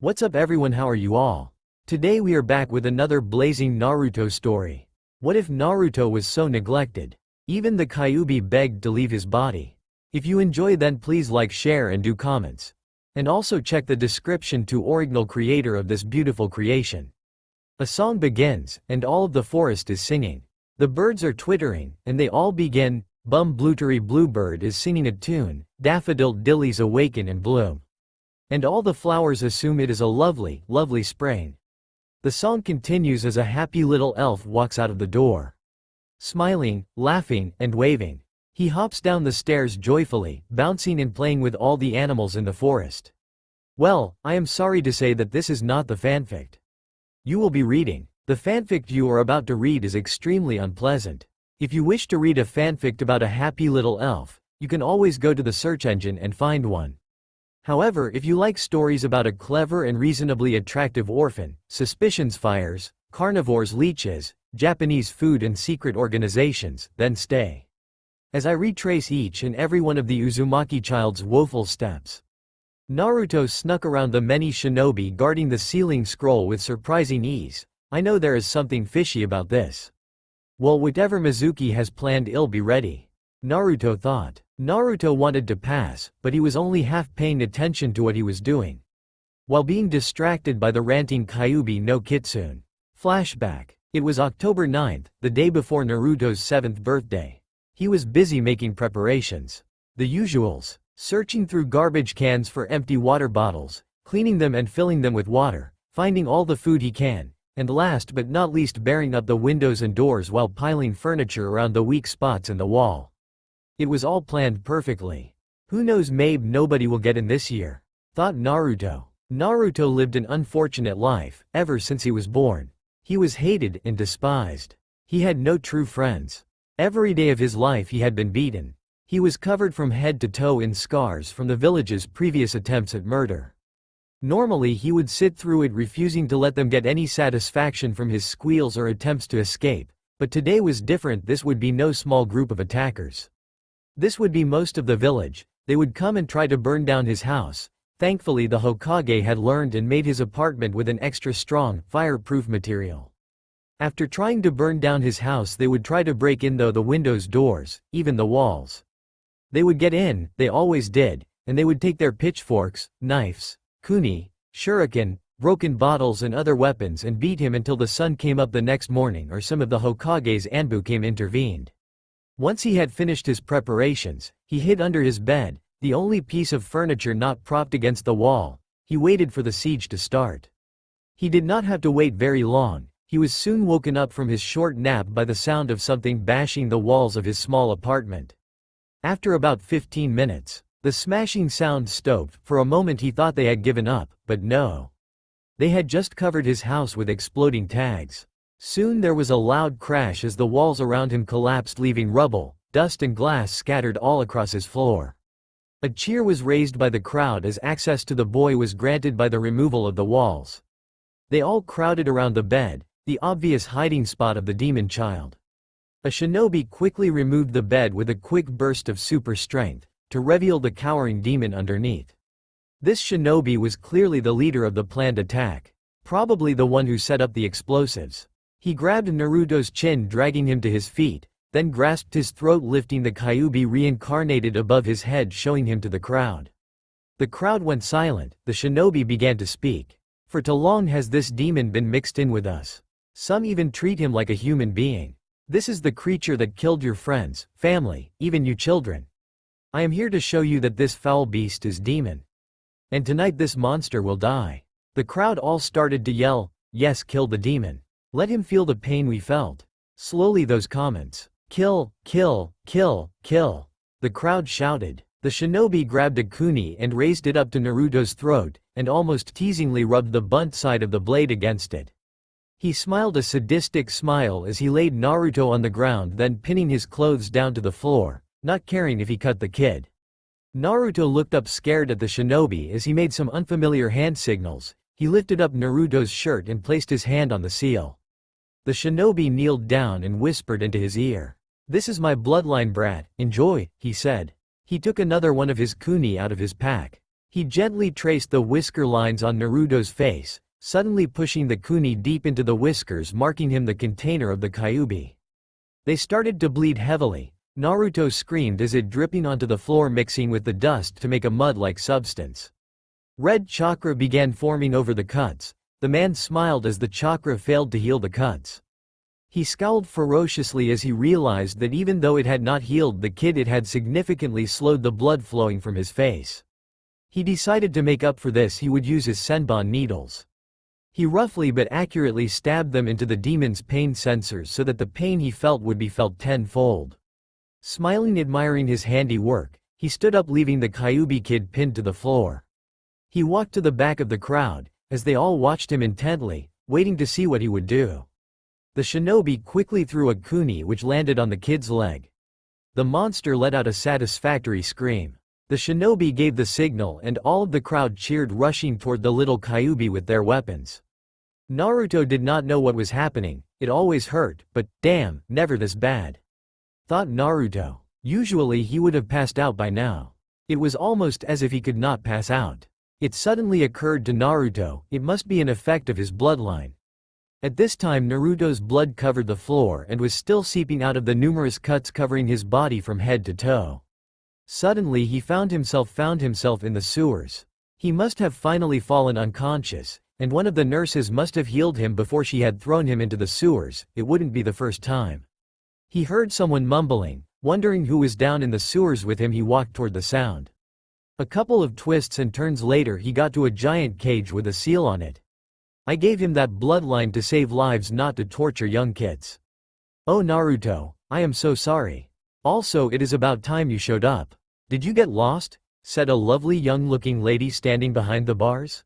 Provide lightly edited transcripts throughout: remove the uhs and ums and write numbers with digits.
What's up everyone, how are you all? Today we are back with another blazing Naruto story. What if Naruto was so neglected? Even the Kyuubi begged to leave his body. If you enjoy, then please like, share and do comments. And also check the description to original creator of this beautiful creation. A song begins, and all of the forest is singing. The birds are twittering, and they all begin. Bum Blutery Bluebird is singing a tune, daffodil dillies awaken and bloom. And all the flowers assume it is a lovely, lovely spring. The song continues as a happy little elf walks out of the door. Smiling, laughing, and waving. He hops down the stairs joyfully, bouncing and playing with all the animals in the forest. Well, I am sorry to say that this is not the fanfic you will be reading. The fanfic you are about to read is extremely unpleasant. If you wish to read a fanfic about a happy little elf, you can always go to the search engine and find one. However, if you like stories about a clever and reasonably attractive orphan, suspicions fires, carnivores leeches, Japanese food and secret organizations, then stay. As I retrace each and every one of the Uzumaki child's woeful steps. Naruto snuck around the many shinobi guarding the ceiling scroll with surprising ease. I know there is something fishy about this. Well, whatever Mizuki has planned, it'll be ready. Naruto thought. Naruto wanted to pass, but he was only half paying attention to what he was doing. While being distracted by the ranting Kyuubi no Kitsune. Flashback. It was October 9th, the day before Naruto's 7th birthday. He was busy making preparations. The usuals. Searching through garbage cans for empty water bottles, cleaning them and filling them with water, finding all the food he can, and last but not least bearing up the windows and doors while piling furniture around the weak spots in the wall. It was all planned perfectly. Who knows, maybe nobody will get in this year, thought Naruto. Naruto lived an unfortunate life, ever since he was born. He was hated and despised. He had no true friends. Every day of his life he had been beaten. He was covered from head to toe in scars from the village's previous attempts at murder. Normally he would sit through it, refusing to let them get any satisfaction from his squeals or attempts to escape, but today was different. This would be no small group of attackers. This would be most of the village. They would come and try to burn down his house. Thankfully the Hokage had learned and made his apartment with an extra strong, fireproof material. After trying to burn down his house, they would try to break in the windows, doors, even the walls. They would get in, they always did, and they would take their pitchforks, knives, kuni, shuriken, broken bottles and other weapons and beat him until the sun came up the next morning or some of the Hokage's Anbu came intervened. Once he had finished his preparations, he hid under his bed, the only piece of furniture not propped against the wall. He waited for the siege to start. He did not have to wait very long. He was soon woken up from his short nap by the sound of something bashing the walls of his small apartment. After about 15 minutes, the smashing sound stopped. For a moment he thought they had given up, but no. They had just covered his house with exploding tags. Soon there was a loud crash as the walls around him collapsed, leaving rubble, dust and glass scattered all across his floor. A cheer was raised by the crowd as access to the boy was granted by the removal of the walls. They all crowded around the bed, the obvious hiding spot of the demon child. A shinobi quickly removed the bed with a quick burst of super strength, to reveal the cowering demon underneath. This shinobi was clearly the leader of the planned attack, probably the one who set up the explosives. He grabbed Naruto's chin, dragging him to his feet, then grasped his throat, lifting the Kyuubi reincarnated above his head, showing him to the crowd. The crowd went silent. The shinobi began to speak. For too long has this demon been mixed in with us. Some even treat him like a human being. This is the creature that killed your friends, family, even you children. I am here to show you that this foul beast is demon. And tonight this monster will die. The crowd all started to yell, yes, kill the demon. Let him feel the pain we felt. Slowly those comments, kill, kill, kill, kill. The crowd shouted. The shinobi grabbed a kuni and raised it up to Naruto's throat, and almost teasingly rubbed the blunt side of the blade against it. He smiled a sadistic smile as he laid Naruto on the ground, then pinning his clothes down to the floor, not caring if he cut the kid. Naruto looked up scared at the shinobi as he made some unfamiliar hand signals. He lifted up Naruto's shirt and placed his hand on the seal. The shinobi kneeled down and whispered into his ear. This is my bloodline, brat, enjoy, he said. He took another one of his kuni out of his pack. He gently traced the whisker lines on Naruto's face, suddenly pushing the kuni deep into the whiskers, marking him the container of the Kyuubi. They started to bleed heavily. Naruto screamed as it dripping onto the floor, mixing with the dust to make a mud-like substance. Red chakra began forming over the cuts. The man smiled as the chakra failed to heal the cuts. He scowled ferociously as he realized that even though it had not healed the kid, it had significantly slowed the blood flowing from his face. He decided to make up for this. He would use his senbon needles. He roughly but accurately stabbed them into the demon's pain sensors so that the pain he felt would be felt tenfold. Smiling, admiring his handiwork, he stood up, leaving the Kyuubi kid pinned to the floor. He walked to the back of the crowd, as they all watched him intently, waiting to see what he would do. The shinobi quickly threw a kuni which landed on the kid's leg. The monster let out a satisfactory scream. The shinobi gave the signal and all of the crowd cheered, rushing toward the little Kyuubi with their weapons. Naruto did not know what was happening. It always hurt, but damn, never this bad, thought Naruto. Usually he would have passed out by now. It was almost as if he could not pass out. It suddenly occurred to Naruto, it must be an effect of his bloodline. At this time Naruto's blood covered the floor and was still seeping out of the numerous cuts covering his body from head to toe. Suddenly he found himself in the sewers. He must have finally fallen unconscious, and one of the nurses must have healed him before she had thrown him into the sewers. It wouldn't be the first time. He heard someone mumbling. Wondering who was down in the sewers with him, he walked toward the sound. A couple of twists and turns later he got to a giant cage with a seal on it. I gave him that bloodline to save lives, not to torture young kids. Oh Naruto, I am so sorry. Also, it is about time you showed up. Did you get lost? Said a lovely young-looking lady standing behind the bars.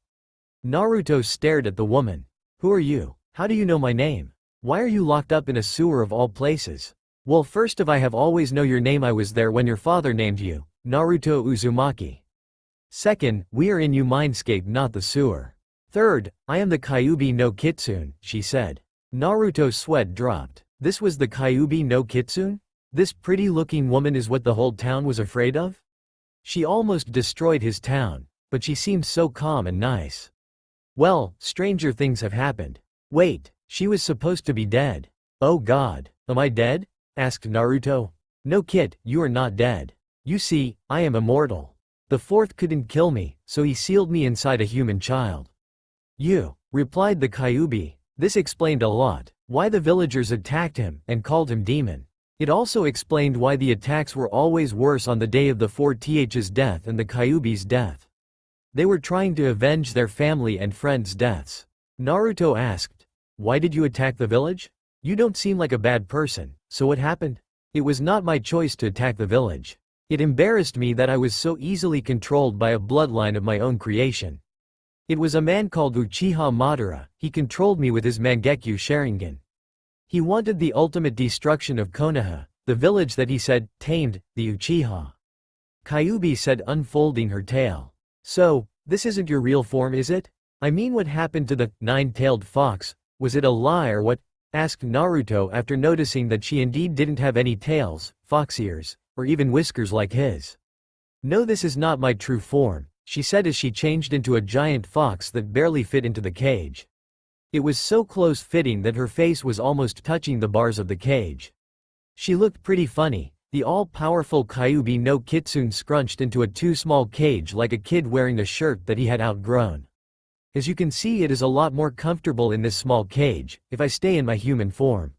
Naruto stared at the woman. Who are you? How do you know my name? Why are you locked up in a sewer of all places? Well, first of I have always know your name. I was there when your father named you, Naruto Uzumaki. Second, we are in your mindscape, not the sewer. Third, I am the Kyuubi no Kitsune, she said. Naruto's sweat dropped. This was the Kyuubi no Kitsune? This pretty-looking woman is what the whole town was afraid of? She almost destroyed his town, but she seemed so calm and nice. Well, stranger things have happened. Wait, she was supposed to be dead. Oh God, am I dead? Asked Naruto. No kid, you are not dead. You see, I am immortal. The fourth couldn't kill me, so he sealed me inside a human child. You, replied the Kyuubi. This explained a lot, why the villagers attacked him and called him demon. It also explained why the attacks were always worse on the day of the 4th's death and the Kyuubi's death. They were trying to avenge their family and friends' deaths. Naruto asked, why did you attack the village? You don't seem like a bad person, so what happened? It was not my choice to attack the village. It embarrassed me that I was so easily controlled by a bloodline of my own creation. It was a man called Uchiha Madara. He controlled me with his Mangekyo Sharingan. He wanted the ultimate destruction of Konoha, the village that he said tamed the Uchiha. Kyuubi said, unfolding her tail. So, this isn't your real form, is it? I mean, what happened to the nine-tailed fox? Was it a lie or what? Asked Naruto after noticing that she indeed didn't have any tails, fox ears, or even whiskers like his. No, this is not my true form, she said as she changed into a giant fox that barely fit into the cage. It was so close-fitting that her face was almost touching the bars of the cage. She looked pretty funny. The all-powerful Kyuubi no Kitsune scrunched into a too small cage like a kid wearing a shirt that he had outgrown. As you can see, it is a lot more comfortable in this small cage, if I stay in my human form,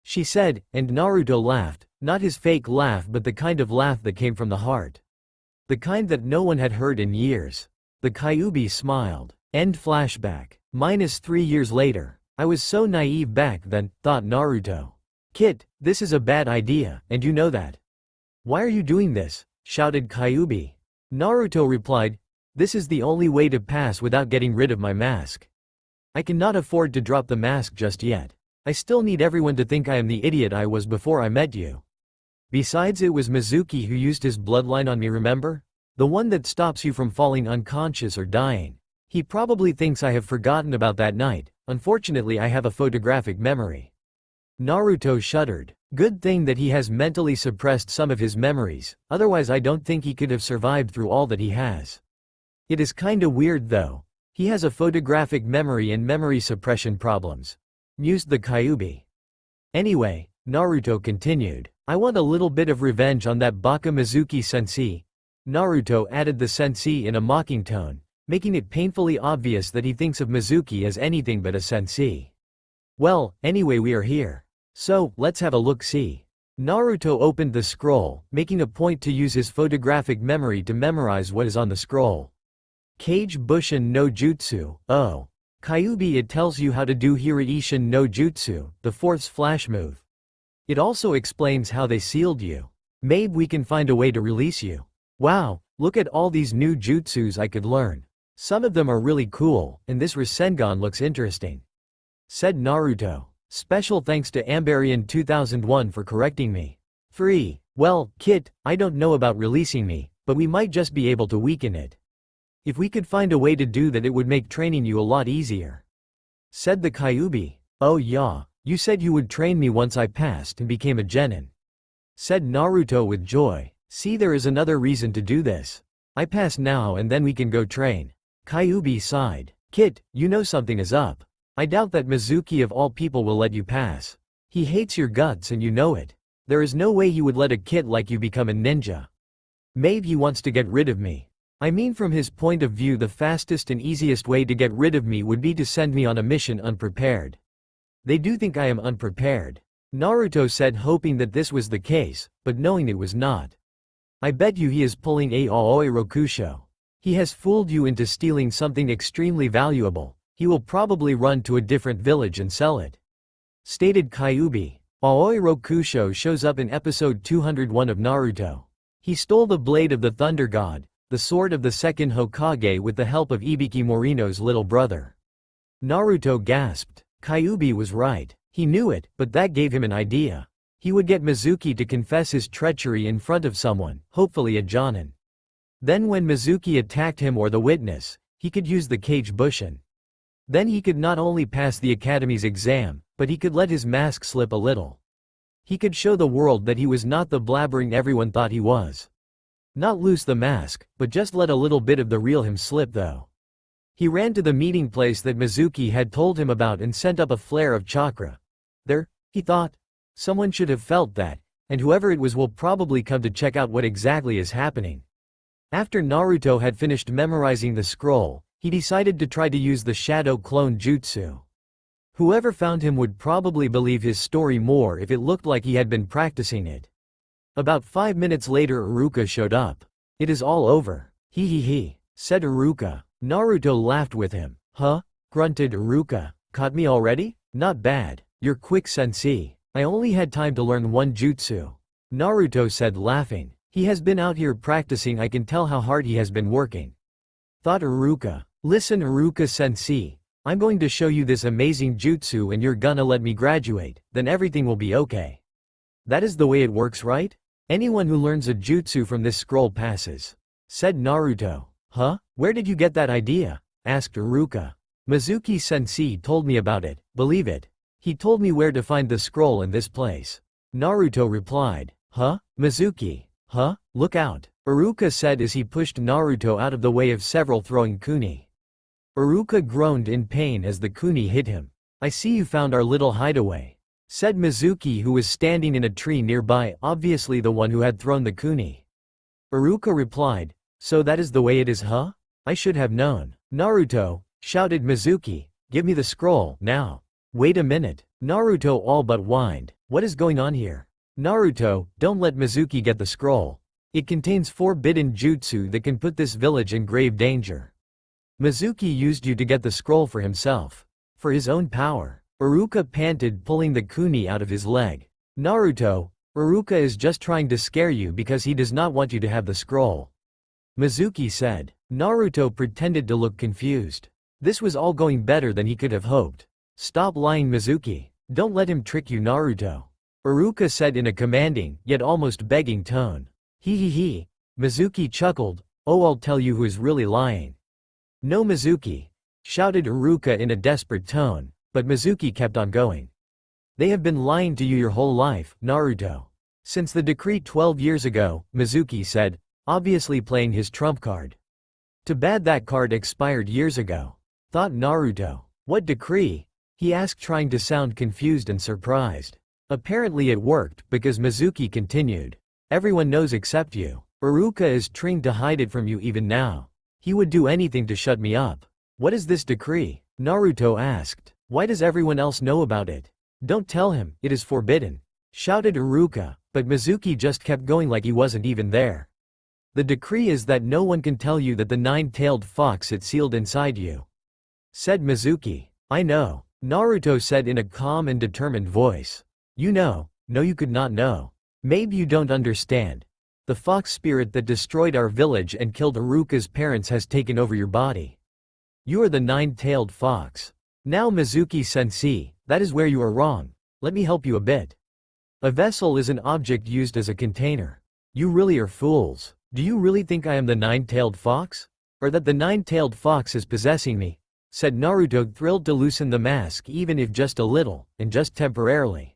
she said, and Naruto laughed, not his fake laugh but the kind of laugh that came from the heart. The kind that no one had heard in years. The Kyuubi smiled. End flashback. -3 years later. I was so naive back then, thought Naruto. Kid, this is a bad idea, and you know that. Why are you doing this? Shouted Kyuubi. Naruto replied, this is the only way to pass without getting rid of my mask. I cannot afford to drop the mask just yet. I still need everyone to think I am the idiot I was before I met you. Besides, it was Mizuki who used his bloodline on me, remember? The one that stops you from falling unconscious or dying. He probably thinks I have forgotten about that night. Unfortunately, I have a photographic memory. Naruto shuddered. Good thing that he has mentally suppressed some of his memories, otherwise I don't think he could have survived through all that he has. It is kinda weird though. He has a photographic memory and memory suppression problems, mused the Kyuubi. Anyway, Naruto continued. I want a little bit of revenge on that baka Mizuki sensei. Naruto added the sensei in a mocking tone, making it painfully obvious that he thinks of Mizuki as anything but a sensei. Well, anyway we are here. So, let's have a look-see. Naruto opened the scroll, making a point to use his photographic memory to memorize what is on the scroll. Kage Bushin no Jutsu. Oh. Kyuubi, it tells you how to do Hiraishin no Jutsu, the fourth flash move. It also explains how they sealed you. Maybe we can find a way to release you. Wow, look at all these new jutsus I could learn. Some of them are really cool, and this Rasengan looks interesting, said Naruto. Special thanks to Ambarian 2001 for correcting me. 3. Well, Kit, I don't know about releasing me, but we might just be able to weaken it. If we could find a way to do that, it would make training you a lot easier, said the Kyuubi. Oh yeah, you said you would train me once I passed and became a genin, said Naruto with joy. See, there is another reason to do this. I pass now and then we can go train. Kyuubi sighed. Kit, you know something is up. I doubt that Mizuki of all people will let you pass. He hates your guts and you know it. There is no way he would let a kid like you become a ninja. Maybe he wants to get rid of me. I mean, from his point of view, the fastest and easiest way to get rid of me would be to send me on a mission unprepared. They do think I am unprepared, Naruto said, hoping that this was the case, but knowing it was not. I bet you he is pulling a Aoi Rokusho. He has fooled you into stealing something extremely valuable. He will probably run to a different village and sell it, stated Kyuubi. Aoi Rokusho shows up in episode 201 of Naruto. He stole the blade of the Thunder God, the sword of the second Hokage, with the help of Ibiki Morino's little brother. Naruto gasped. Kyuubi was right. He knew it, but that gave him an idea. He would get Mizuki to confess his treachery in front of someone, hopefully a jonin. Then when Mizuki attacked him or the witness, he could use the Kage Bushin. Then he could not only pass the academy's exam, but he could let his mask slip a little. He could show the world that he was not the blabbering everyone thought he was. Not lose the mask, but just let a little bit of the real him slip though. He ran to the meeting place that Mizuki had told him about and sent up a flare of chakra. There, he thought. Someone should have felt that, and whoever it was will probably come to check out what exactly is happening. After Naruto had finished memorizing the scroll, he decided to try to use the shadow clone jutsu. Whoever found him would probably believe his story more if it looked like he had been practicing it. About 5 minutes later, Iruka showed up. It is all over. He, said Iruka. Naruto laughed with him. Huh? Grunted Iruka. Caught me already? Not bad. You're quick, sensei. I only had time to learn one jutsu, Naruto said, laughing. He has been out here practicing. I can tell how hard he has been working, thought Iruka. Listen, Iruka sensei, I'm going to show you this amazing jutsu and you're gonna let me graduate, then everything will be okay. That is the way it works, right? Anyone who learns a jutsu from this scroll passes, said Naruto. Huh? Where did you get that idea? Asked Iruka. Mizuki sensei told me about it, believe it. He told me where to find the scroll in this place, Naruto replied. Huh? Mizuki? Huh? Look out, Iruka said as he pushed Naruto out of the way of several throwing kuni. Iruka groaned in pain as the kuni hit him. I see you found our little hideaway, said Mizuki, who was standing in a tree nearby, obviously the one who had thrown the kuni. Iruka replied, so that is the way it is, huh? I should have known. Naruto, shouted Mizuki, give me the scroll, now. Wait a minute, Naruto all but whined. What is going on here? Naruto, don't let Mizuki get the scroll. It contains forbidden jutsu that can put this village in grave danger. Mizuki used you to get the scroll for himself. For his own power. Iruka panted, pulling the kuni out of his leg. Naruto, Iruka is just trying to scare you because he does not want you to have the scroll, Mizuki said. Naruto pretended to look confused. This was all going better than he could have hoped. Stop lying, Mizuki. Don't let him trick you, Naruto, Iruka said in a commanding, yet almost begging tone. He, Mizuki chuckled. Oh, I'll tell you who is really lying. No, Mizuki, shouted Iruka in a desperate tone, but Mizuki kept on going. They have been lying to you your whole life, Naruto. Since the decree 12 years ago, Mizuki said, obviously playing his trump card. Too bad that card expired years ago, thought Naruto. What decree? He asked, trying to sound confused and surprised. Apparently it worked, because Mizuki continued. Everyone knows except you. Iruka is trained to hide it from you even now. He would do anything to shut me up. What is this decree? Naruto asked. Why does everyone else know about it? Don't tell him, it is forbidden, shouted Iruka, but Mizuki just kept going like he wasn't even there. The decree is that no one can tell you that the nine-tailed fox is sealed inside you, said Mizuki. I know, Naruto said in a calm and determined voice. You know. No, you could not know. Maybe you don't understand. The fox spirit that destroyed our village and killed Iruka's parents has taken over your body. You are the nine-tailed fox. Now Mizuki-sensei, that is where you are wrong. Let me help you a bit. A vessel is an object used as a container. You really are fools. Do you really think I am the nine-tailed fox? Or that the nine-tailed fox is possessing me? Said Naruto, thrilled to loosen the mask even if just a little, and just temporarily.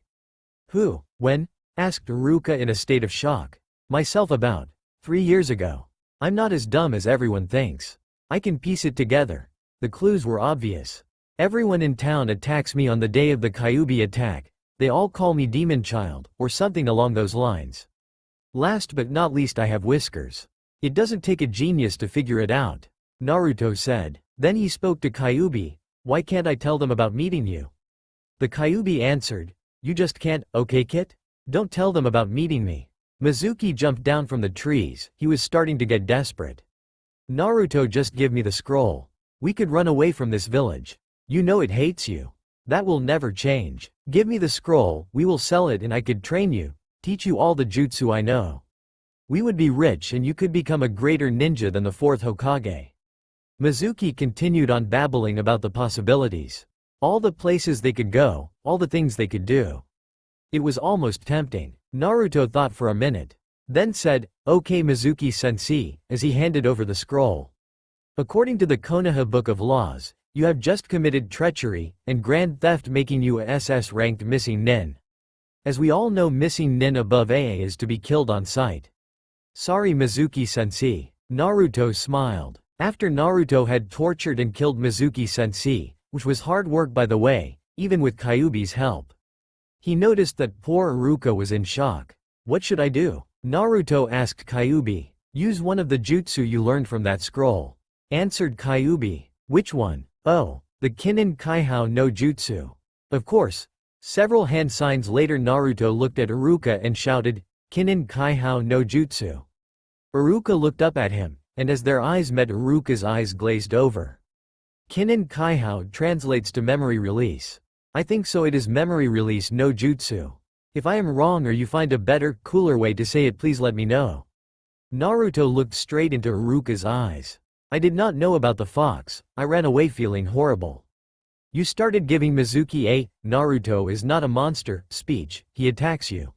Who? When? Asked Iruka in a state of shock. Myself about 3 years ago. I'm not as dumb as everyone thinks. I can piece it together. The clues were obvious. Everyone in town attacks me on the day of the Kyuubi attack. They all call me Demon Child, or something along those lines. Last but not least, I have whiskers. It doesn't take a genius to figure it out, Naruto said. Then he spoke to Kyuubi. Why can't I tell them about meeting you? The Kyuubi answered. You just can't, okay kid? Don't tell them about meeting me. Mizuki jumped down from the trees. He was starting to get desperate. Naruto, just give me the scroll. We could run away from this village. You know it hates you. That will never change. Give me the scroll, we will sell it and I could train you, teach you all the jutsu I know. We would be rich and you could become a greater ninja than the fourth Hokage. Mizuki continued on babbling about the possibilities. All the places they could go, all the things they could do. It was almost tempting. Naruto thought for a minute. Then said, okay Mizuki-sensei, as he handed over the scroll. According to the Konoha Book of Laws, you have just committed treachery and grand theft, making you a SS-ranked missing nin. As we all know, missing nin above AA is to be killed on sight. Sorry Mizuki-sensei. Naruto smiled. After Naruto had tortured and killed Mizuki-sensei, which was hard work by the way, even with Kyuubi's help, he noticed that poor Iruka was in shock. What should I do? Naruto asked Kyuubi. Use one of the jutsu you learned from that scroll, answered Kyuubi. Which one? Oh, the Kinin Kaihao no Jutsu. Of course. Several hand signs later, Naruto looked at Iruka and shouted, Kinin Kaihao no Jutsu. Iruka looked up at him, and as their eyes met, Iruka's eyes glazed over. Kinin Kaihao translates to memory release. I think so, it is memory release no jutsu. If I am wrong or you find a better, cooler way to say it, please let me know. Naruto looked straight into Iruka's eyes. I did not know about the fox. I ran away feeling horrible. You started giving Mizuki a Naruto is not a monster speech. He attacks you.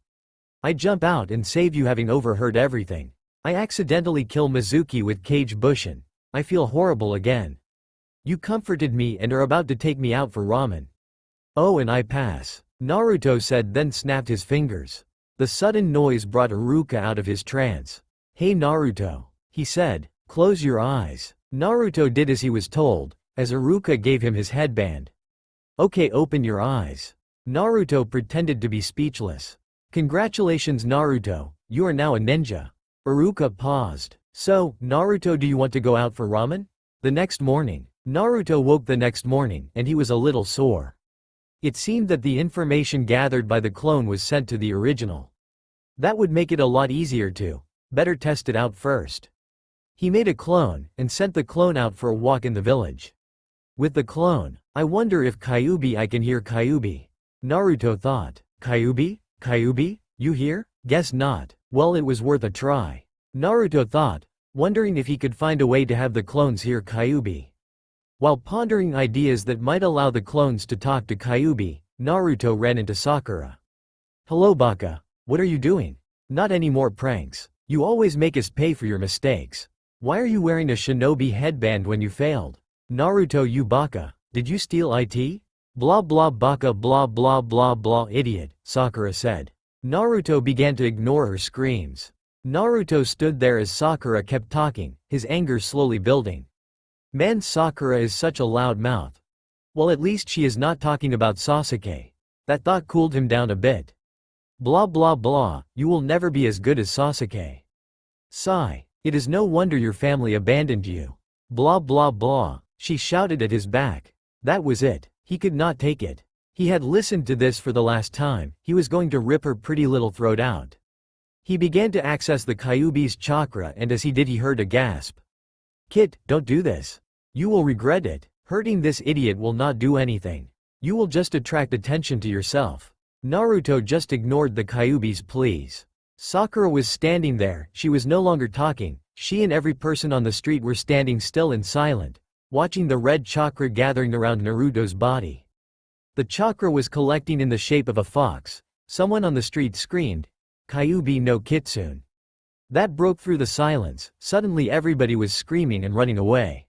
I jump out and save you, having overheard everything. I accidentally kill Mizuki with Kage Bushin. I feel horrible again. You comforted me and are about to take me out for ramen. Oh, and I pass, Naruto said, then snapped his fingers. The sudden noise brought Iruka out of his trance. Hey Naruto, he said. Close your eyes. Naruto did as he was told, as Iruka gave him his headband. Okay, open your eyes. Naruto pretended to be speechless. Congratulations Naruto, you are now a ninja. Iruka paused. So, Naruto, do you want to go out for ramen? The next morning. Naruto woke the next morning, and he was a little sore. It seemed that the information gathered by the clone was sent to the original. That would make it a lot easier to better test it out first. He made a clone, and sent the clone out for a walk in the village. With the clone, I wonder if Kyuubi, I can hear Kyuubi. Naruto thought. Kyuubi? Kyuubi? You here? Guess not. Well, it was worth a try. Naruto thought, wondering if he could find a way to have the clones hear Kyuubi. While pondering ideas that might allow the clones to talk to Kyuubi, Naruto ran into Sakura. Hello Baka. What are you doing? Not any more pranks. You always make us pay for your mistakes. Why are you wearing a shinobi headband when you failed? Naruto, you Baka. Did you steal it? Blah blah Baka blah blah blah blah idiot, Sakura said. Naruto began to ignore her screams. Naruto stood there as Sakura kept talking, his anger slowly building. Man, Sakura is such a loud mouth. Well, at least she is not talking about Sasuke. That thought cooled him down a bit. Blah blah blah, you will never be as good as Sasuke. Sigh. It is no wonder your family abandoned you. Blah blah blah, she shouted at his back. That was it. He could not take it. He had listened to this for the last time, he was going to rip her pretty little throat out. He began to access the Kyuubi's chakra, and as he did he heard a gasp. Kid, don't do this. You will regret it. Hurting this idiot will not do anything. You will just attract attention to yourself. Naruto just ignored the Kyuubi's pleas. Sakura was standing there, she was no longer talking, she and every person on the street were standing still and silent, watching the red chakra gathering around Naruto's body. The chakra was collecting in the shape of a fox. Someone on the street screamed, "Kyuubi no Kitsune." That broke through the silence, suddenly everybody was screaming and running away.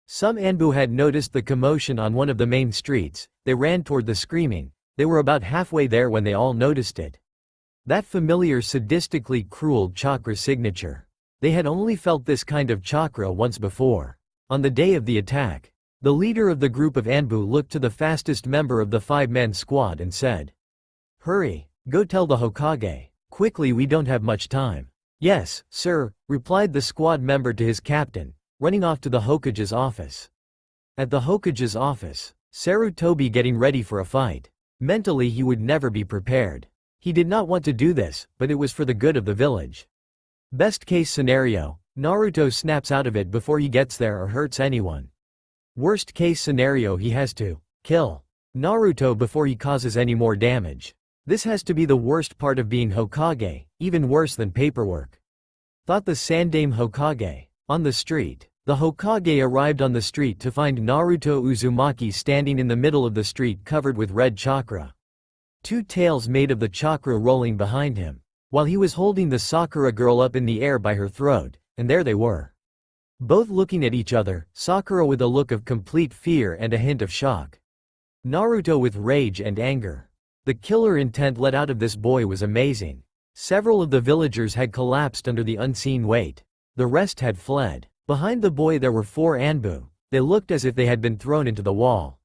Some Anbu had noticed the commotion on one of the main streets, they ran toward the screaming, they were about halfway there when they all noticed it. That familiar sadistically cruel chakra signature. They had only felt this kind of chakra once before. On the day of the attack, the leader of the group of Anbu looked to the fastest member of the 5-man squad and said, "Hurry, go tell the Hokage. Quickly, we don't have much time." "Yes, sir," replied the squad member to his captain, running off to the Hokage's office. At the Hokage's office, Sarutobi getting ready for a fight. Mentally he would never be prepared. He did not want to do this, but it was for the good of the village. Best case scenario, Naruto snaps out of it before he gets there or hurts anyone. Worst case scenario, he has to kill Naruto before he causes any more damage. This has to be the worst part of being Hokage, even worse than paperwork. Thought the Sandaime Hokage. On the street, the Hokage arrived on the street to find Naruto Uzumaki standing in the middle of the street covered with red chakra. 2 tails made of the chakra rolling behind him, while he was holding the Sakura girl up in the air by her throat, and there they were. Both looking at each other, Sakura with a look of complete fear and a hint of shock. Naruto with rage and anger. The killer intent let out of this boy was amazing. Several of the villagers had collapsed under the unseen weight. The rest had fled. Behind the boy there were 4 Anbu. They looked as if they had been thrown into the wall.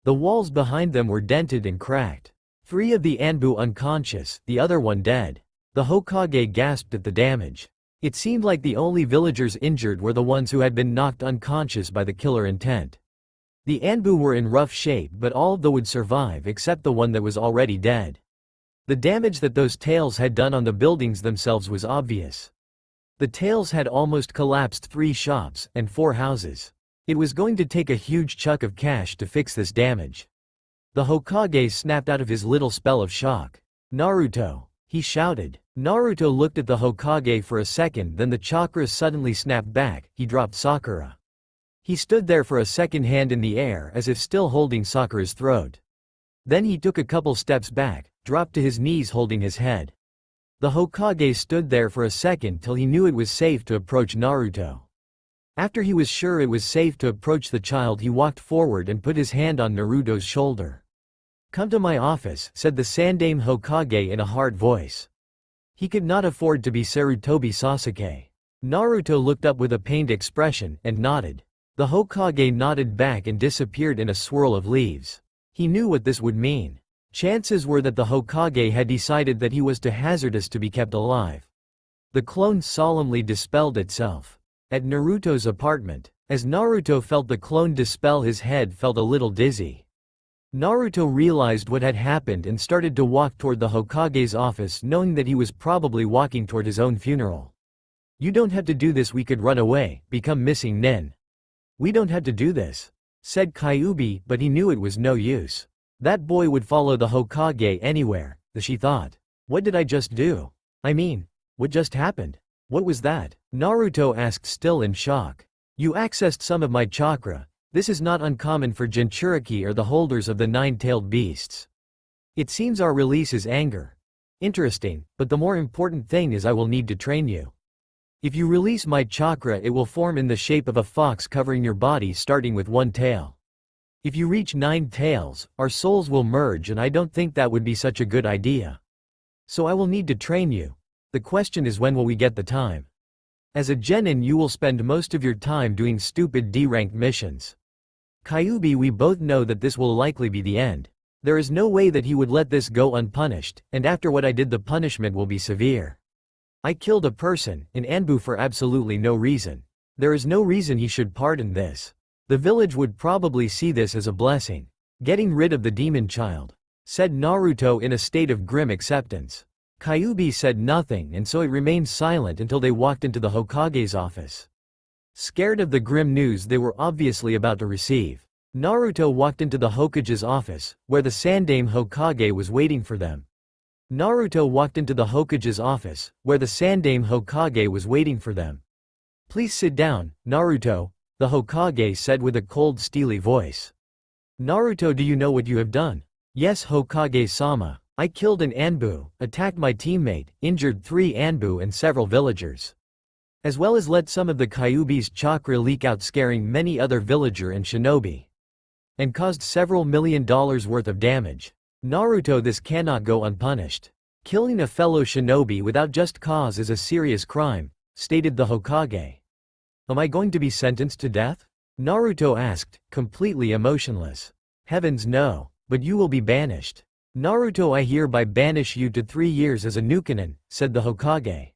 The walls behind them were dented and cracked. 3 of the Anbu unconscious, the other one dead. The Hokage gasped at the damage. It seemed like the only villagers injured were the ones who had been knocked unconscious by the killer intent. The Anbu were in rough shape, but all of them would survive except the one that was already dead. The damage that those tails had done on the buildings themselves was obvious. The tails had almost collapsed 3 shops and 4 houses. It was going to take a huge chunk of cash to fix this damage. The Hokage snapped out of his little spell of shock. "Naruto!" he shouted. Naruto looked at the Hokage for a second, then the chakra suddenly snapped back, he dropped Sakura. He stood there for a second, hand in the air as if still holding Sakura's throat. Then he took a couple steps back, dropped to his knees holding his head. The Hokage stood there for a second till he knew it was safe to approach Naruto. After he was sure it was safe to approach the child, he walked forward and put his hand on Naruto's shoulder. "Come to my office," said the Sandaime Hokage in a hard voice. He could not afford to be Sarutobi Sasuke. Naruto looked up with a pained expression and nodded. The Hokage nodded back and disappeared in a swirl of leaves. He knew what this would mean. Chances were that the Hokage had decided that he was too hazardous to be kept alive. The clone solemnly dispelled itself. At Naruto's apartment, as Naruto felt the clone dispel, his head felt a little dizzy. Naruto realized what had happened and started to walk toward the Hokage's office, knowing that he was probably walking toward his own funeral. "You don't have to do this, we could run away, become missing nin. We don't have to do this," said Kyuubi, but he knew it was no use. That boy would follow the Hokage anywhere, she thought. What did I just do? I mean, what just happened? What was that? Naruto asked, still in shock. "You accessed some of my chakra. This is not uncommon for Jinchuriki or the holders of the 9-tailed beasts. It seems our release is anger. Interesting, but the more important thing is I will need to train you. If you release my chakra, it will form in the shape of a fox covering your body starting with 1 tail. If you reach 9 tails, our souls will merge, and I don't think that would be such a good idea. So I will need to train you. The question is, when will we get the time? As a genin, you will spend most of your time doing stupid D-ranked missions. Kyuubi, we both know that this will likely be the end. There is no way that he would let this go unpunished, and after what I did, the punishment will be severe. I killed a person, an Anbu, for absolutely no reason. There is no reason he should pardon this. The village would probably see this as a blessing. Getting rid of the demon child, said Naruto in a state of grim acceptance. Kyuubi said nothing, and so it remained silent until they walked into the Hokage's office. Scared of the grim news they were obviously about to receive, Naruto walked into the Hokage's office, where the Sandaime Hokage was waiting for them. Naruto walked into the Hokage's office, where the Sandaime Hokage was waiting for them. Please sit down, Naruto, the Hokage said with a cold, steely voice. Naruto, do you know what you have done? Yes, Hokage-sama. I killed an Anbu, attacked my teammate, injured 3 Anbu and several villagers, as well as let some of the Kyuubi's chakra leak out, scaring many other villager and shinobi, and caused several $1 million worth of damage. Naruto, this cannot go unpunished. Killing a fellow shinobi without just cause is a serious crime, stated the Hokage. Am I going to be sentenced to death? Naruto asked, completely emotionless. Heavens no, but you will be banished. Naruto, I hereby banish you to 3 years as a Nukenin, said the Hokage.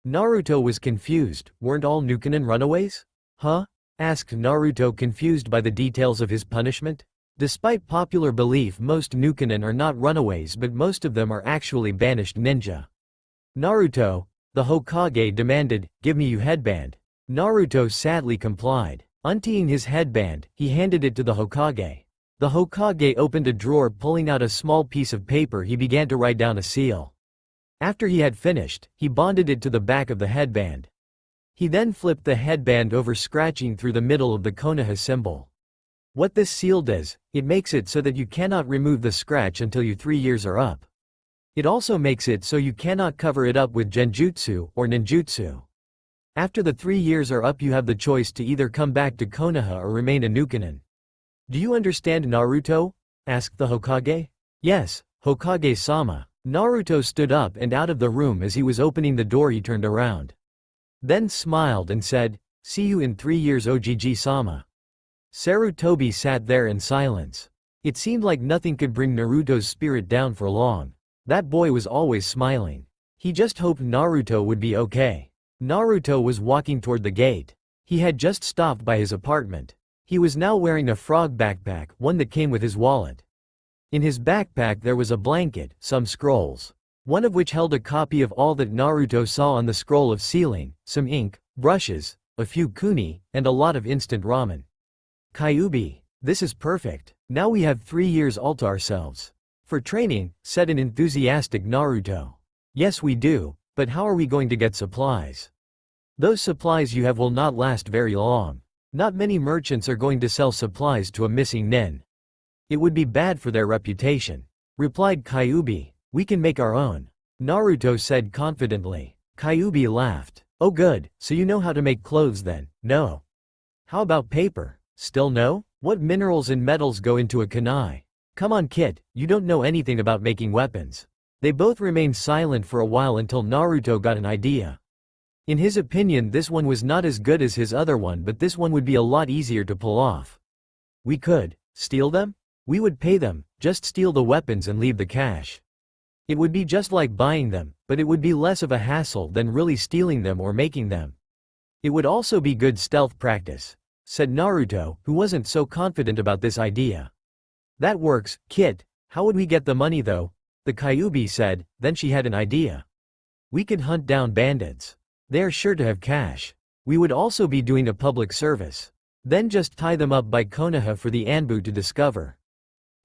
Naruto was confused. Weren't all Nukenin runaways? Huh? Asked Naruto, confused by the details of his punishment. Despite popular belief, most Nukenin are not runaways, but most of them are actually banished ninja. Naruto, the Hokage demanded, give me your headband. Naruto sadly complied. Untying his headband, he handed it to the Hokage. The Hokage opened a drawer, pulling out a small piece of paper. He began to write down a seal. After he had finished, he bonded it to the back of the headband. He then flipped the headband over, scratching through the middle of the Konoha symbol. What this seal does, it makes it so that you cannot remove the scratch until your 3 years are up. It also makes it so you cannot cover it up with genjutsu or ninjutsu. After the 3 years are up, you have the choice to either come back to Konoha or remain a Nukenin. Do you understand, Naruto? Asked the Hokage. Yes, Hokage-sama. Naruto stood up and out of the room. As he was opening the door, he turned around, then smiled and said, see you in 3 years, Ogg-sama. Sarutobi sat there in silence. It seemed like nothing could bring Naruto's spirit down for long. That boy was always smiling. He just hoped Naruto would be okay. Naruto was walking toward the gate. He had just stopped by his apartment. He was now wearing a frog backpack, one that came with his wallet. In his backpack there was a blanket, some scrolls, one of which held a copy of all that Naruto saw on the scroll of sealing, some ink, brushes, a few kuni, and a lot of instant ramen. Kyuubi, this is perfect. Now we have 3 years all to ourselves. For training, said an enthusiastic Naruto. Yes we do, but how are we going to get supplies? Those supplies you have will not last very long. Not many merchants are going to sell supplies to a missing nin. It would be bad for their reputation, replied Kyuubi. We can make our own, Naruto said confidently. Kyuubi laughed. Oh good, so you know how to make clothes then? No. How about paper? Still no? What minerals and metals go into a kunai? Come on kid, you don't know anything about making weapons. They both remained silent for a while until Naruto got an idea. In his opinion, this one was not as good as his other one, but this one would be a lot easier to pull off. We could steal them? We would pay them, just steal the weapons and leave the cash. It would be just like buying them, but it would be less of a hassle than really stealing them or making them. It would also be good stealth practice, said Naruto, who wasn't so confident about this idea. That works, kid. How would we get the money though? The Kyuubi said. Then she had an idea. We could hunt down bandits. They are sure to have cash. We would also be doing a public service. Then just tie them up by Konoha for the Anbu to discover.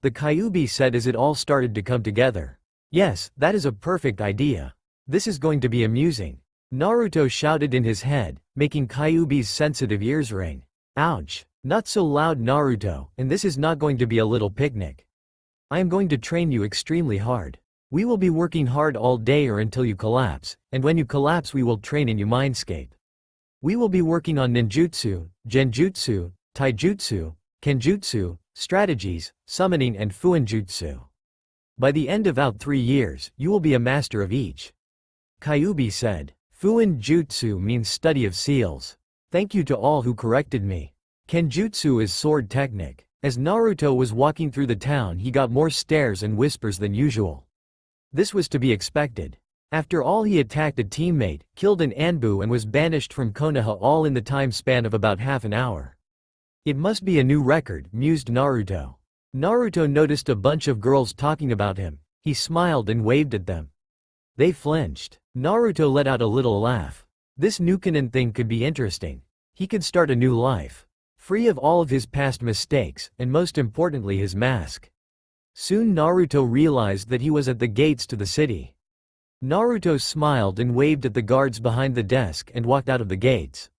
The Kyuubi said as it all started to come together. Yes, that is a perfect idea. This is going to be amusing. Naruto shouted in his head, making Kyuubi's sensitive ears ring. Ouch. Not so loud, Naruto, and this is not going to be a little picnic. I am going to train you extremely hard. We will be working hard all day or until you collapse, and when you collapse we will train in your mindscape. We will be working on ninjutsu, genjutsu, taijutsu, kenjutsu, strategies, summoning and fuinjutsu. By the end of about 3 years, you will be a master of each. Kyuubi said. Fuin Jutsu means study of seals. Thank you to all who corrected me. Kenjutsu is sword technique. As Naruto was walking through the town, he got more stares and whispers than usual. This was to be expected. After all, he attacked a teammate, killed an Anbu, and was banished from Konoha, all in the time span of about half an hour. It must be a new record, mused Naruto. Naruto noticed a bunch of girls talking about him. He smiled and waved at them. They flinched. Naruto let out a little laugh. This Nukenin thing could be interesting. He could start a new life, free of all of his past mistakes, and most importantly his mask. Soon Naruto realized that he was at the gates to the city. Naruto smiled and waved at the guards behind the desk and walked out of the gates.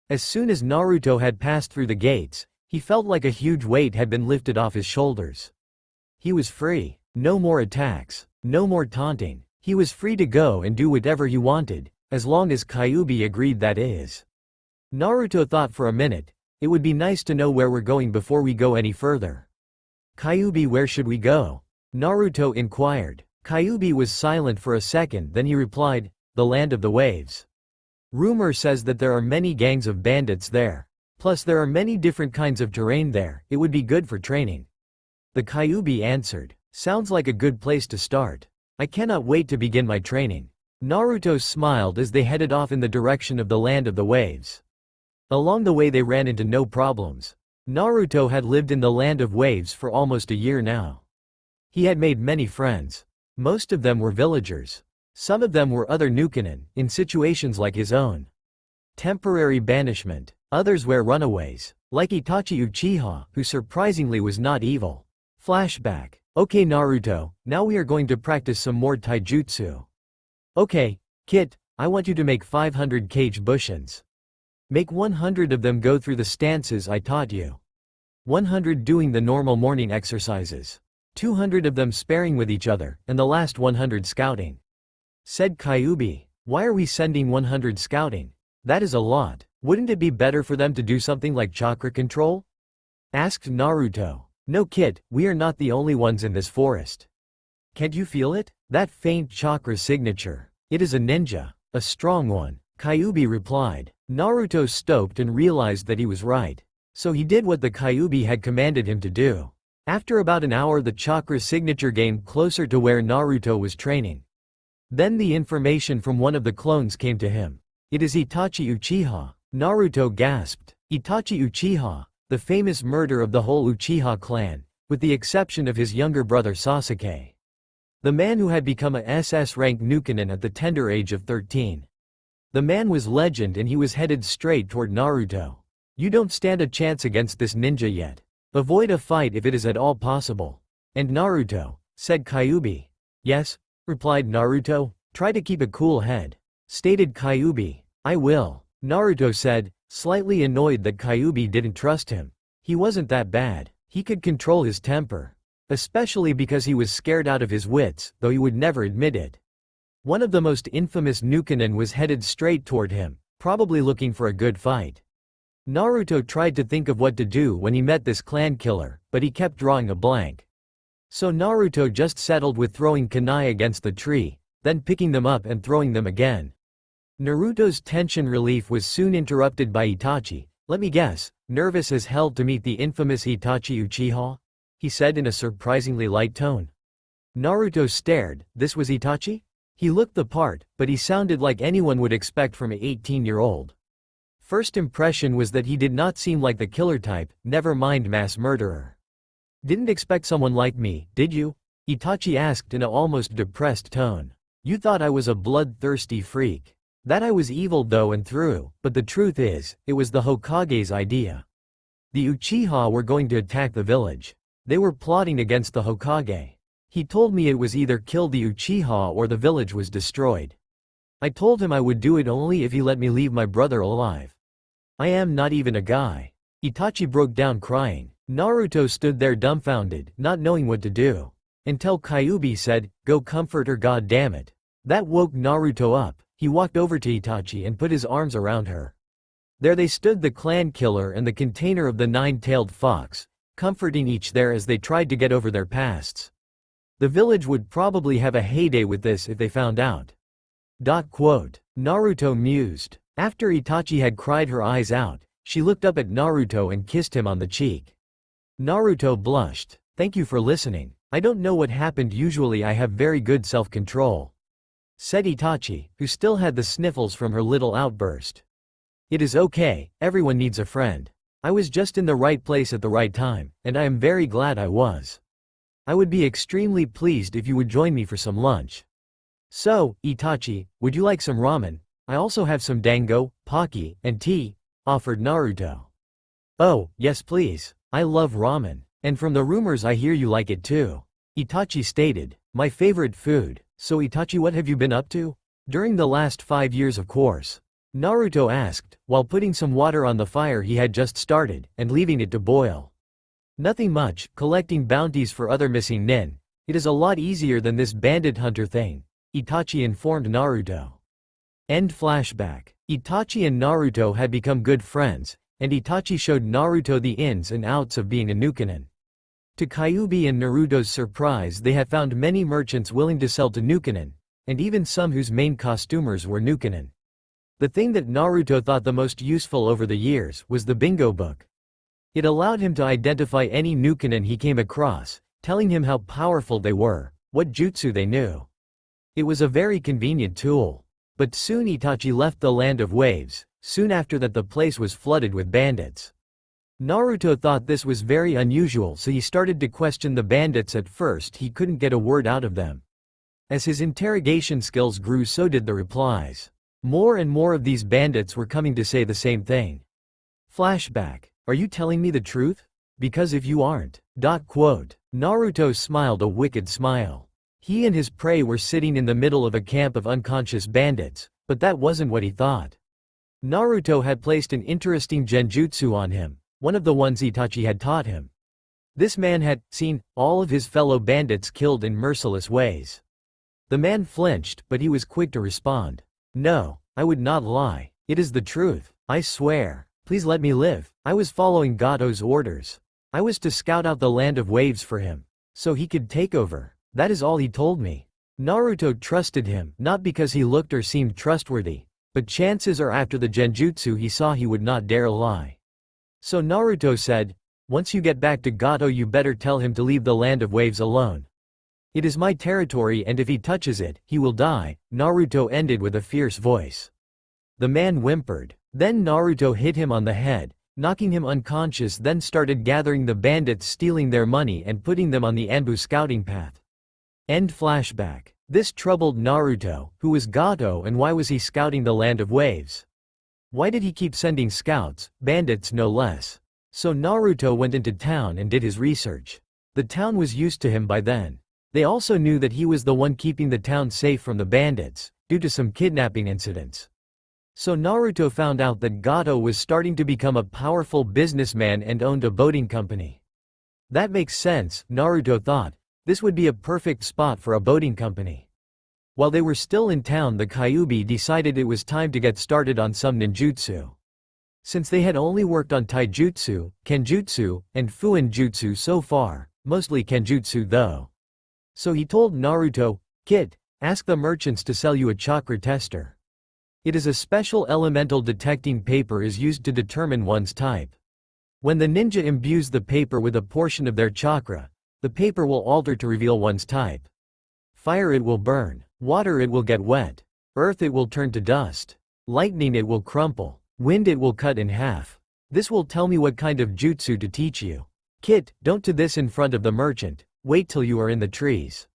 As soon as Naruto had passed through the gates, he felt like a huge weight had been lifted off his shoulders. He was free. No more attacks. No more taunting. He was free to go and do whatever he wanted, as long as Kyuubi agreed, that is. Naruto thought for a minute. It would be nice to know where we're going before we go any further. Kyuubi, where should we go? Naruto inquired. Kyuubi was silent for a second, then he replied, the land of the waves. Rumor says that there are many gangs of bandits there. Plus there are many different kinds of terrain there. It would be good for training. The Kyuubi answered. Sounds like a good place to start. I cannot wait to begin my training. Naruto smiled as they headed off in the direction of the land of the waves. Along the way they ran into no problems. Naruto had lived in the land of waves for almost a year now. He had made many friends. Most of them were villagers. Some of them were other Nukenin, in situations like his own. Temporary banishment. Others were runaways, like Itachi Uchiha, who surprisingly was not evil. Flashback. Okay Naruto, now we are going to practice some more taijutsu. Okay, Kit, I want you to make 500 cage bushins. Make 100 of them go through the stances I taught you. 100 doing the normal morning exercises. 200 of them sparring with each other, and the last 100 scouting. Said Kyuubi. Why are we sending 100 scouting? That is a lot. Wouldn't it be better for them to do something like chakra control? Asked Naruto. No Kit, we are not the only ones in this forest. Can't you feel it? That faint chakra signature. It is a ninja. A strong one. Kyuubi replied. Naruto stopped and realized that he was right. So he did what the Kyuubi had commanded him to do. After about an hour the chakra signature came closer to where Naruto was training. Then the information from one of the clones came to him. It is Itachi Uchiha. Naruto gasped. Itachi Uchiha, the famous murderer of the whole Uchiha clan, with the exception of his younger brother Sasuke. The man who had become a SS-rank Nukenin at the tender age of 13. The man was legend and he was headed straight toward Naruto. You don't stand a chance against this ninja yet. Avoid a fight if it is at all possible. And Naruto, said Kyuubi. Yes, replied Naruto, try to keep a cool head. Stated Kyuubi. I will. Naruto said, slightly annoyed that Kyuubi didn't trust him. He wasn't that bad. He could control his temper. Especially because he was scared out of his wits, though he would never admit it. One of the most infamous Nukenin was headed straight toward him, probably looking for a good fight. Naruto tried to think of what to do when he met this clan killer, but he kept drawing a blank. So Naruto just settled with throwing kunai against the tree, then picking them up and throwing them again. Naruto's tension relief was soon interrupted by Itachi. Let me guess, nervous as hell to meet the infamous Itachi Uchiha? He said in a surprisingly light tone. Naruto stared. This was Itachi? He looked the part, but he sounded like anyone would expect from an 18-year-old. First impression was that he did not seem like the killer type, never mind mass murderer. Didn't expect someone like me, did you? Itachi asked in an almost depressed tone. You thought I was a bloodthirsty freak. That I was evil though and through, but the truth is, it was the Hokage's idea. The Uchiha were going to attack the village. They were plotting against the Hokage. He told me it was either kill the Uchiha or the village was destroyed. I told him I would do it only if he let me leave my brother alive. I am not even a guy. Itachi broke down crying. Naruto stood there dumbfounded, not knowing what to do. Until Kyuubi said, go comfort her, god damn it. That woke Naruto up. He walked over to Itachi and put his arms around her. There they stood, the clan killer and the container of the nine-tailed fox, comforting each there as they tried to get over their pasts. The village would probably have a heyday with this if they found out. Naruto mused. After Itachi had cried her eyes out, she looked up at Naruto and kissed him on the cheek. Naruto blushed. Thank you for listening. I don't know what happened, usually I have very good self-control, said Itachi, who still had the sniffles from her little outburst. It is okay, everyone needs a friend. I was just in the right place at the right time, and I am very glad I was. I would be extremely pleased if you would join me for some lunch. So, Itachi, would you like some ramen? I also have some dango, pocky, and tea, offered Naruto. Oh, yes please. I love ramen. And from the rumors I hear you like it too, Itachi stated. My favorite food. So Itachi, what have you been up to? During the last 5 years, of course, Naruto asked, while putting some water on the fire he had just started, and leaving it to boil. Nothing much, collecting bounties for other missing nin. It is a lot easier than this bandit hunter thing, Itachi informed Naruto. End flashback. Itachi and Naruto had become good friends, and Itachi showed Naruto the ins and outs of being a Nukenin. To Kyuubi and Naruto's surprise, they had found many merchants willing to sell to Nukenin, and even some whose main costumers were Nukenin. The thing that Naruto thought the most useful over the years was the bingo book. It allowed him to identify any Nukenin he came across, telling him how powerful they were, what jutsu they knew. It was a very convenient tool. But soon Itachi left the land of waves. Soon after that the place was flooded with bandits. Naruto thought this was very unusual, so he started to question the bandits. At first he couldn't get a word out of them. As his interrogation skills grew, so did the replies. More and more of these bandits were coming to say the same thing. Flashback. Are you telling me the truth? Because if you aren't. Naruto smiled a wicked smile. He and his prey were sitting in the middle of a camp of unconscious bandits, but that wasn't what he thought. Naruto had placed an interesting genjutsu on him, one of the ones Itachi had taught him. This man had seen all of his fellow bandits killed in merciless ways. The man flinched, but he was quick to respond. No, I would not lie. It is the truth. I swear. Please let me live. I was following Gato's orders. I was to scout out the land of waves for him, so he could take over. That is all he told me. Naruto trusted him, not because he looked or seemed trustworthy, but chances are after the genjutsu he saw he would not dare lie. So Naruto said, once you get back to Gato you better tell him to leave the land of waves alone. It is my territory and if he touches it, he will die, Naruto ended with a fierce voice. The man whimpered. Then Naruto hit him on the head, knocking him unconscious, then started gathering the bandits, stealing their money and putting them on the Anbu scouting path. End flashback. This troubled Naruto. Who was Gato and why was he scouting the land of waves? Why did he keep sending scouts, bandits no less? So Naruto went into town and did his research. The town was used to him by then. They also knew that he was the one keeping the town safe from the bandits, due to some kidnapping incidents. So Naruto found out that Gato was starting to become a powerful businessman and owned a boating company. That makes sense, Naruto thought. This would be a perfect spot for a boating company. While they were still in town, the Kyuubi decided it was time to get started on some ninjutsu. Since they had only worked on taijutsu, kenjutsu, and fuinjutsu so far, mostly kenjutsu though. So he told Naruto, Kid, ask the merchants to sell you a chakra tester. It is a special elemental detecting paper is used to determine one's type. When the ninja imbues the paper with a portion of their chakra, the paper will alter to reveal one's type. Fire, it will burn. Water, it will get wet. Earth, it will turn to dust. Lightning, it will crumple. Wind, it will cut in half. This will tell me what kind of jutsu to teach you. Kit, don't do this in front of the merchant. Wait till you are in the trees.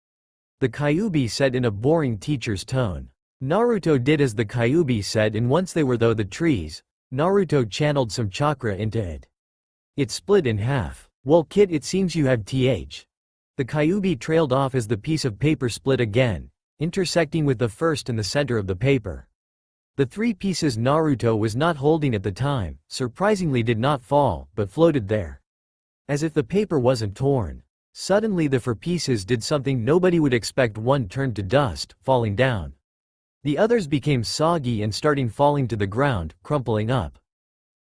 The Kyuubi said in a boring teacher's tone. Naruto did as the Kyuubi said, and once they were through the trees, Naruto channeled some chakra into it. It split in half. Well Kid, it seems you have th. The Kyuubi trailed off as the piece of paper split again, intersecting with the first in the center of the paper. The 3 pieces Naruto was not holding at the time, surprisingly did not fall, but floated there. As if the paper wasn't torn. Suddenly the 4 pieces did something nobody would expect. One turned to dust, falling down. The others became soggy and starting falling to the ground, crumpling up.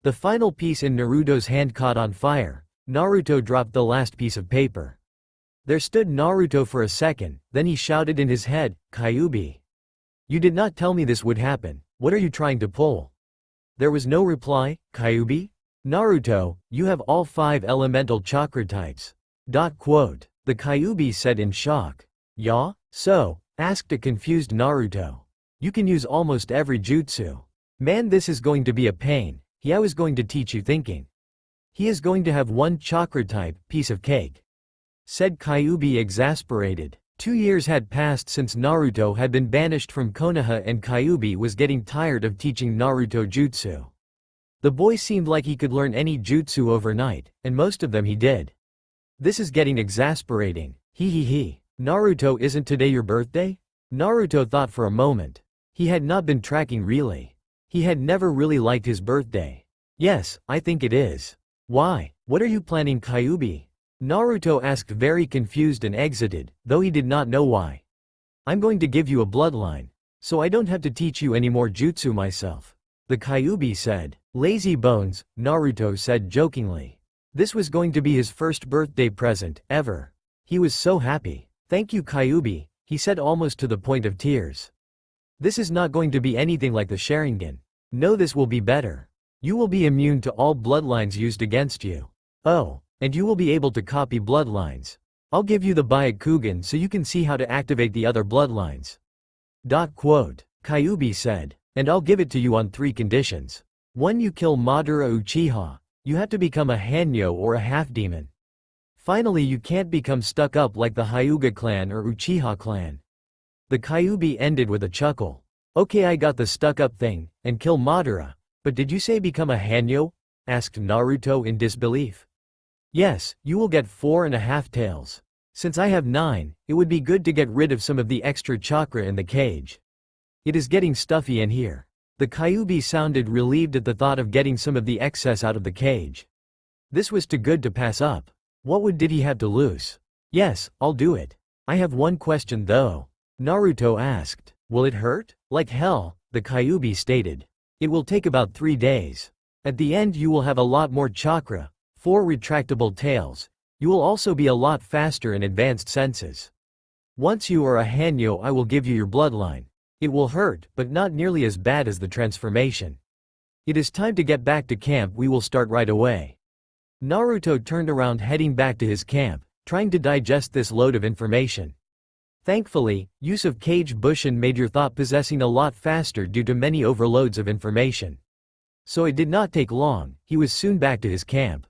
The final piece in Naruto's hand caught on fire. Naruto dropped the last piece of paper. There stood Naruto for a second, then he shouted in his head, Kyuubi. You did not tell me this would happen. What are you trying to pull? There was no reply. Kyuubi? Naruto, you have all 5 elemental chakra types. The Kyuubi said in shock. Yeah? So? Asked a confused Naruto. You can use almost every jutsu. Man, this is going to be a pain. I was going to teach you thinking. He is going to have 1 chakra type, piece of cake. Said Kyuubi exasperated. 2 years had passed since Naruto had been banished from Konoha and Kyuubi was getting tired of teaching Naruto jutsu. The boy seemed like he could learn any jutsu overnight, and most of them he did. This is getting exasperating. Naruto, isn't today your birthday? Naruto thought for a moment. He had not been tracking really. He had never really liked his birthday. Yes, I think it is. Why? What are you planning, Kyuubi? Naruto asked, very confused, and exited, though he did not know why. I'm going to give you a bloodline, so I don't have to teach you any more jutsu myself. The Kyuubi said. Lazy bones, Naruto said jokingly. This was going to be his first birthday present, ever. He was so happy. Thank you, Kyuubi, he said, almost to the point of tears. This is not going to be anything like the Sharingan. No, this will be better. You will be immune to all bloodlines used against you. Oh, and you will be able to copy bloodlines. I'll give you the Byakugan so you can see how to activate the other bloodlines. Kyuubi said. And I'll give it to you on 3 conditions. 1. You kill Madara Uchiha. You have to become a Hanyo or a half-demon. Finally, you can't become stuck up like the Hyuga clan or Uchiha clan. The Kyuubi ended with a chuckle. Okay, I got the stuck-up thing, and kill Madara, but did you say become a Hanyo? Asked Naruto in disbelief. Yes, you will get 4.5 tails. Since I have 9, it would be good to get rid of some of the extra chakra in the cage. It is getting stuffy in here. The Kyuubi sounded relieved at the thought of getting some of the excess out of the cage. This was too good to pass up. What did he have to lose? Yes, I'll do it. I have one question though. Naruto asked. Will it hurt? Like hell, the Kyuubi stated. It will take about 3 days. At the end you will have a lot more chakra, 4 retractable tails. You will also be a lot faster in advanced senses. Once you are a Hanyo, I will give you your bloodline. It will hurt, but not nearly as bad as the transformation. It is time to get back to camp. We will start right away. Naruto turned around, heading back to his camp, trying to digest this load of information. Thankfully, use of Kage Bushin made your thought possessing a lot faster due to many overloads of information. So it did not take long, he was soon back to his camp.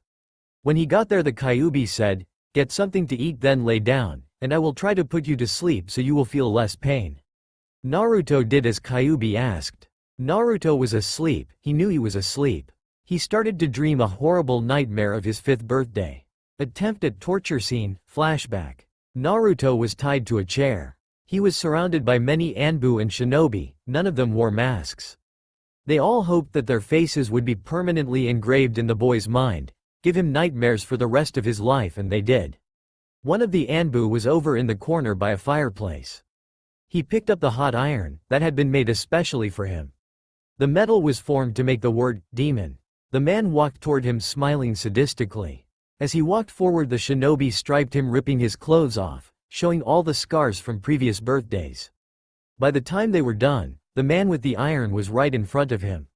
When he got there, the Kyuubi said, "Get something to eat, then lay down, and I will try to put you to sleep so you will feel less pain." Naruto did as Kyuubi asked. Naruto was asleep. He knew he was asleep. He started to dream a horrible nightmare of his 5th birthday. Attempt at torture scene, flashback. Naruto was tied to a chair. He was surrounded by many Anbu and shinobi, none of them wore masks. They all hoped that their faces would be permanently engraved in the boy's mind, give him nightmares for the rest of his life, and they did. One of the Anbu was over in the corner by a fireplace. He picked up the hot iron, that had been made especially for him. The metal was formed to make the word, demon. The man walked toward him smiling sadistically. As he walked forward, the shinobi striped him, ripping his clothes off, showing all the scars from previous birthdays. By the time they were done, the man with the iron was right in front of him.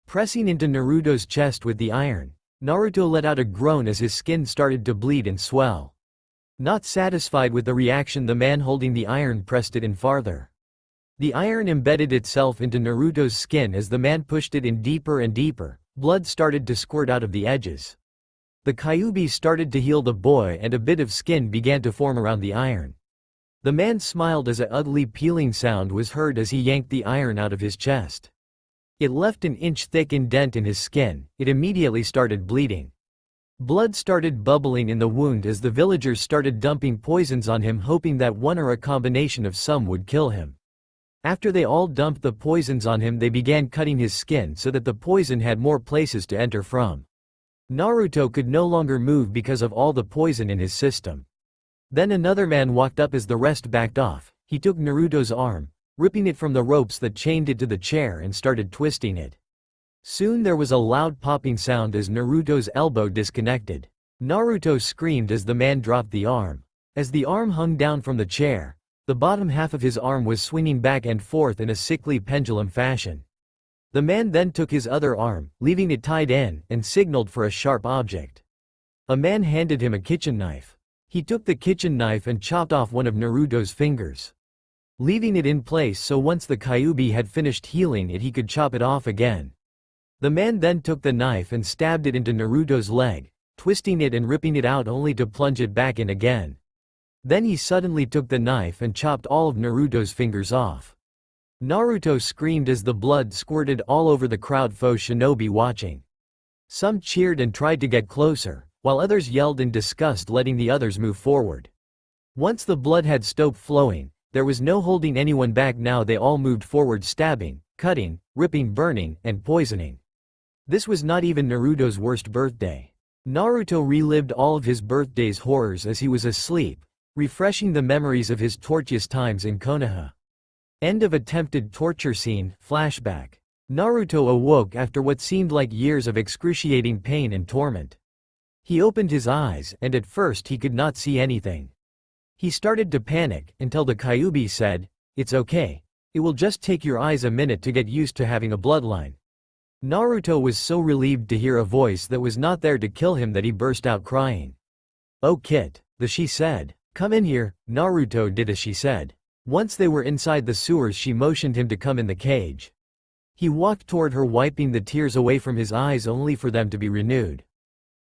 Pressing into Naruto's chest with the iron, Naruto let out a groan as his skin started to bleed and swell. Not satisfied with the reaction, the man holding the iron pressed it in farther. The iron embedded itself into Naruto's skin as the man pushed it in deeper and deeper. Blood started to squirt out of the edges. The Kyuubi started to heal the boy, and a bit of skin began to form around the iron. The man smiled as a ugly peeling sound was heard as he yanked the iron out of his chest. It left an inch-thick indent in his skin. It immediately started bleeding. Blood started bubbling in the wound as the villagers started dumping poisons on him, hoping that one or a combination of some would kill him. After they all dumped the poisons on him, they began cutting his skin so that the poison had more places to enter from. Naruto could no longer move because of all the poison in his system. Then another man walked up as the rest backed off. He took Naruto's arm, ripping it from the ropes that chained it to the chair, and started twisting it. Soon there was a loud popping sound as Naruto's elbow disconnected. Naruto screamed as the man dropped the arm. As the arm hung down from the chair, The bottom half of his arm was swinging back and forth in a sickly pendulum fashion. The man then took his other arm, leaving it tied in, and signaled for a sharp object. A man handed him a kitchen knife. He took the kitchen knife and chopped off one of Naruto's fingers, leaving it in place so once the Kyuubi had finished healing it he could chop it off again. The man then took the knife and stabbed it into Naruto's leg, twisting it and ripping it out only to plunge it back in again. Then he suddenly took the knife and chopped all of Naruto's fingers off. Naruto screamed as the blood squirted all over the crowd foe shinobi watching. Some cheered and tried to get closer, while others yelled in disgust letting the others move forward. Once the blood had stopped flowing, there was no holding anyone back. Now they all moved forward, stabbing, cutting, ripping, burning, and poisoning. This was not even Naruto's worst birthday. Naruto relived all of his birthday's horrors as he was asleep, refreshing the memories of his tortuous times in Konoha. End of attempted torture scene, flashback. Naruto awoke after what seemed like years of excruciating pain and torment. He opened his eyes, and at first he could not see anything. He started to panic, until the Kyuubi said, "It's okay. It will just take your eyes a minute to get used to having a bloodline." Naruto was so relieved to hear a voice that was not there to kill him that he burst out crying. "Oh Kit," she said. "Come in here." Naruto did as she said. Once they were inside the sewers she motioned him to come in the cage. He walked toward her, wiping the tears away from his eyes only for them to be renewed.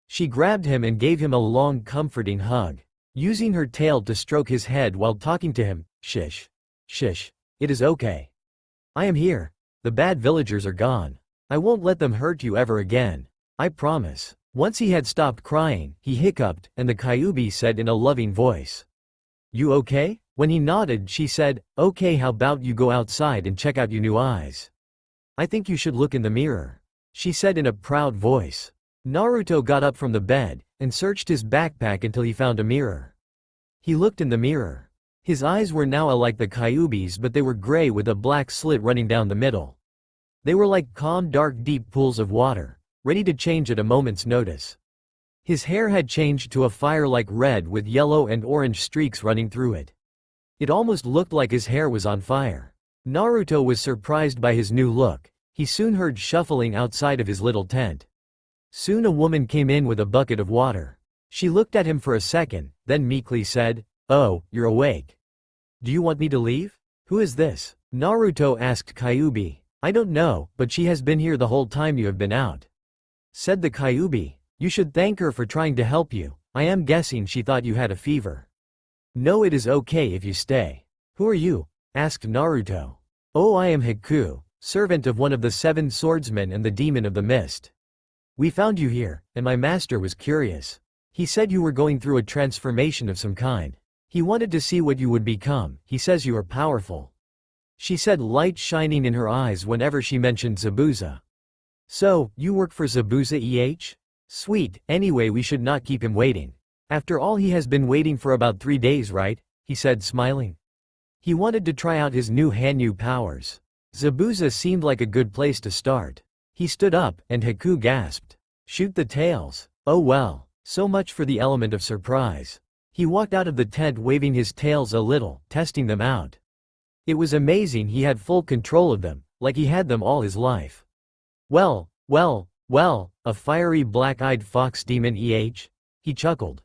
She grabbed him and gave him a long comforting hug, using her tail to stroke his head while talking to him. "Shish. Shish. It is okay. I am here. The bad villagers are gone. I won't let them hurt you ever again. I promise." Once he had stopped crying, he hiccuped, and the Kyuubi said in a loving voice, "You okay?" When he nodded she said, "Okay, how about you go outside and check out your new eyes? I think you should look in the mirror," she said in a proud voice. Naruto got up from the bed, and searched his backpack until he found a mirror. He looked in the mirror. His eyes were now like the Kyuubi's, but they were gray with a black slit running down the middle. They were like calm dark deep pools of water, ready to change at a moment's notice. His hair had changed to a fire-like red with yellow and orange streaks running through it. It almost looked like his hair was on fire. Naruto was surprised by his new look. He soon heard shuffling outside of his little tent. Soon a woman came in with a bucket of water. She looked at him for a second, then meekly said, "Oh, you're awake. Do you want me to leave?" "Who is this?" Naruto asked Kyuubi. "I don't know, but she has been here the whole time you have been out," said the Kyuubi. "You should thank her for trying to help you. I am guessing she thought you had a fever." "No, it is okay if you stay." "Who are you?" asked Naruto. "Oh, I am Haku, servant of one of the 7 swordsmen and the demon of the mist. We found you here, and my master was curious. He said you were going through a transformation of some kind. He wanted to see what you would become. He says you are powerful," she said, light shining in her eyes whenever she mentioned Zabuza. "So, you work for Zabuza eh? Sweet, anyway we should not keep him waiting. After all he has been waiting for about 3 days, right?" he said smiling. He wanted to try out his new Hanyu powers. Zabuza seemed like a good place to start. He stood up, and Haku gasped. "Shoot the tails. Oh well. So much for the element of surprise." He walked out of the tent waving his tails a little, testing them out. It was amazing, he had full control of them, like he had them all his life. Well, a fiery black-eyed fox demon eh? He chuckled.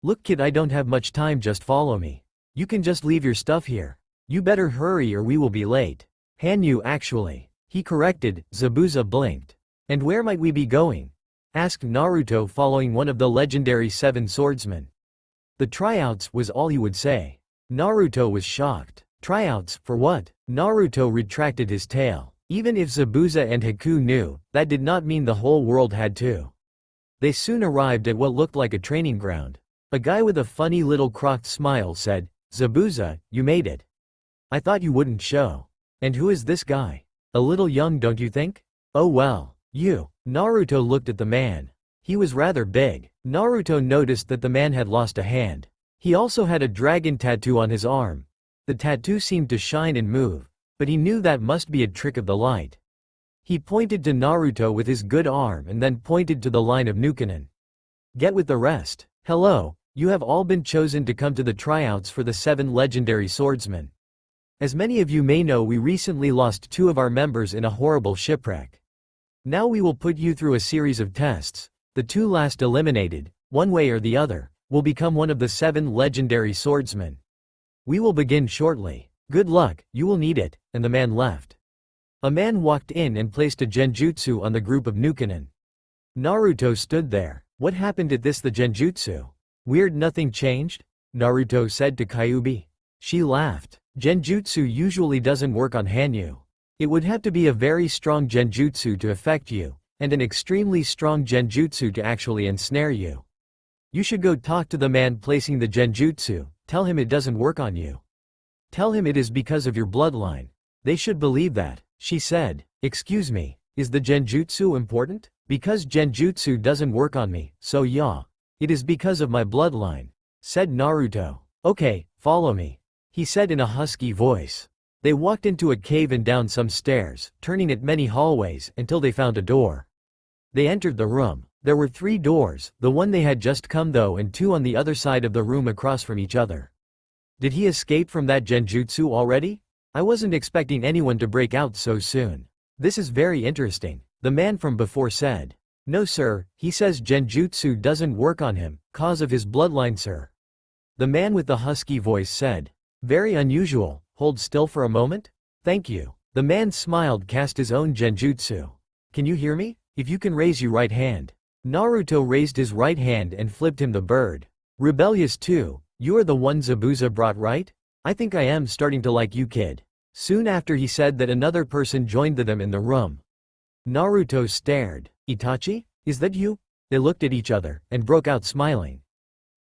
"Look kid, I don't have much time, just follow me. You can just leave your stuff here. You better hurry or we will be late." "Hanyu actually," he corrected. Zabuza blinked. "And where might we be going?" asked Naruto, following one of the legendary 7 swordsmen. "The tryouts," was all he would say. Naruto was shocked. "Tryouts, for what?" Naruto retracted his tail. Even if Zabuza and Haku knew, that did not mean the whole world had to. They soon arrived at what looked like a training ground. A guy with a funny little crooked smile said, "Zabuza, you made it. I thought you wouldn't show." "And who is this guy? A little young, don't you think?" "Oh well, you." Naruto looked at the man. He was rather big. Naruto noticed that the man had lost a hand. He also had a dragon tattoo on his arm. The tattoo seemed to shine and move, but he knew that must be a trick of the light. He pointed to Naruto with his good arm and then pointed to the line of Nukanen. "Get with the rest." "Hello, You have all been chosen to come to the tryouts for the 7 legendary swordsmen. As many of you may know, we recently lost 2 of our members in a horrible shipwreck. Now we will put you through a series of tests. The 2 last eliminated, one way or the other, will become one of the 7 legendary swordsmen. We will begin shortly. Good luck, you will need it, and the man left. A man walked in and placed a genjutsu on the group of Nukenin. Naruto stood there. What happened at this the genjutsu? Weird, nothing changed? Naruto said to Kyuubi. She laughed. Genjutsu usually doesn't work on Hanyu. It would have to be a very strong genjutsu to affect you, and an extremely strong genjutsu to actually ensnare you. You should go talk to the man placing the genjutsu, tell him it doesn't work on you. Tell him it is because of your bloodline. They should believe that, she said. Excuse me, is the genjutsu important? Because genjutsu doesn't work on me, so yeah. It is because of my bloodline, said Naruto. Okay, follow me, he said in a husky voice. They walked into a cave and down some stairs, turning at many hallways, until they found a door. They entered the room. There were 3 doors, the one they had just come though, and 2 on the other side of the room across from each other. Did he escape from that genjutsu already? I wasn't expecting anyone to break out so soon. This is very interesting, the man from before said. No sir, he says genjutsu doesn't work on him, cause of his bloodline sir. The man with the husky voice said. Very unusual, hold still for a moment? Thank you. The man smiled, cast his own genjutsu. Can you hear me? If you can raise your right hand. Naruto raised his right hand and flipped him the bird. Rebellious too, you are the one Zabuza brought, right? I think I am starting to like you, kid. Soon after he said that, another person joined them in the room. Naruto stared. Itachi? Is that you? They looked at each other, and broke out smiling.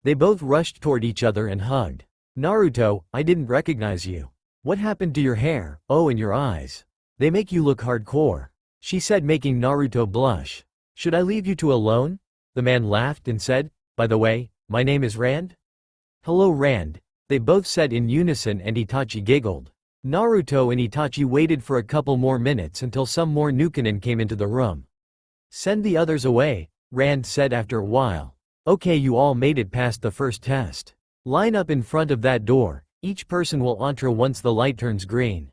They both rushed toward each other and hugged. Naruto, I didn't recognize you. What happened to your hair, oh, and your eyes? They make you look hardcore, she said, making Naruto blush. Should I leave you two alone? The man laughed and said, by the way, my name is Rand. Hello Rand, they both said in unison, and Itachi giggled. Naruto and Itachi waited for a couple more minutes until some more Nukenin came into the room. Send the others away, Rand said after a while. Okay, you all made it past the first test. Line up in front of that door, each person will enter once the light turns green.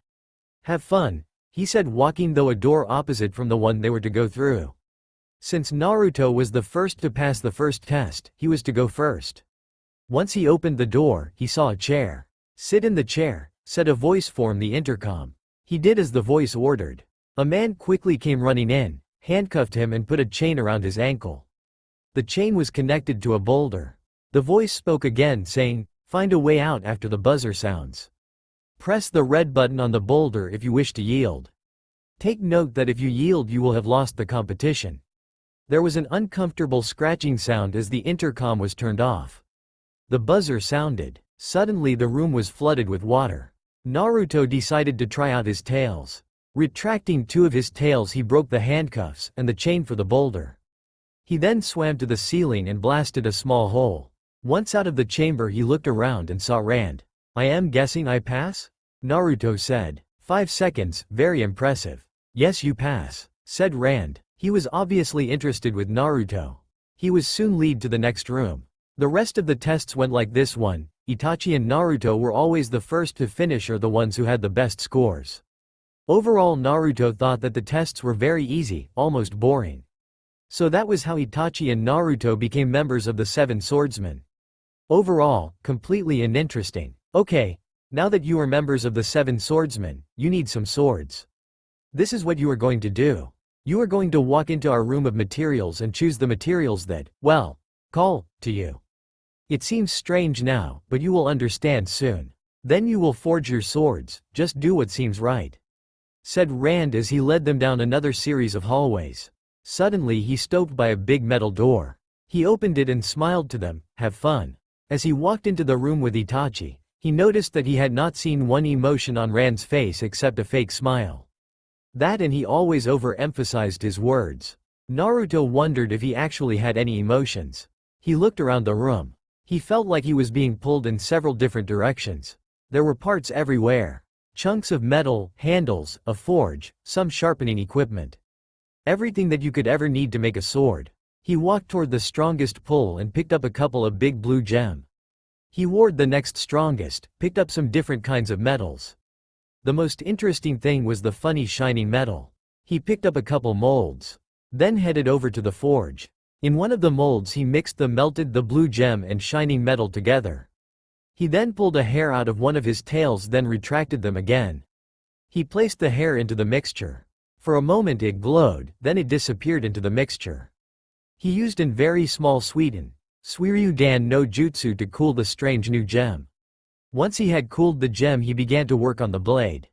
Have fun, he said, walking through a door opposite from the one they were to go through. Since Naruto was the first to pass the first test, he was to go first. Once he opened the door, he saw a chair. Sit in the chair, said a voice from the intercom. He did as the voice ordered. A man quickly came running in, handcuffed him and put a chain around his ankle. The chain was connected to a boulder. The voice spoke again saying, find a way out after the buzzer sounds. Press the red button on the boulder if you wish to yield. Take note that if you yield you will have lost the competition. There was an uncomfortable scratching sound as the intercom was turned off. The buzzer sounded. Suddenly the room was flooded with water. Naruto decided to try out his tails. Retracting 2 of his tails, he broke the handcuffs and the chain for the boulder. He then swam to the ceiling and blasted a small hole. Once out of the chamber he looked around and saw Rand. I am guessing I pass? Naruto said. 5 seconds, very impressive. Yes, you pass, said Rand. He was obviously interested with Naruto. He was soon led to the next room. The rest of the tests went like this one. Itachi and Naruto were always the first to finish or the ones who had the best scores. Overall, Naruto thought that the tests were very easy, almost boring. So that was how Itachi and Naruto became members of the 7 swordsmen. Overall, completely uninteresting. Okay, now that you are members of the 7 swordsmen, you need some swords. This is what you are going to do. You are going to walk into our room of materials and choose the materials that, well, call to you. It seems strange now, but you will understand soon. Then you will forge your swords, just do what seems right, said Rand as he led them down another series of hallways. Suddenly he stopped by a big metal door. He opened it and smiled to them, have fun. As he walked into the room with Itachi, he noticed that he had not seen one emotion on Rand's face except a fake smile. That, and he always overemphasized his words. Naruto wondered if he actually had any emotions. He looked around the room. He felt like he was being pulled in several different directions. There were parts everywhere. Chunks of metal, handles, a forge, some sharpening equipment. Everything that you could ever need to make a sword. He walked toward the strongest pull and picked up a couple of big blue gem. He ward the next strongest, picked up some different kinds of metals. The most interesting thing was the funny shining metal. He picked up a couple molds. Then headed over to the forge. In one of the molds he mixed the blue gem and shining metal together. He then pulled a hair out of one of his tails, then retracted them again. He placed the hair into the mixture. For a moment it glowed, then it disappeared into the mixture. He used an very small Suiryu Dan no Jutsu to cool the strange new gem. Once he had cooled the gem he began to work on the blade.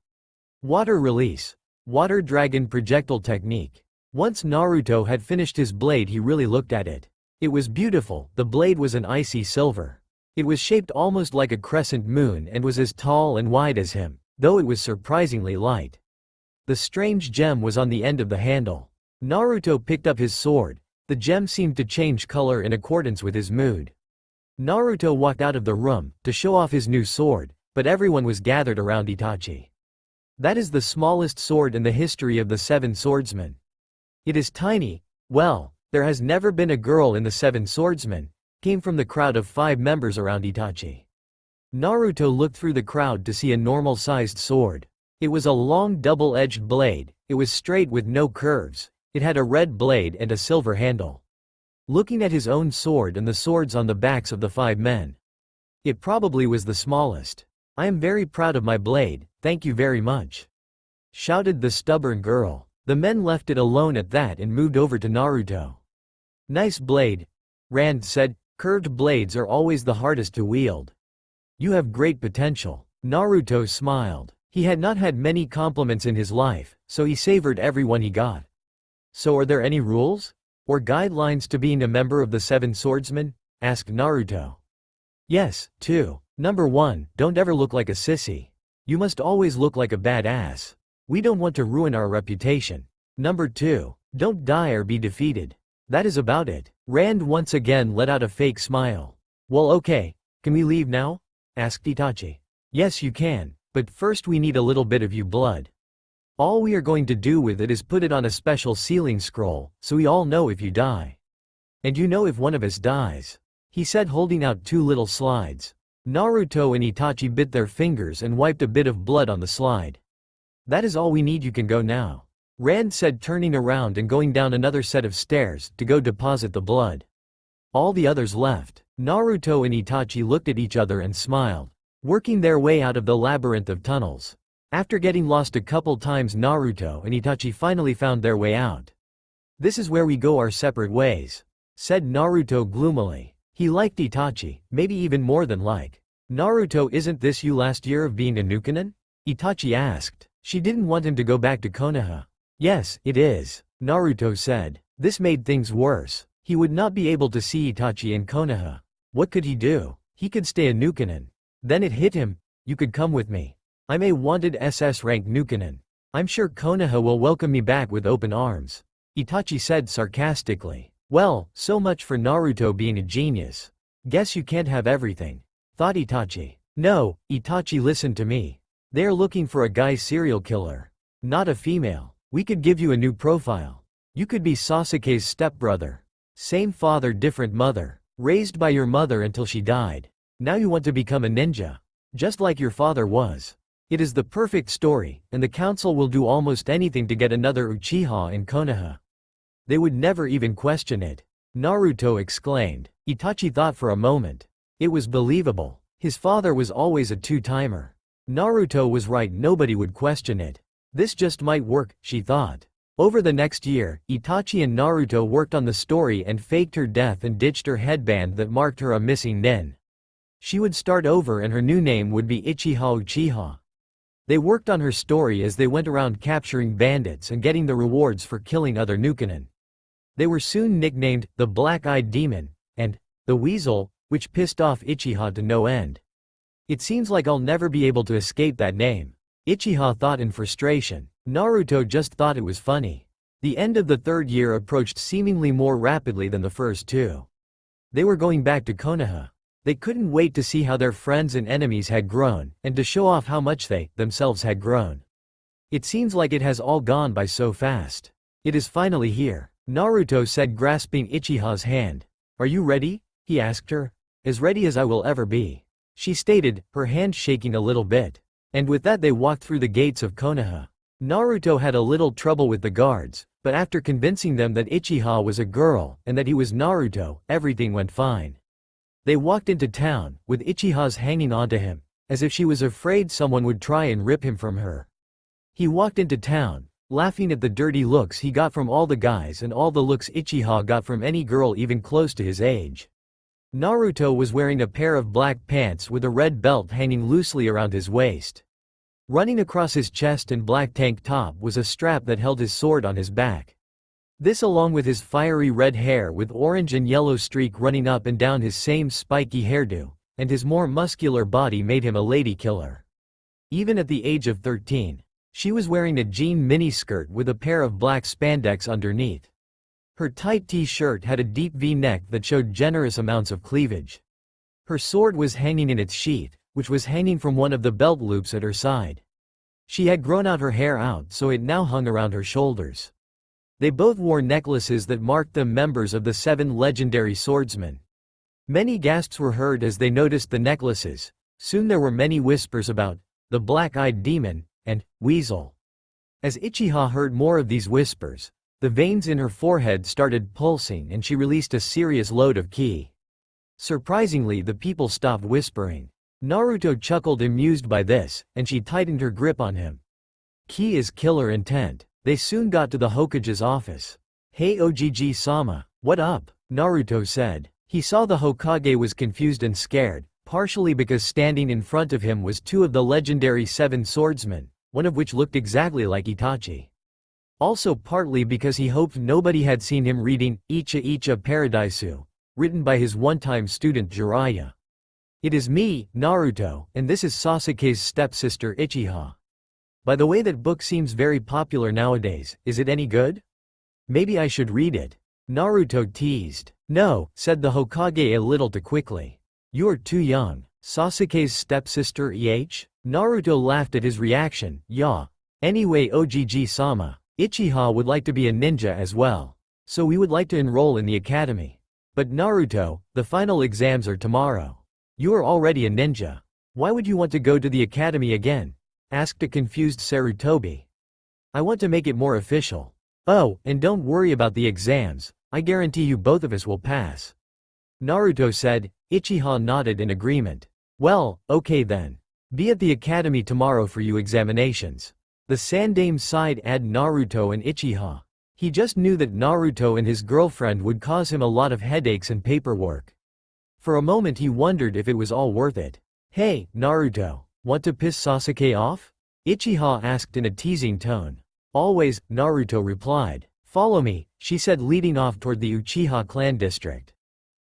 Water release. Water dragon projectile technique. Once Naruto had finished his blade he really looked at it. It was beautiful, the blade was an icy silver. It was shaped almost like a crescent moon and was as tall and wide as him, though it was surprisingly light. The strange gem was on the end of the handle. Naruto picked up his sword. The gem seemed to change color in accordance with his mood. Naruto walked out of the room to show off his new sword, but everyone was gathered around Itachi. That is the smallest sword in the history of the Seven Swordsmen. It is tiny. Well, there has never been a girl in the Seven Swordsmen, came from the crowd of 5 members around Itachi. Naruto looked through the crowd to see a normal-sized sword. It was a long double-edged blade, it was straight with no curves, it had a red blade and a silver handle. Looking at his own sword and the swords on the backs of the 5 men. It probably was the smallest. I am very proud of my blade, thank you very much, shouted the stubborn girl. The men left it alone at that and moved over to Naruto. Nice blade, Rand said. Curved blades are always the hardest to wield. You have great potential. Naruto smiled. He had not had many compliments in his life, so he savored every one he got. So are there any rules? Or guidelines to being a member of the Seven Swordsmen? Asked Naruto. Yes, 2. Number 1, don't ever look like a sissy. You must always look like a badass. We don't want to ruin our reputation. Number 2, don't die or be defeated. That is about it. Rand once again let out a fake smile. Well, okay, can we leave now? Asked Itachi. Yes, you can, but first we need a little bit of your blood. All we are going to do with it is put it on a special sealing scroll, so we all know if you die. And you know if one of us dies, he said, holding out 2 little slides. Naruto and Itachi bit their fingers and wiped a bit of blood on the slide. That is all we need, you can go now, Rand said, turning around and going down another set of stairs to go deposit the blood. All the others left. Naruto and Itachi looked at each other and smiled, working their way out of the labyrinth of tunnels. After getting lost a couple times, Naruto and Itachi finally found their way out. This is where we go our separate ways, said Naruto gloomily. He liked Itachi, maybe even more than like. Naruto, isn't this you last year of being a Nukenin? Itachi asked. She didn't want him to go back to Konoha. Yes, it is, Naruto said. This made things worse. He would not be able to see Itachi in Konoha. What could he do? He could stay a Nukenin. Then it hit him. You could come with me. I'm a wanted SS rank Nukenin. I'm sure Konoha will welcome me back with open arms, Itachi said sarcastically. Well, so much for Naruto being a genius. Guess you can't have everything, thought Itachi. No, Itachi, listen to me. They are looking for a guy serial killer, not a female. We could give you a new profile. You could be Sasuke's stepbrother. Same father, different mother. Raised by your mother until she died. Now you want to become a ninja. Just like your father was. It is the perfect story, and the council will do almost anything to get another Uchiha in Konoha. They would never even question it, Naruto exclaimed. Itachi thought for a moment. It was believable. His father was always a 2-timer. Naruto was right, nobody would question it. This just might work, she thought. Over the next year, Itachi and Naruto worked on the story and faked her death and ditched her headband that marked her a missing nin. She would start over and her new name would be Uchiha Uchiha. They worked on her story as they went around capturing bandits and getting the rewards for killing other Nukenin. They were soon nicknamed the Black-Eyed Demon and the Weasel, which pissed off Uchiha to no end. It seems like I'll never be able to escape that name, Uchiha thought in frustration. Naruto just thought it was funny. The end of the 3rd year approached seemingly more rapidly than the first 2. They were going back to Konoha. They couldn't wait to see how their friends and enemies had grown, and to show off how much they, themselves, had grown. It seems like it has all gone by so fast. It is finally here. Naruto said, grasping Uchiha's hand. "Are you ready?" he asked her. "As ready as I will ever be," she stated, her hand shaking a little bit. And with that they walked through the gates of Konoha. Naruto had a little trouble with the guards, but after convincing them that Uchiha was a girl and that he was Naruto, everything went fine. They walked into town, with Uchiha's hanging onto him, as if she was afraid someone would try and rip him from her. He walked into town, laughing at the dirty looks he got from all the guys and all the looks Uchiha got from any girl even close to his age. Naruto was wearing a pair of black pants with a red belt hanging loosely around his waist. Running across his chest and black tank top was a strap that held his sword on his back. This, along with his fiery red hair with orange and yellow streak running up and down his same spiky hairdo, and his more muscular body, made him a lady killer. Even at the age of 13, she was wearing a jean miniskirt with a pair of black spandex underneath. Her tight t-shirt had a deep V-neck that showed generous amounts of cleavage. Her sword was hanging in its sheath, which was hanging from one of the belt loops at her side. She had grown out her hair out, so it now hung around her shoulders. They both wore necklaces that marked them members of the 7 legendary swordsmen. Many gasps were heard as they noticed the necklaces. Soon there were many whispers about the black-eyed demon and Weasel. As Uchiha heard more of these whispers, the veins in her forehead started pulsing and she released a serious load of ki. Surprisingly, the people stopped whispering. Naruto chuckled, amused by this, and she tightened her grip on him. Ki is killer intent. They soon got to the Hokage's office. "Hey Ogg-sama, what up?" Naruto said. He saw the Hokage was confused and scared, partially because standing in front of him was 2 of the legendary 7 swordsmen, one of which looked exactly like Itachi. Also partly because he hoped nobody had seen him reading Icha Icha Paradisu, written by his one-time student Jiraiya. "It is me, Naruto, and this is Sasuke's stepsister Uchiha. By the way, that book seems very popular nowadays. Is it any good? Maybe I should read it," Naruto teased. "No," said the Hokage a little too quickly. "You're too young." Sasuke's stepsister Naruto laughed at his reaction. "Yeah. Anyway, Ogg-sama, Uchiha would like to be a ninja as well. So we would like to enroll in the academy. But Naruto, the final exams are tomorrow. You are already a ninja. Why would you want to go to the academy again?" asked a confused Sarutobi. "I want to make it more official. Oh, and don't worry about the exams, I guarantee you both of us will pass," Naruto said. Uchiha nodded in agreement. "Well, okay then. Be at the academy tomorrow for you examinations." The Sandaime sighed at Naruto and Uchiha. He just knew that Naruto and his girlfriend would cause him a lot of headaches and paperwork. For a moment he wondered if it was all worth it. "Hey, Naruto, want to piss Sasuke off?" Uchiha asked in a teasing tone. "Always," Naruto replied. "Follow me," she said, leading off toward the Uchiha clan district.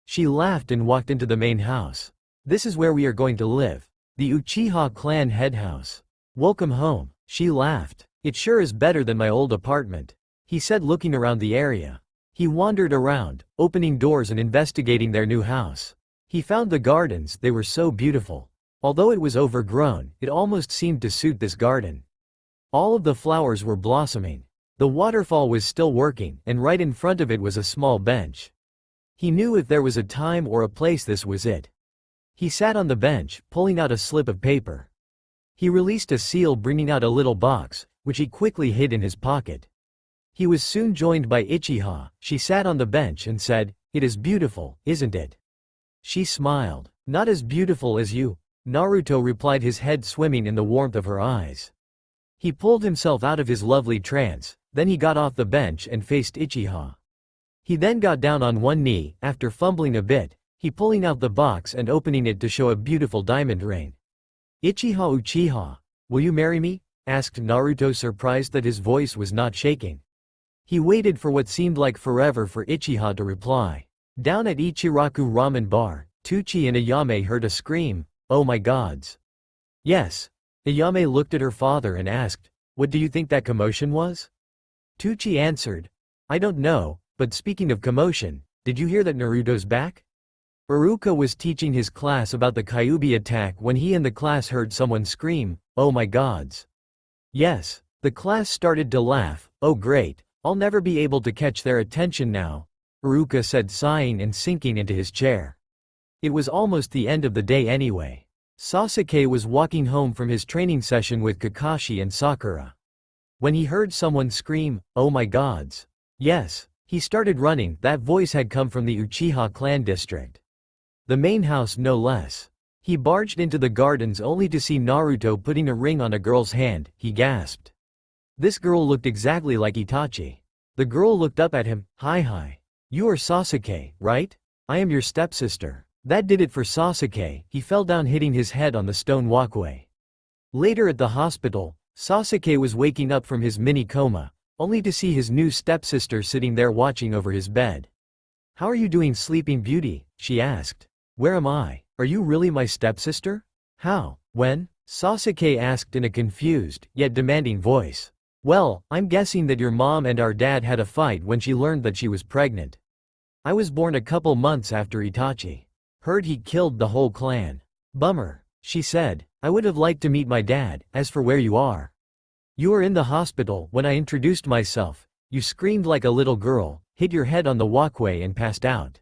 She laughed and walked into the main house. "This is where we are going to live. The Uchiha clan head house. Welcome home," she laughed. "It sure is better than my old apartment," he said, looking around the area. He wandered around, opening doors and investigating their new house. He found the gardens. They were so beautiful. Although it was overgrown, it almost seemed to suit this garden. All of the flowers were blossoming. The waterfall was still working, and right in front of it was a small bench. He knew if there was a time or a place, this was it. He sat on the bench, pulling out a slip of paper. He released a seal, bringing out a little box, which he quickly hid in his pocket. He was soon joined by Uchiha. She sat on the bench and said, "It is beautiful, isn't it?" She smiled. "Not as beautiful as you," Naruto replied, his head swimming in the warmth of her eyes. He pulled himself out of his lovely trance, then he got off the bench and faced Uchiha. He then got down on one knee. After fumbling a bit, he pulling out the box and opening it to show a beautiful diamond ring. Uchiha, will you marry me?" asked Naruto, surprised that his voice was not shaking. He waited for what seemed like forever for Uchiha to reply. Down at Ichiraku Ramen Bar, Tucci and Ayame heard a scream, "Oh my gods!" "Yes." Ayame looked at her father and asked, "What do you think that commotion was?" Tucci answered, "I don't know, but speaking of commotion, did you hear that Naruto's back?" Iruka was teaching his class about the Kyuubi attack when he and the class heard someone scream, "Oh my gods!" "Yes." The class started to laugh. "Oh great, I'll never be able to catch their attention now, Iruka said, sighing and sinking into his chair. It was almost the end of the day anyway. Sasuke was walking home from his training session with Kakashi and Sakura. When he heard someone scream, "Oh my gods!" Yes, he started running. That voice had come from the Uchiha clan district. The main house no less. He barged into the gardens only to see Naruto putting a ring on a girl's hand. He gasped. This girl looked exactly like Itachi. The girl looked up at him. Hi. You are Sasuke, right? I am your stepsister. That did it for Sasuke. He fell down hitting his head on the stone walkway. Later at the hospital, Sasuke was waking up from his mini coma, only to see his new stepsister sitting there watching over his bed. How are you doing, Sleeping Beauty? She asked. Where am I? Are you really my stepsister? How? When? Sasuke asked in a confused, yet demanding voice. Well, I'm guessing that your mom and our dad had a fight when she learned that she was pregnant. I was born a couple months after Itachi. Heard he killed the whole clan. Bummer, she said. I would have liked to meet my dad. As for where you are. You were in the hospital when I introduced myself. You screamed like a little girl, hit your head on the walkway and passed out.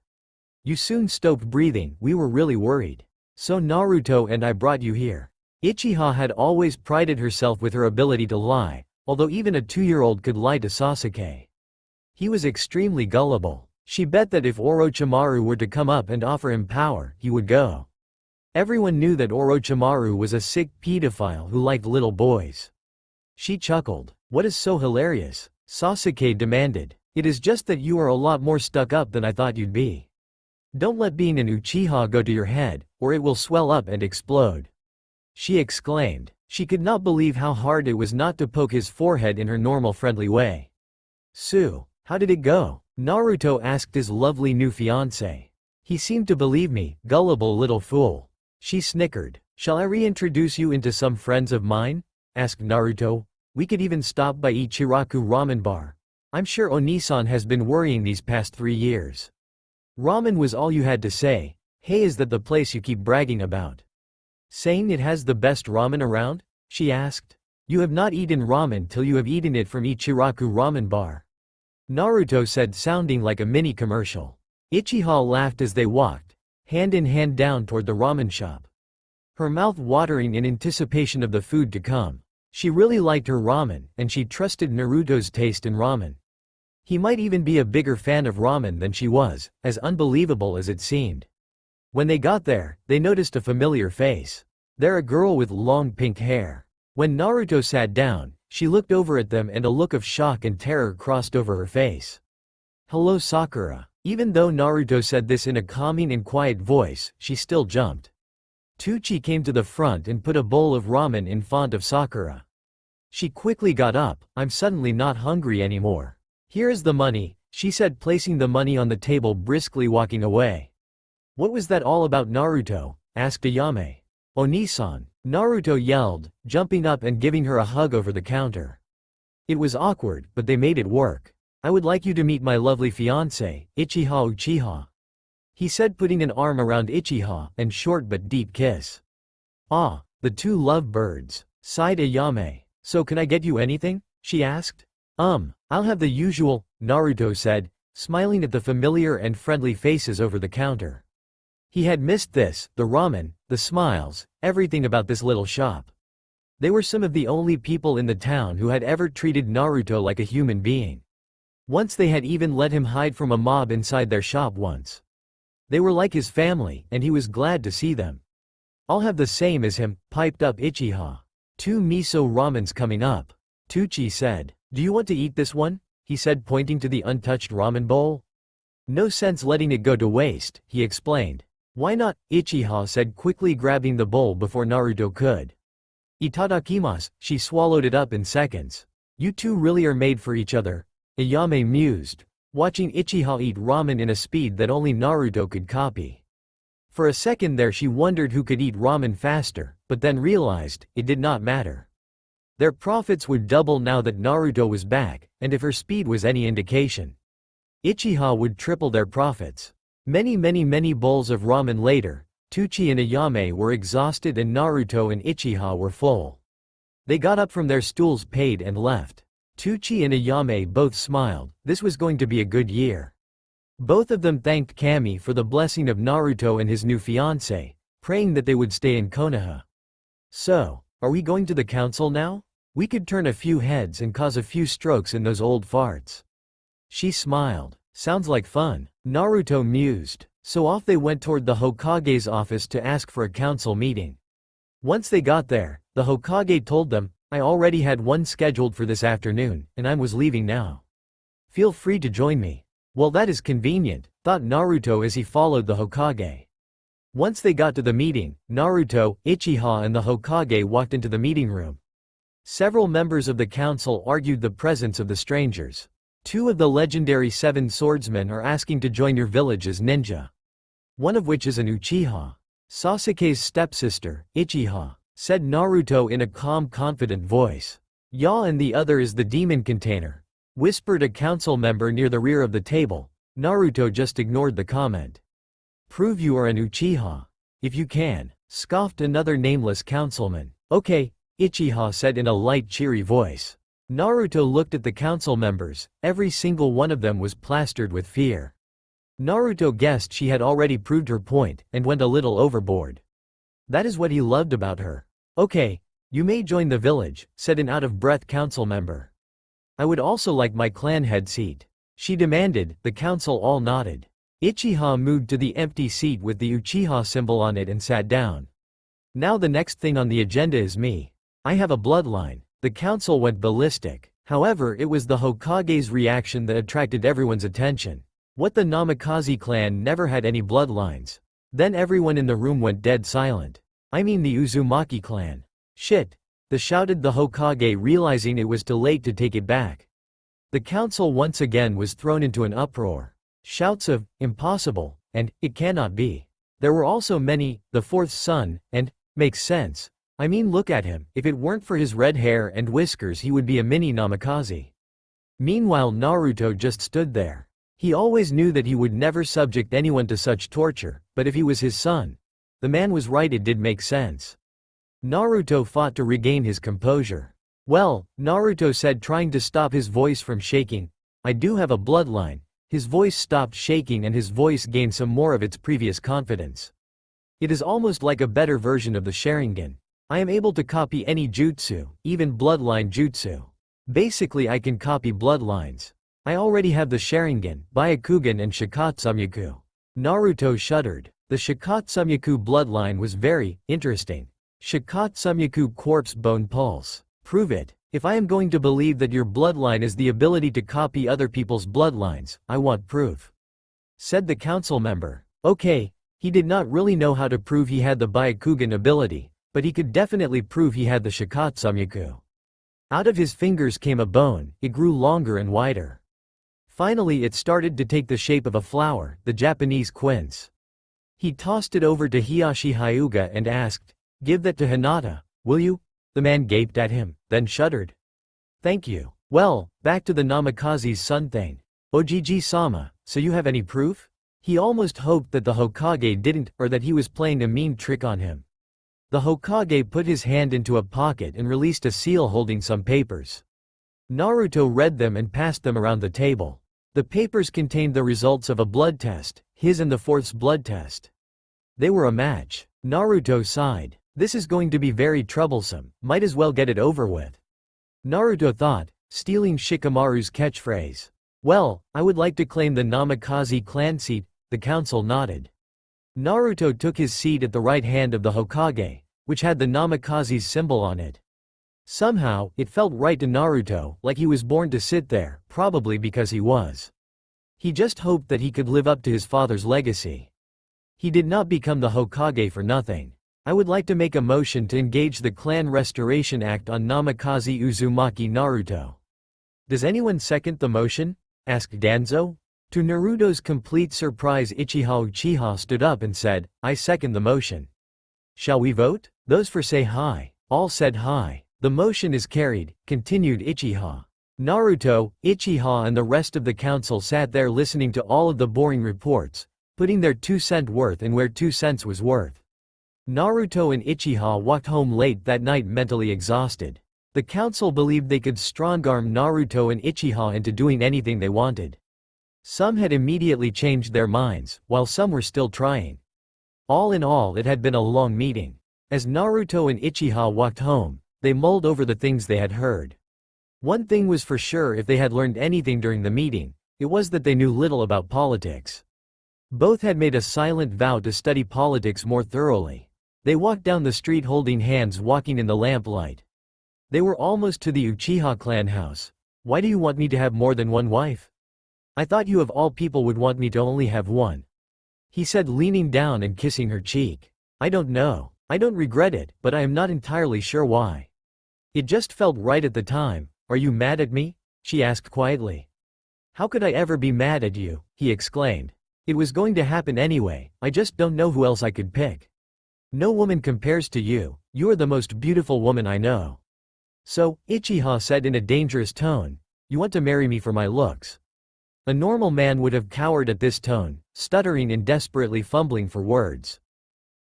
You soon stopped breathing. We were really worried. So Naruto and I brought you here. Uchiha had always prided herself with her ability to lie, although even a 2-year-old could lie to Sasuke. He was extremely gullible. She bet that if Orochimaru were to come up and offer him power, he would go. Everyone knew that Orochimaru was a sick pedophile who liked little boys. She chuckled. What is so hilarious? Sasuke demanded. It is just that you are a lot more stuck up than I thought you'd be. Don't let being an Uchiha go to your head, or it will swell up and explode. She exclaimed. She could not believe how hard it was not to poke his forehead in her normal friendly way. Sue, how did it go? Naruto asked his lovely new fiancé. He seemed to believe me, gullible little fool. She snickered. Shall I reintroduce you into some friends of mine? Asked Naruto. We could even stop by Ichiraku Ramen Bar. I'm sure Onisan has been worrying these past 3 years. Ramen was all you had to say. Hey, is that the place you keep bragging about? Saying it has the best ramen around? She asked. You have not eaten ramen till you have eaten it from Ichiraku Ramen Bar. Naruto said, sounding like a mini commercial. Uchiha laughed as they walked, hand in hand down toward the ramen shop. Her mouth watering in anticipation of the food to come. She really liked her ramen, and she trusted Naruto's taste in ramen. He might even be a bigger fan of ramen than she was, as unbelievable as it seemed. When they got there, they noticed a familiar face. There, a girl with long pink hair. When Naruto sat down, she looked over at them and a look of shock and terror crossed over her face. Hello, Sakura. Even though Naruto said this in a calming and quiet voice, she still jumped. Teuchi came to the front and put a bowl of ramen in front of Sakura. She quickly got up. I'm suddenly not hungry anymore. Here is the money, she said, placing the money on the table, briskly walking away. What was that all about, Naruto? Asked Ayame. Onisan, Naruto yelled, jumping up and giving her a hug over the counter. It was awkward, but they made it work. I would like you to meet my lovely fiancé, Uchiha Uchiha. He said, putting an arm around Uchiha, and short but deep kiss. Ah, the two lovebirds, sighed Ayame. So can I get you anything? She asked. I'll have the usual, Naruto said, smiling at the familiar and friendly faces over the counter. He had missed this, the ramen, the smiles, everything about this little shop. They were some of the only people in the town who had ever treated Naruto like a human being. Once they had even let him hide from a mob inside their shop once. They were like his family, and he was glad to see them. I'll have the same as him, piped up Uchiha. 2 miso ramens coming up. Teuchi said. Do you want to eat this one? He said, pointing to the untouched ramen bowl. No sense letting it go to waste, he explained. Why not? Uchiha said, quickly grabbing the bowl before Naruto could. Itadakimasu, she swallowed it up in seconds. You two really are made for each other, Ayame mused, watching Uchiha eat ramen in a speed that only Naruto could copy. For a second there she wondered who could eat ramen faster, but then realized, it did not matter. Their profits would double now that Naruto was back, and if her speed was any indication, Uchiha would triple their profits. Many bowls of ramen later, Teuchi and Ayame were exhausted and Naruto and Uchiha were full. They got up from their stools, paid and left. Tucci and Ayame both smiled. This was going to be a good year. Both of them thanked Kami for the blessing of Naruto and his new fiancé, praying that they would stay in Konoha. So, are we going to the council now? We could turn a few heads and cause a few strokes in those old farts. She smiled. Sounds like fun. Naruto mused. So off they went toward the Hokage's office to ask for a council meeting. Once they got there, the Hokage told them, I already had one scheduled for this afternoon, and I was leaving now. Feel free to join me. Well, that is convenient, thought Naruto as he followed the Hokage. Once they got to the meeting, Naruto, Uchiha and the Hokage walked into the meeting room. Several members of the council argued the presence of the strangers. 2 of the legendary 7 swordsmen are asking to join your village as ninja. One of which is an Uchiha. Sasuke's stepsister, Uchiha, said Naruto in a calm, confident voice. Ya, and the other is the demon container, whispered a council member near the rear of the table. Naruto just ignored the comment. Prove you are an Uchiha. If you can, scoffed another nameless councilman. Okay, Uchiha said in a light, cheery voice. Naruto looked at the council members. Every single one of them was plastered with fear. Naruto guessed she had already proved her point, and went a little overboard. That is what he loved about her. Okay, you may join the village, said an out-of-breath council member. I would also like my clan head seat, she demanded. The council all nodded. Uchiha moved to the empty seat with the Uchiha symbol on it and sat down. Now the next thing on the agenda is me. I have a bloodline. The council went ballistic. However, it was the Hokage's reaction that attracted everyone's attention. What, the Namikaze clan never had any bloodlines? Then everyone in the room went dead silent. I mean the Uzumaki clan. Shit, shouted the Hokage, realizing it was too late to take it back. The council once again was thrown into an uproar. Shouts of, impossible, and, it cannot be. There were also many, the 4th son, and, makes sense. I mean, look at him. If it weren't for his red hair and whiskers, he would be a mini Namikaze. Meanwhile, Naruto just stood there. He always knew that he would never subject anyone to such torture, but if he was his son, the man was right, it did make sense. Naruto fought to regain his composure. Well, Naruto said, trying to stop his voice from shaking, I do have a bloodline. His voice stopped shaking and his voice gained some more of its previous confidence. It is almost like a better version of the Sharingan. I am able to copy any jutsu, even bloodline jutsu. Basically, I can copy bloodlines. I already have the Sharingan, Byakugan and Shikatsumiku. Naruto shuddered. The Shikatsumiku bloodline was very interesting. Shikatsumiku corpse bone pulse. Prove it. If I am going to believe that your bloodline is the ability to copy other people's bloodlines, I want proof, said the council member. Okay, he did not really know how to prove he had the Byakugan ability, but he could definitely prove he had the Shikatsumiku. Out of his fingers came a bone. It grew longer and wider. Finally, it started to take the shape of a flower, the Japanese quince. He tossed it over to Hiyashi Hyuga and asked, give that to Hinata, will you? The man gaped at him, then shuddered. Thank you. Well, back to the Namikaze's son thing. Ojiji-sama, so you have any proof? He almost hoped that the Hokage didn't, or that he was playing a mean trick on him. The Hokage put his hand into a pocket and released a seal holding some papers. Naruto read them and passed them around the table. The papers contained the results of a blood test, his and the 4th's blood test. They were a match. Naruto sighed. This is going to be very troublesome, might as well get it over with. Naruto thought, stealing Shikamaru's catchphrase. Well, I would like to claim the Namikaze clan seat, the council nodded. Naruto took his seat at the right hand of the Hokage, which had the Namikaze's symbol on it. Somehow, it felt right to Naruto, like he was born to sit there, probably because he was. He just hoped that he could live up to his father's legacy. He did not become the Hokage for nothing. I would like to make a motion to engage the Clan Restoration Act on Namikaze Uzumaki Naruto. Does anyone second the motion? Asked Danzo. To Naruto's complete surprise, Uchiha stood up and said, I second the motion. Shall we vote? Those for say hi. All said hi. The motion is carried, continued Uchiha. Naruto, Uchiha and the rest of the council sat there listening to all of the boring reports, putting their 2 cents worth in where 2 cents was worth. Naruto and Uchiha walked home late that night mentally exhausted. The council believed they could strong-arm Naruto and Uchiha into doing anything they wanted. Some had immediately changed their minds, while some were still trying. All in all, it had been a long meeting. As Naruto and Uchiha walked home, they mulled over the things they had heard. One thing was for sure: if they had learned anything during the meeting, it was that they knew little about politics. Both had made a silent vow to study politics more thoroughly. They walked down the street holding hands, walking in the lamplight. They were almost to the Uchiha clan house. "Why do you want me to have more than one wife? I thought you of all people would want me to only have one," he said, leaning down and kissing her cheek. "I don't know. I don't regret it, but I am not entirely sure why. It just felt right at the time." "Are you mad at me?" she asked quietly. "How could I ever be mad at you?" he exclaimed. "It was going to happen anyway. I just don't know who else I could pick. No woman compares to you. You are the most beautiful woman I know." "So," Uchiha said in a dangerous tone, "you want to marry me for my looks?" A normal man would have cowered at this tone, stuttering and desperately fumbling for words.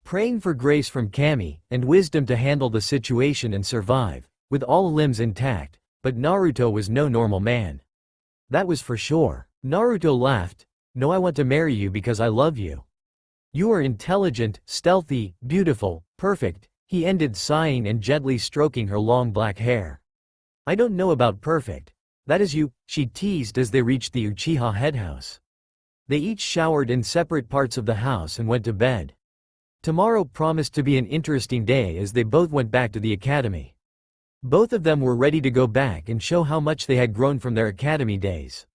Praying for grace from Kami, and wisdom to handle the situation and survive, with all limbs intact, but Naruto was no normal man. That was for sure. Naruto laughed. "No, I want to marry you because I love you. You are intelligent, stealthy, beautiful, perfect," he ended, sighing and gently stroking her long black hair. "I don't know about perfect. That is you," she teased as they reached the Uchiha headhouse. They each showered in separate parts of the house and went to bed. Tomorrow promised to be an interesting day as they both went back to the academy. Both of them were ready to go back and show how much they had grown from their academy days.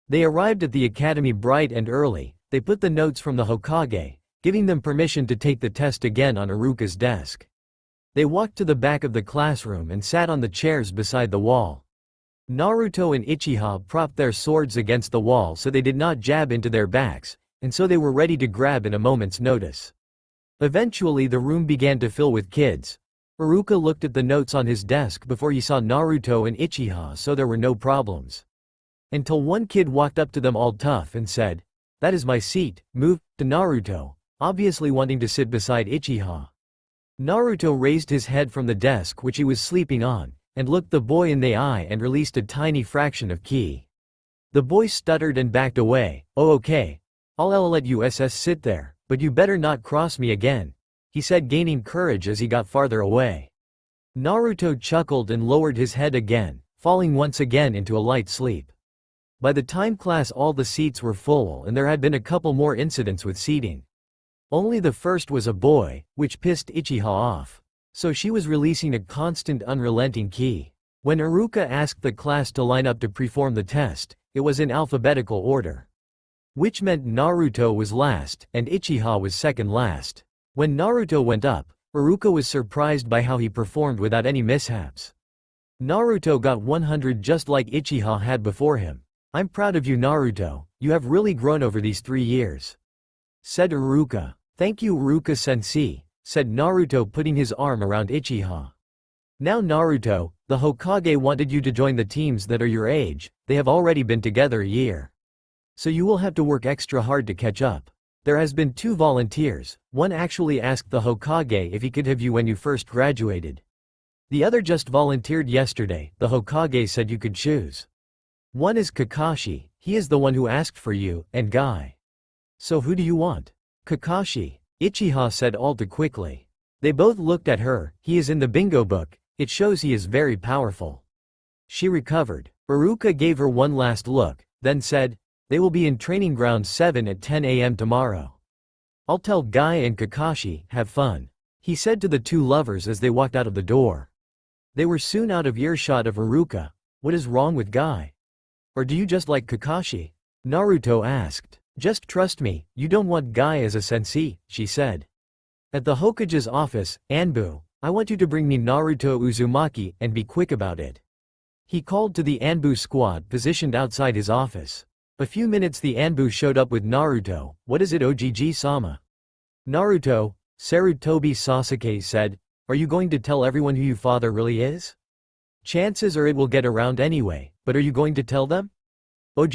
They arrived at the academy bright and early. They put the notes from the Hokage, giving them permission to take the test again, on Iruka's desk. They walked to the back of the classroom and sat on the chairs beside the wall. Naruto and Uchiha propped their swords against the wall so they did not jab into their backs, and so they were ready to grab in a moment's notice. Eventually the room began to fill with kids. Iruka looked at the notes on his desk before he saw Naruto and Uchiha, so there were no problems. Until one kid walked up to them all tough and said, "That is my seat, move," to Naruto, obviously wanting to sit beside Uchiha. Naruto raised his head from the desk which he was sleeping on, and looked the boy in the eye and released a tiny fraction of ki. The boy stuttered and backed away. "Oh, okay. I'll let you sit there, but you better not cross me again," he said, gaining courage as he got farther away. Naruto chuckled and lowered his head again, falling once again into a light sleep. By the time class, all the seats were full and there had been a couple more incidents with seating. Only the first was a boy, which pissed Uchiha off. So she was releasing a constant unrelenting ki. When Iruka asked the class to line up to perform the test, it was in alphabetical order. Which meant Naruto was last, and Uchiha was second last. When Naruto went up, Iruka was surprised by how he performed without any mishaps. Naruto got 100 just like Uchiha had before him. "I'm proud of you, Naruto, you have really grown over these 3 years," said Iruka. "Thank you, Iruka-sensei," said Naruto, putting his arm around Uchiha. "Now Naruto, the Hokage wanted you to join the teams that are your age. They have already been together a year. So you will have to work extra hard to catch up. There has been 2 volunteers, one actually asked the Hokage if he could have you when you first graduated. The other just volunteered yesterday. The Hokage said you could choose. One is Kakashi, he is the one who asked for you, and Guy. So who do you want?" "Kakashi," Uchiha said all too quickly. They both looked at her. "He is in the bingo book, it shows he is very powerful." She recovered. Iruka gave her one last look, then said, "They will be in training ground 7 at 10 a.m. tomorrow. I'll tell Guy and Kakashi, have fun," he said to the 2 lovers as they walked out of the door. They were soon out of earshot of Iruka. "What is wrong with Guy? Or do you just like Kakashi?" Naruto asked. "Just trust me, you don't want Guy as a sensei," she said. At the Hokage's office, "Anbu, I want you to bring me Naruto Uzumaki, and be quick about it." He called to the Anbu squad positioned outside his office. A few minutes the Anbu showed up with Naruto. "What is it, Ogg-sama?" "Naruto," Sarutobi Sasuke said, "are you going to tell everyone who your father really is? Chances are it will get around anyway, but are you going to tell them?" "Ogg,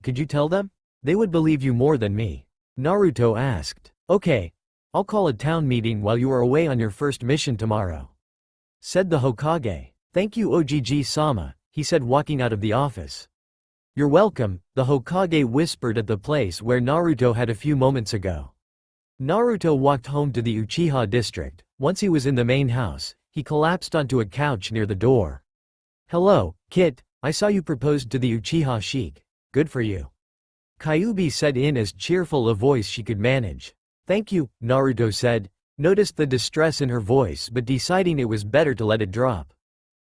could you tell them? They would believe you more than me," Naruto asked. "Okay. I'll call a town meeting while you are away on your first mission tomorrow," said the Hokage. Thank you Ogg-sama, he said walking out of the office. You're welcome, the Hokage whispered at the place where Naruto had a few moments ago. Naruto walked home to the Uchiha district. Once he was in the main house, he collapsed onto a couch near the door. Hello, Kit, I saw you proposed to the Uchiha Sheik. Good for you. Kyuubi said in as cheerful a voice she could manage. Thank you, Naruto said, noticed the distress in her voice but deciding it was better to let it drop.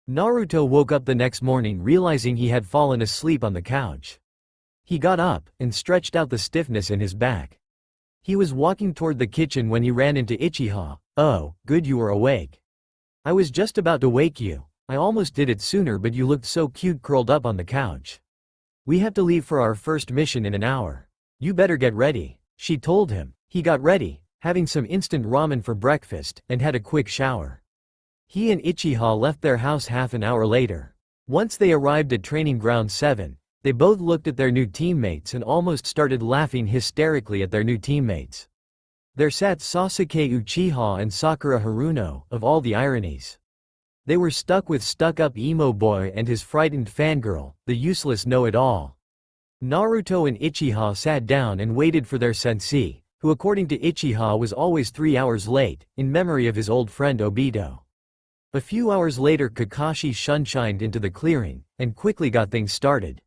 Naruto woke up the next morning realizing he had fallen asleep on the couch. He got up and stretched out the stiffness in his back. He was walking toward the kitchen when he ran into Uchiha. Oh, good you were awake. I was just about to wake you. I almost did it sooner but you looked so cute curled up on the couch. We have to leave for our first mission in an hour. You better get ready, she told him. He got ready, having some instant ramen for breakfast, and had a quick shower. He and Uchiha left their house half an hour later. Once they arrived at Training Ground 7, they both looked at their new teammates and almost started laughing hysterically at their new teammates. There sat Sasuke Uchiha and Sakura Haruno, of all the ironies. They were stuck with stuck-up emo boy and his frightened fangirl, the useless know-it-all. Naruto and Uchiha sat down and waited for their sensei, who according to Uchiha was always 3 hours late, in memory of his old friend Obito. A few hours later Kakashi shunshined into the clearing, and quickly got things started.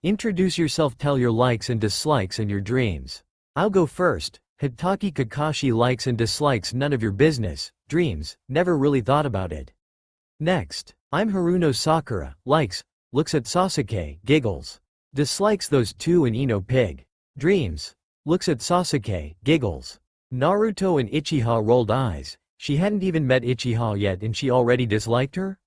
Introduce yourself, tell your likes and dislikes and your dreams. I'll go first. Hitaki Kakashi likes and dislikes none of your business, dreams, never really thought about it. Next, I'm Haruno Sakura, likes, looks at Sasuke, giggles. Dislikes those two and Ino pig. Dreams, looks at Sasuke, giggles. Naruto and Uchiha rolled eyes, she hadn't even met Uchiha yet and she already disliked her?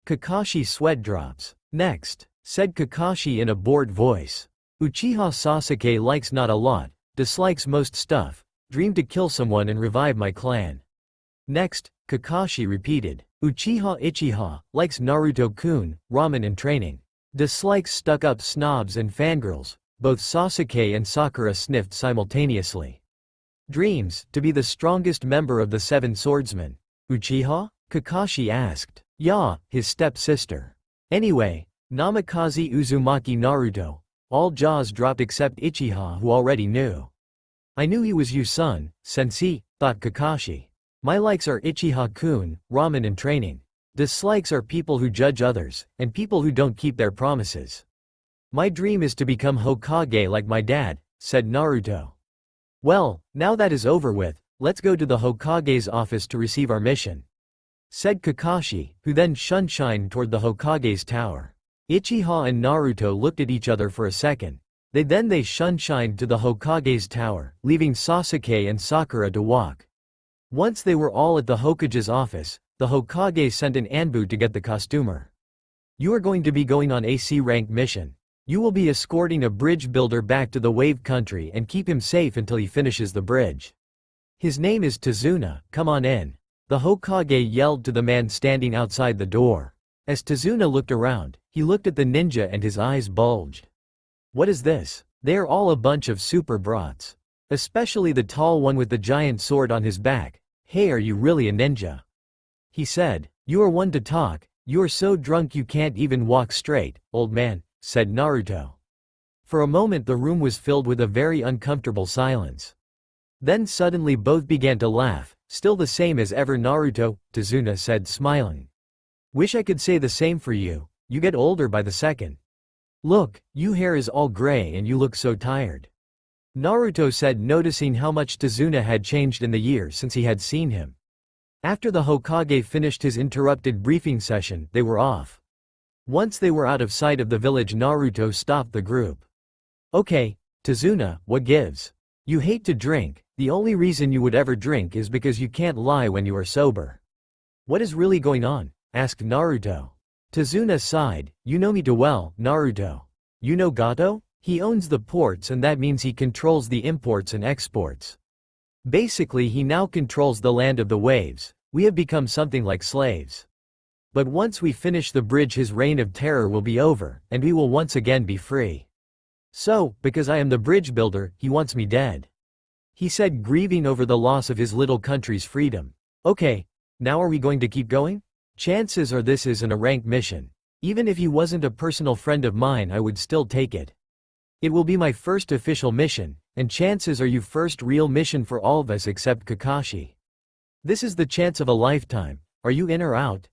Kakashi sweat drops. Next, said Kakashi in a bored voice. Uchiha Sasuke likes not a lot, dislikes most stuff, dream to kill someone and revive my clan. Next, Kakashi repeated. Uchiha likes Naruto-kun, ramen and training. Dislikes stuck-up snobs and fangirls, both Sasuke and Sakura sniffed simultaneously. Dreams, to be the strongest member of the Seven Swordsmen. Uchiha? Kakashi asked. Yeah, his step-sister. Anyway, Namikaze Uzumaki Naruto. All jaws dropped except Uchiha who already knew. I knew he was you son, sensei, thought Kakashi. My likes are Uchiha-kun, ramen and training. Dislikes are people who judge others, and people who don't keep their promises. My dream is to become Hokage like my dad, said Naruto. Well, now that is over with, let's go to the Hokage's office to receive our mission, said Kakashi, who then shunshined toward the Hokage's tower. Uchiha and Naruto looked at each other for a second. They shunshined to the Hokage's tower, leaving Sasuke and Sakura to walk. Once they were all at the Hokage's office, the Hokage sent an Anbu to get the costumer. You are going to be going on a C-rank mission. You will be escorting a bridge builder back to the Wave Country and keep him safe until he finishes the bridge. His name is Tazuna, come on in. The Hokage yelled to the man standing outside the door. As Tazuna looked around, he looked at the ninja and his eyes bulged. What is this? They are all a bunch of super brats. Especially the tall one with the giant sword on his back. Hey, are you really a ninja? He said. You are one to talk, you are so drunk you can't even walk straight, old man, said Naruto. For a moment the room was filled with a very uncomfortable silence. Then suddenly both began to laugh, still the same as ever. Naruto, Tazuna said smiling. Wish I could say the same for you, you get older by the second. Look, your hair is all gray and you look so tired. Naruto said, noticing how much Tazuna had changed in the year since he had seen him. After the Hokage finished his interrupted briefing session, they were off. Once they were out of sight of the village, Naruto stopped the group. Okay, Tazuna, what gives? You hate to drink, the only reason you would ever drink is because you can't lie when you are sober. What is really going on? Asked Naruto. Tazuna sighed, you know me too well, Naruto. You know Gato? He owns the ports and that means he controls the imports and exports. Basically he now controls the land of the waves, we have become something like slaves. But once we finish the bridge his reign of terror will be over, and we will once again be free. So, because I am the bridge builder, he wants me dead. He said, grieving over the loss of his little country's freedom. Okay, now are we going to keep going? Chances are this isn't a rank mission. Even if he wasn't a personal friend of mine, I would still take it. It will be my first official mission, and chances are you first real mission for all of us except Kakashi. This is the chance of a lifetime. Are you in or out?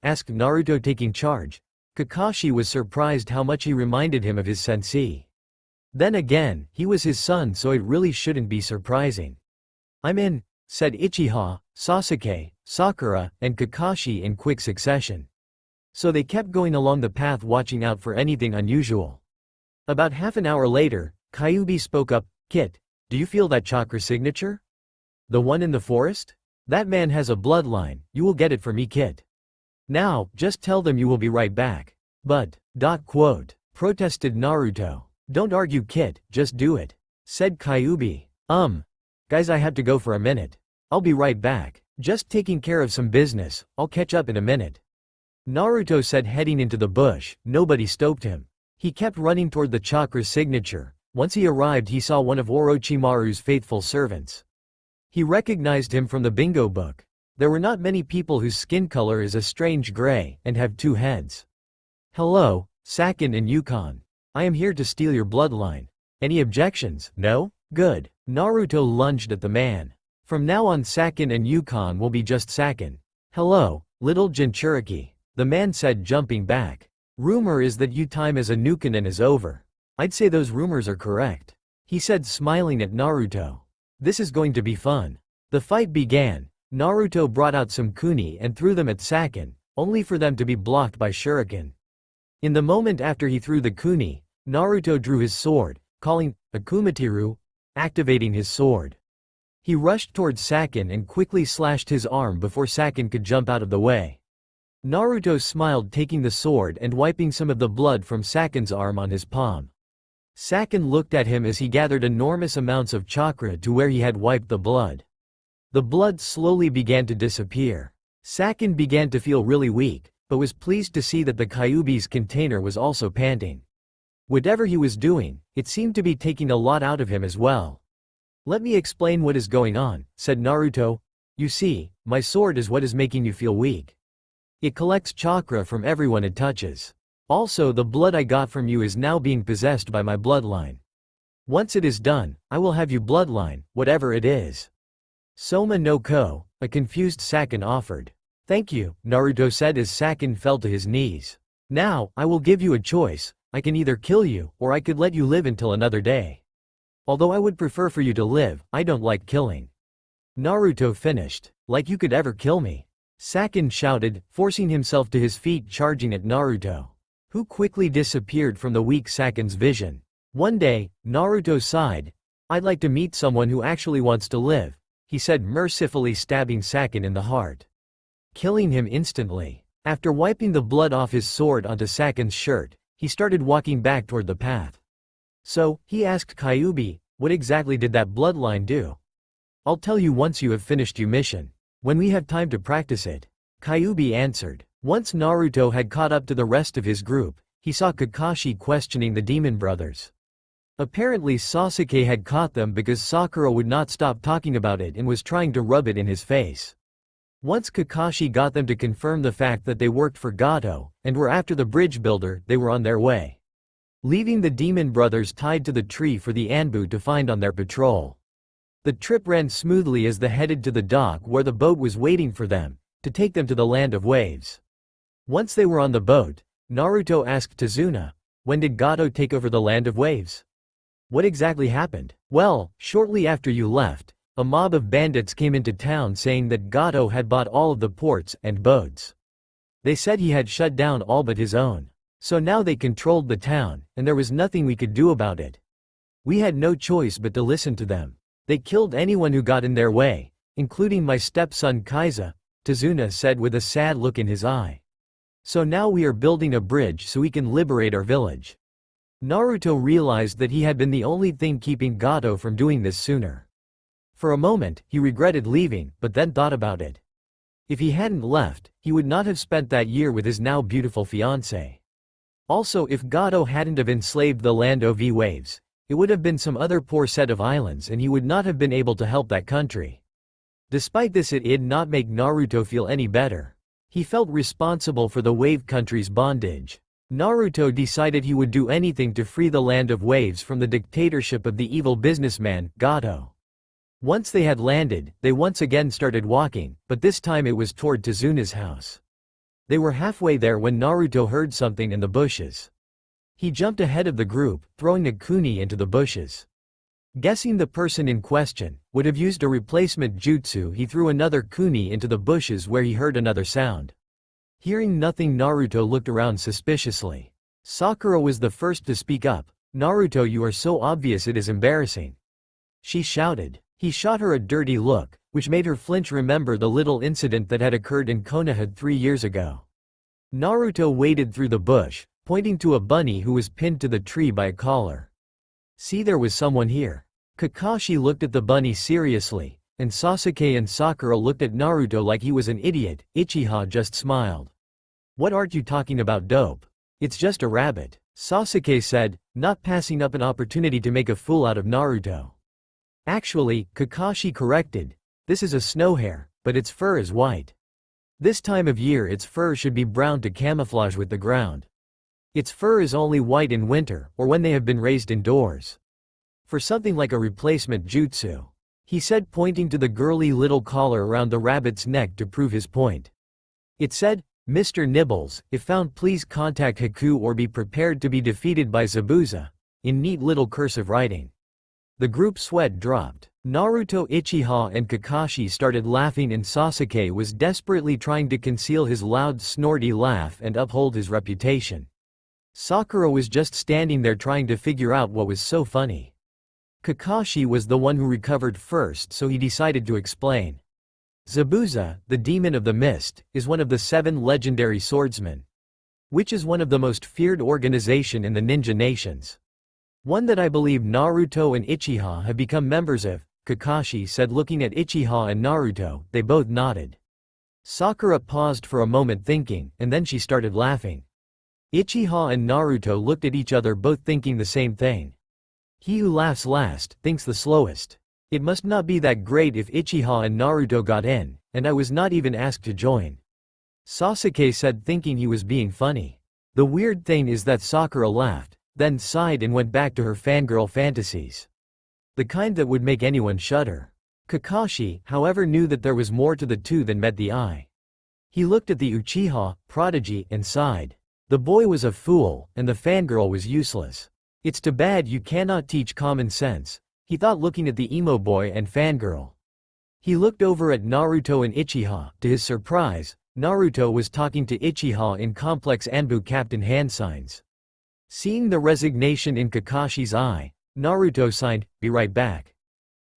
Asked Naruto, taking charge. Kakashi was surprised how much he reminded him of his sensei. Then again, he was his son, so it really shouldn't be surprising. I'm in, said Uchiha, Sasuke, Sakura, and Kakashi in quick succession. So they kept going along the path, watching out for anything unusual. About half an hour later, Kyuubi spoke up. Kit, do you feel that chakra signature? The one in the forest? That man has a bloodline, you will get it for me, Kit. Now, just tell them you will be right back. But, protested Naruto. Don't argue, Kit, just do it, said Kyuubi. Guys, I have to go for a minute. I'll be right back. Just taking care of some business, I'll catch up in a minute. Naruto said, heading into the bush. Nobody stopped him. He kept running toward the chakra signature. Once he arrived, he saw one of Orochimaru's faithful servants. He recognized him from the bingo book. There were not many people whose skin color is a strange gray and have two heads. Hello, Sakin and Yukon. I am here to steal your bloodline. Any objections? No? Good. Naruto lunged at the man. From now on, Sakin and Yukon will be just Sakin. Hello, little Jinchuriki, the man said, jumping back. Rumor is that your time as a Nukenin is over. I'd say those rumors are correct, he said, smiling at Naruto. This is going to be fun. The fight began. Naruto brought out some kuni and threw them at Sakin, only for them to be blocked by shuriken. In the moment after he threw the kuni, Naruto drew his sword, calling Akumatiru, activating his sword. He rushed towards Sakin and quickly slashed his arm before Sakin could jump out of the way. Naruto smiled, taking the sword and wiping some of the blood from Sakin's arm on his palm. Sakin looked at him as he gathered enormous amounts of chakra to where he had wiped the blood. The blood slowly began to disappear. Sakin began to feel really weak, but was pleased to see that the Kyuubi's container was also panting. Whatever he was doing, it seemed to be taking a lot out of him as well. Let me explain what is going on, said Naruto. You see, my sword is what is making you feel weak. It collects chakra from everyone it touches. Also, the blood I got from you is now being possessed by my bloodline. Once it is done, I will have you bloodline, whatever it is. Soma no Ko, a confused Sakin offered. Thank you, Naruto said as Sakin fell to his knees. Now, I will give you a choice. I can either kill you, or I could let you live until another day. Although I would prefer for you to live, I don't like killing. Naruto finished. Like you could ever kill me? Sakin shouted, forcing himself to his feet, charging at Naruto, who quickly disappeared from the weak Sakin's vision. One day, Naruto sighed. I'd like to meet someone who actually wants to live, he said, mercifully stabbing Sakin in the heart, killing him instantly. After wiping the blood off his sword onto Sakin's shirt, he started walking back toward the path. So, he asked Kyuubi, what exactly did that bloodline do? I'll tell you once you have finished your mission. When we have time to practice it, Kyuubi answered. Once Naruto had caught up to the rest of his group, he saw Kakashi questioning the demon brothers. Apparently Sasuke had caught them because Sakura would not stop talking about it and was trying to rub it in his face. Once Kakashi got them to confirm the fact that they worked for Gato, and were after the bridge builder, they were on their way, leaving the demon brothers tied to the tree for the Anbu to find on their patrol. The trip ran smoothly as they headed to the dock where the boat was waiting for them, to take them to the land of waves. Once they were on the boat, Naruto asked Tazuna, when did Gato take over the land of waves? What exactly happened? Well, shortly after you left, a mob of bandits came into town saying that Gato had bought all of the ports and boats. They said he had shut down all but his own. So now they controlled the town, and there was nothing we could do about it. We had no choice but to listen to them. They killed anyone who got in their way, including my stepson Kaiza, Tazuna said with a sad look in his eye. So now we are building a bridge so we can liberate our village. Naruto realized that he had been the only thing keeping Gato from doing this sooner. For a moment, he regretted leaving, but then thought about it. If he hadn't left, he would not have spent that year with his now beautiful fiancée. Also, if Gato hadn't have enslaved the land of waves, it would have been some other poor set of islands and he would not have been able to help that country. Despite this, it did not make Naruto feel any better. He felt responsible for the wave country's bondage. Naruto decided he would do anything to free the land of waves from the dictatorship of the evil businessman, Gato. Once they had landed, they once again started walking, but this time it was toward Tizuna's house. They were halfway there when Naruto heard something in the bushes. He jumped ahead of the group, throwing a kuni into the bushes. Guessing the person in question would have used a replacement jutsu, he threw another kuni into the bushes where he heard another sound. Hearing nothing, Naruto looked around suspiciously. Sakura was the first to speak up. "Naruto, you are so obvious it is embarrassing," she shouted. He shot her a dirty look, which made her flinch, remember the little incident that had occurred in Konoha 3 years ago. Naruto waded through the bush, pointing to a bunny who was pinned to the tree by a collar. "See, there was someone here." Kakashi looked at the bunny seriously, and Sasuke and Sakura looked at Naruto like he was an idiot. Uchiha just smiled. "What aren't you talking about, dope? It's just a rabbit," Sasuke said, not passing up an opportunity to make a fool out of Naruto. "Actually," Kakashi corrected, "this is a snow hare, but its fur is white. This time of year its fur should be brown to camouflage with the ground. Its fur is only white in winter, or when they have been raised indoors. For something like a replacement jutsu," he said, pointing to the girly little collar around the rabbit's neck to prove his point. It said, "Mr. Nibbles, if found please contact Haku or be prepared to be defeated by Zabuza," in neat little cursive writing. The group's sweat dropped. Naruto, Uchiha and Kakashi started laughing, and Sasuke was desperately trying to conceal his loud snorty laugh and uphold his reputation. Sakura was just standing there trying to figure out what was so funny. Kakashi was the one who recovered first, so he decided to explain. "Zabuza, the demon of the mist, is one of the 7 legendary swordsmen, which is one of the most feared organization in the ninja nations. One that I believe Naruto and Uchiha have become members of," Kakashi said, looking at Uchiha and Naruto. They both nodded. Sakura paused for a moment thinking, and then she started laughing. Uchiha and Naruto looked at each other, both thinking the same thing. He who laughs last thinks the slowest. It must not be that great if Uchiha and Naruto got in, and I was not even asked to join, Sasuke said, thinking he was being funny. The weird thing is that Sakura laughed, then sighed and went back to her fangirl fantasies. The kind that would make anyone shudder. Kakashi, however, knew that there was more to the two than met the eye. He looked at the Uchiha prodigy and sighed. The boy was a fool, and the fangirl was useless. It's too bad you cannot teach common sense, he thought, looking at the emo boy and fangirl. He looked over at Naruto and Uchiha. To his surprise, Naruto was talking to Uchiha in complex Anbu captain hand signs. Seeing the resignation in Kakashi's eye, Naruto signed, "Be right back."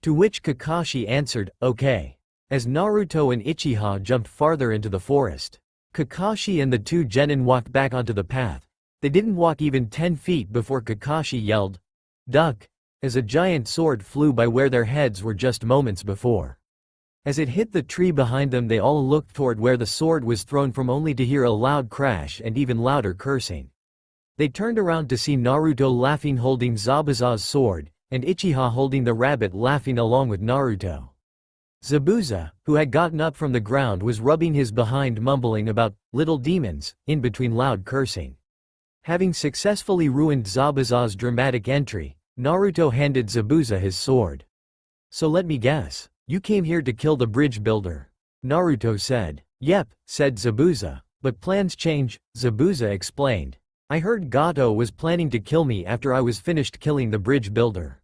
To which Kakashi answered, "Okay." As Naruto and Uchiha jumped farther into the forest, Kakashi and the 2 genin walked back onto the path. They didn't walk even 10 feet before Kakashi yelled, "Duck!" as a giant sword flew by where their heads were just moments before. As it hit the tree behind them, they all looked toward where the sword was thrown from, only to hear a loud crash and even louder cursing. They turned around to see Naruto laughing holding Zabuza's sword, and Uchiha holding the rabbit laughing along with Naruto. Zabuza, who had gotten up from the ground, was rubbing his behind, mumbling about "little demons" in between loud cursing. Having successfully ruined Zabuza's dramatic entry, Naruto handed Zabuza his sword. "So let me guess, you came here to kill the bridge builder?" Naruto said. "Yep," said Zabuza, "but plans change," Zabuza explained. "I heard Gato was planning to kill me after I was finished killing the bridge builder,"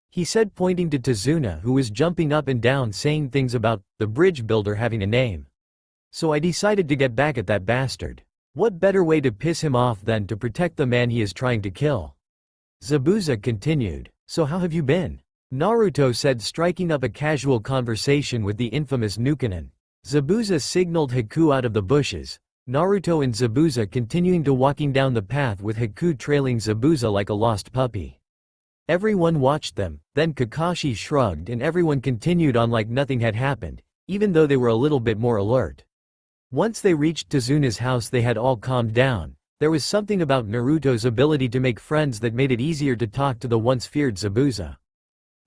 he said, pointing to Tizuna, who was jumping up and down saying things about the bridge builder having a name. "So I decided to get back at that bastard. What better way to piss him off than to protect the man he is trying to kill?" Zabuza continued. "So how have you been?" Naruto said, striking up a casual conversation with the infamous Nukanen. Zabuza signaled Haku out of the bushes. Naruto and Zabuza continuing to walking down the path with Haku trailing Zabuza like a lost puppy. Everyone watched them, then Kakashi shrugged and everyone continued on like nothing had happened, even though they were a little bit more alert. Once they reached Tizuna's house, they had all calmed down. There was something about Naruto's ability to make friends that made it easier to talk to the once feared Zabuza.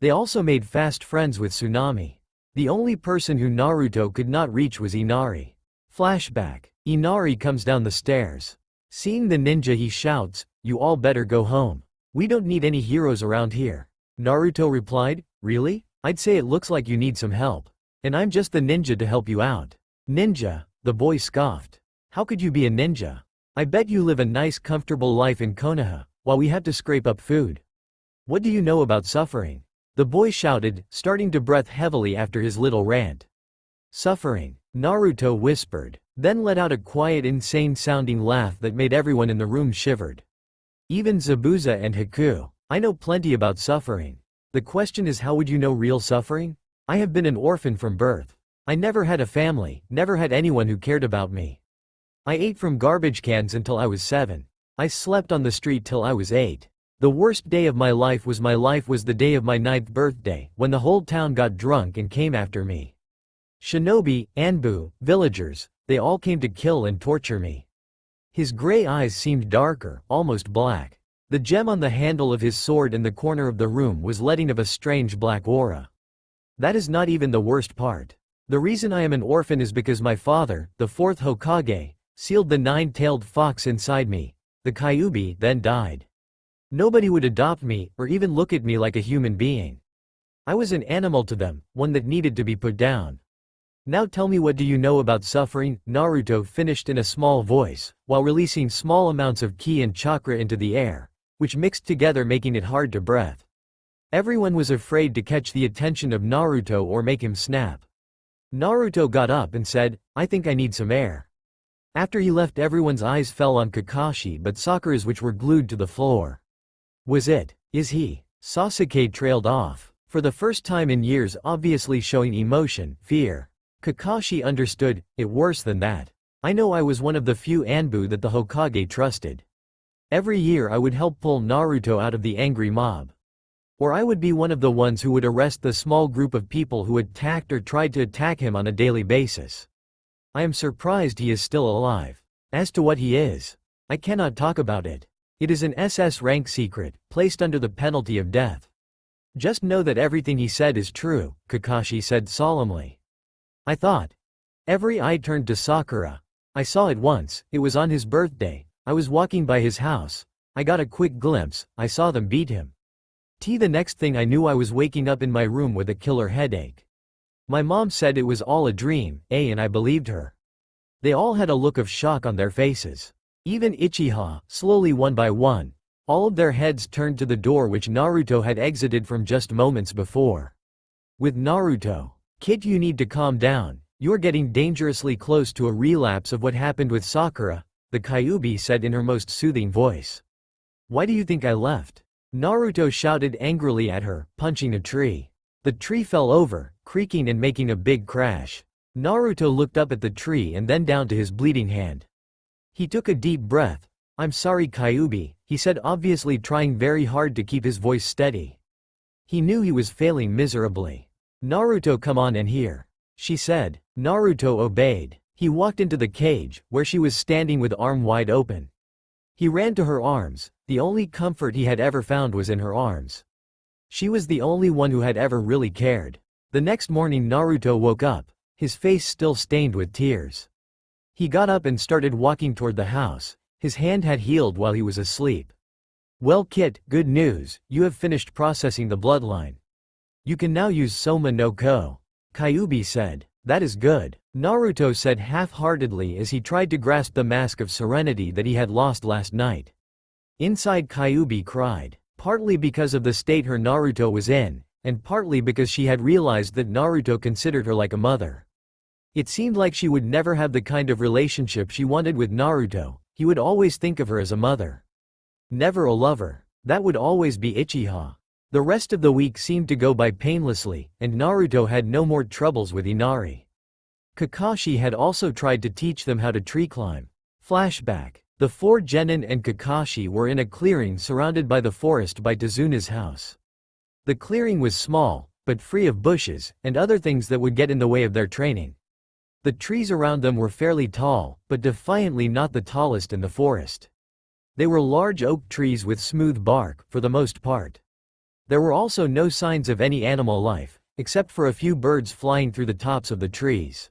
They also made fast friends with Tsunami. The only person who Naruto could not reach was Inari. Flashback. Inari comes down the stairs. Seeing the ninja, he shouts, "You all better go home. We don't need any heroes around here." Naruto replied, "Really? I'd say it looks like you need some help. And I'm just the ninja to help you out." "Ninja?" the boy scoffed. "How could you be a ninja? I bet you live a nice comfortable life in Konoha, while we have to scrape up food. What do you know about suffering?" the boy shouted, starting to breath heavily after his little rant. "Suffering?" Naruto whispered, then let out a quiet, insane-sounding laugh that made everyone in the room shivered. Even Zabuza and Haku. "I know plenty about suffering. The question is, how would you know real suffering? I have been an orphan from birth. I never had a family, never had anyone who cared about me. I ate from garbage cans until I was 7. I slept on the street till I was 8. The worst day of my life was the day of my 9th birthday, when the whole town got drunk and came after me. Shinobi, Anbu, villagers, they all came to kill and torture me." His gray eyes seemed darker, almost black. The gem on the handle of his sword in the corner of the room was letting of a strange black aura. "That is not even the worst part. The reason I am an orphan is because my father, the 4th Hokage, sealed the 9-tailed fox inside me, the Kyuubi, then died. Nobody would adopt me, or even look at me like a human being. I was an animal to them, one that needed to be put down. Now tell me, what do you know about suffering?" Naruto finished in a small voice, while releasing small amounts of ki and chakra into the air, which mixed together, making it hard to breathe. Everyone was afraid to catch the attention of Naruto or make him snap. Naruto got up and said, "I think I need some air." After he left, everyone's eyes fell on Kakashi, but Sakura's, which were glued to the floor. "Was it? Is he?" Sasuke trailed off, for the first time in years, obviously showing emotion, fear. Kakashi understood. "It worse than that. I know I was one of the few Anbu that the Hokage trusted. Every year I would help pull Naruto out of the angry mob. Or I would be one of the ones who would arrest the small group of people who attacked or tried to attack him on a daily basis. I am surprised he is still alive. As to what he is, I cannot talk about it. It is an SS rank secret, placed under the penalty of death. Just know that everything he said is true," Kakashi said solemnly. "I thought." Every eye turned to Sakura. "I saw it once, it was on his birthday. I was walking by his house. I got a quick glimpse, I saw them beat him. The next thing I knew, I was waking up in my room with a killer headache. My mom said it was all a dream, and I believed her." They all had a look of shock on their faces. Even Uchiha, slowly one by one, all of their heads turned to the door which Naruto had exited from just moments before. With Naruto, "Kid, you need to calm down, you're getting dangerously close to a relapse of what happened with Sakura," the Kyuubi said in her most soothing voice. "Why do you think I left?" Naruto shouted angrily at her, punching a tree. The tree fell over, creaking and making a big crash. Naruto looked up at the tree and then down to his bleeding hand. He took a deep breath. "I'm sorry, Kyuubi," he said, obviously trying very hard to keep his voice steady. He knew he was failing miserably. "Naruto, come on in here," she said. Naruto obeyed. He walked into the cage, where she was standing with arm wide open. He ran to her arms. The only comfort he had ever found was in her arms. She was the only one who had ever really cared. The next morning Naruto woke up, his face still stained with tears. He got up and started walking toward the house. His hand had healed while he was asleep. "Well Kit, good news, you have finished processing the bloodline. You can now use Soma no Ko," Kyuubi said. "That is good," Naruto said half-heartedly as he tried to grasp the mask of serenity that he had lost last night. Inside, Kyuubi cried, partly because of the state her Naruto was in, and partly because she had realized that Naruto considered her like a mother. It seemed like she would never have the kind of relationship she wanted with Naruto. He would always think of her as a mother. Never a lover. That would always be Uchiha. The rest of the week seemed to go by painlessly, and Naruto had no more troubles with Inari. Kakashi had also tried to teach them how to tree climb. Flashback. The 4 genin and Kakashi were in a clearing surrounded by the forest by Tezuna's house. The clearing was small, but free of bushes, and other things that would get in the way of their training. The trees around them were fairly tall, but defiantly not the tallest in the forest. They were large oak trees with smooth bark, for the most part. There were also no signs of any animal life, except for a few birds flying through the tops of the trees.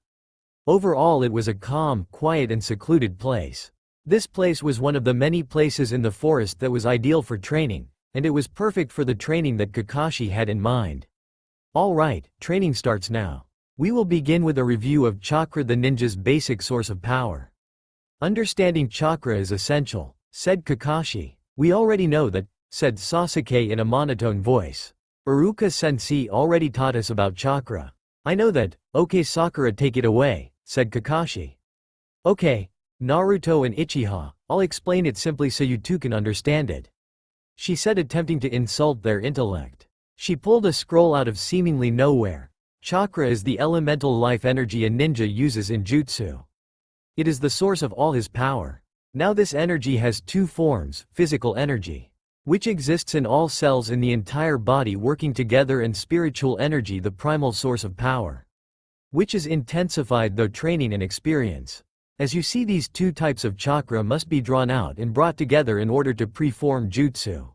Overall it was a calm, quiet and secluded place. This place was one of the many places in the forest that was ideal for training, and it was perfect for the training that Kakashi had in mind. Alright, training starts now. We will begin with a review of chakra, the ninja's basic source of power. Understanding chakra is essential, said Kakashi. We already know that, said Sasuke in a monotone voice. Iruka-sensei already taught us about chakra. I know that. Okay Sakura, take it away, said Kakashi. Okay, Naruto and Uchiha, I'll explain it simply so you two can understand it, she said, attempting to insult their intellect. She pulled a scroll out of seemingly nowhere. Chakra is the elemental life energy a ninja uses in jutsu. It is the source of all his power. Now this energy has two forms: physical energy, which exists in all cells in the entire body working together, and spiritual energy, the primal source of power, which is intensified through training and experience. As you see, these two types of chakra must be drawn out and brought together in order to pre-form jutsu.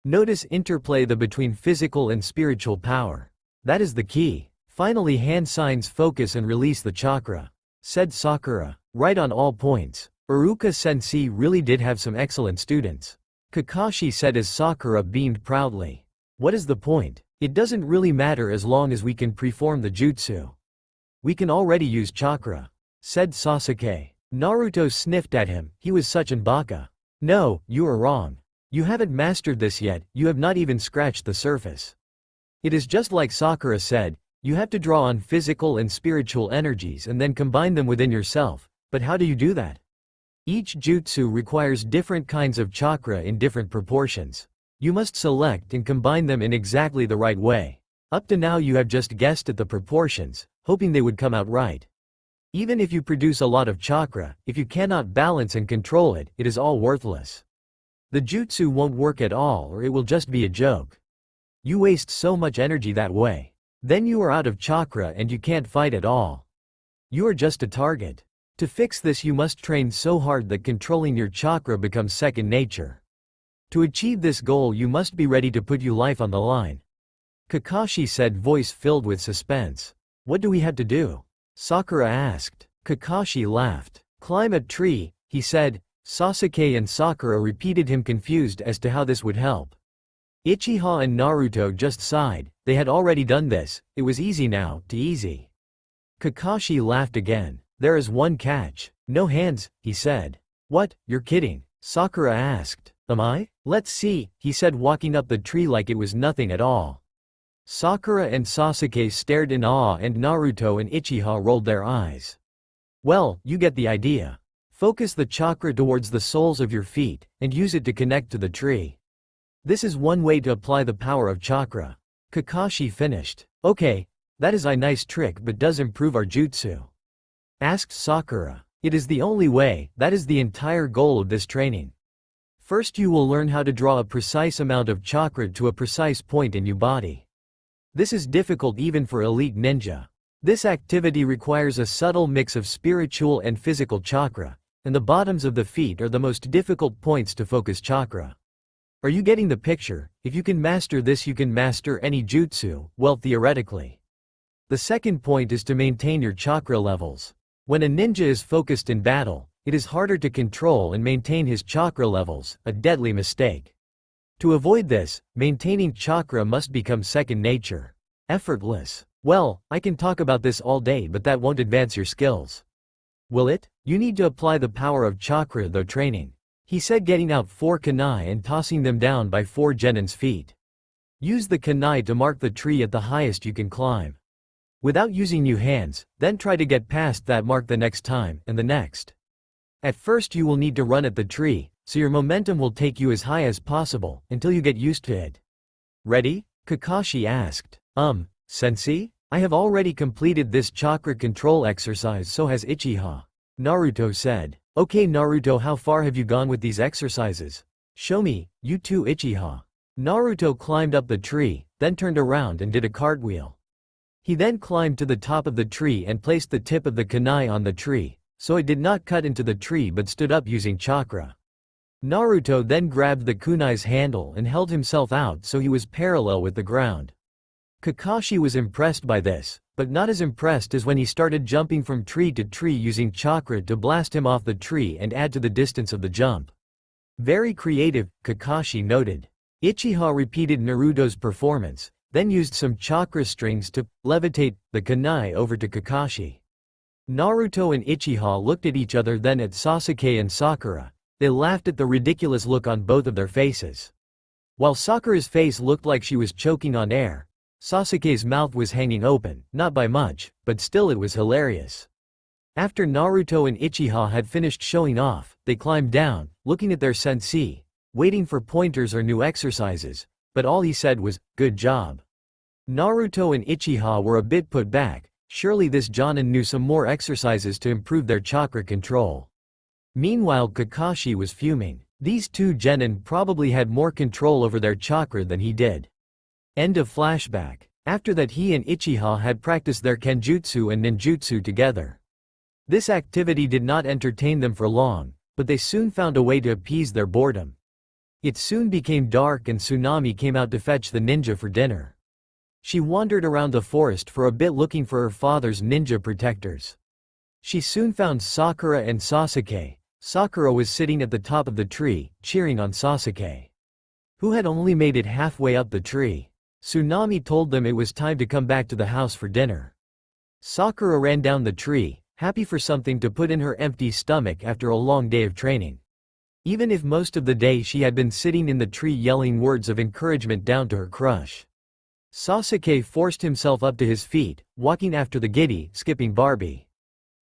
Notice interplay between physical and spiritual power. That is the key. Finally, hand signs focus and release the chakra, said Sakura. Right on all points. Iruka-sensei really did have some excellent students, Kakashi said as Sakura beamed proudly. What is the point? It doesn't really matter as long as we can preform the jutsu. We can already use chakra, said Sasuke. Naruto sniffed at him. He was such an baka. No, you are wrong. You haven't mastered this yet, you have not even scratched the surface. It is just like Sakura said, you have to draw on physical and spiritual energies and then combine them within yourself. But how do you do that? Each jutsu requires different kinds of chakra in different proportions. You must select and combine them in exactly the right way. Up to now you have just guessed at the proportions, hoping they would come out right. Even if you produce a lot of chakra, if you cannot balance and control it, it is all worthless. The jutsu won't work at all, or it will just be a joke. You waste so much energy that way. Then you are out of chakra and you can't fight at all. You are just a target. To fix this you must train so hard that controlling your chakra becomes second nature. To achieve this goal you must be ready to put your life on the line, Kakashi said, voice filled with suspense. What do we have to do? Sakura asked. Kakashi laughed. Climb a tree, he said. Sasuke and Sakura repeated him, confused as to how this would help. Uchiha and Naruto just sighed. They had already done this. It was easy now, too easy. Kakashi laughed again. There is one catch. No hands, he said. What, you're kidding? Sakura asked. Am I? Let's see, he said, walking up the tree like it was nothing at all. Sakura and Sasuke stared in awe and Naruto and Uchiha rolled their eyes. Well, you get the idea. Focus the chakra towards the soles of your feet, and use it to connect to the tree. This is one way to apply the power of chakra. Kakashi finished. Okay, that is a nice trick, but does improve our jutsu? Asked Sakura. It is the only way, that is the entire goal of this training. First you will learn how to draw a precise amount of chakra to a precise point in your body. This is difficult even for elite ninja. This activity requires a subtle mix of spiritual and physical chakra, and the bottoms of the feet are the most difficult points to focus chakra. Are you getting the picture? If you can master this you can master any jutsu, well, theoretically. The second point is to maintain your chakra levels. When a ninja is focused in battle, it is harder to control and maintain his chakra levels, a deadly mistake. To avoid this, maintaining chakra must become second nature. Effortless. Well, I can talk about this all day, but that won't advance your skills. Will it? You need to apply the power of chakra through training, he said, getting out 4 kunai and tossing them down by 4 genin's feet. Use the kunai to mark the tree at the highest you can climb. Without using your hands, then try to get past that mark the next time, and the next. At first you will need to run at the tree, so your momentum will take you as high as possible, until you get used to it. Ready? Kakashi asked. Sensei? I have already completed this chakra control exercise, so has Uchiha. Naruto said. Okay Naruto, how far have you gone with these exercises? Show me, you too Uchiha. Naruto climbed up the tree, then turned around and did a cartwheel. He then climbed to the top of the tree and placed the tip of the kunai on the tree, so it did not cut into the tree but stood up using chakra. Naruto then grabbed the kunai's handle and held himself out so he was parallel with the ground. Kakashi was impressed by this, but not as impressed as when he started jumping from tree to tree using chakra to blast him off the tree and add to the distance of the jump. Very creative, Kakashi noted. Uchiha repeated Naruto's performance, then used some chakra strings to levitate the kunai over to Kakashi. Naruto and Uchiha looked at each other, then at Sasuke and Sakura. They laughed at the ridiculous look on both of their faces. While Sakura's face looked like she was choking on air, Sasuke's mouth was hanging open, not by much, but still it was hilarious. After Naruto and Uchiha had finished showing off, they climbed down, looking at their sensei, waiting for pointers or new exercises, but all he said was, "Good job." Naruto and Uchiha were a bit put back. Surely this Jonin knew some more exercises to improve their chakra control. Meanwhile, Kakashi was fuming. These two genin probably had more control over their chakra than he did. End of flashback. After that, he and Uchiha had practiced their kenjutsu and ninjutsu together. This activity did not entertain them for long, but they soon found a way to appease their boredom. It soon became dark and Tsunami came out to fetch the ninja for dinner. She wandered around the forest for a bit looking for her father's ninja protectors. She soon found Sakura and Sasuke. Sakura was sitting at the top of the tree, cheering on Sasuke, who had only made it halfway up the tree. Tsunami told them it was time to come back to the house for dinner. Sakura ran down the tree, happy for something to put in her empty stomach after a long day of training. Even if most of the day she had been sitting in the tree yelling words of encouragement down to her crush. Sasuke forced himself up to his feet, walking after the giddy, skipping Barbie.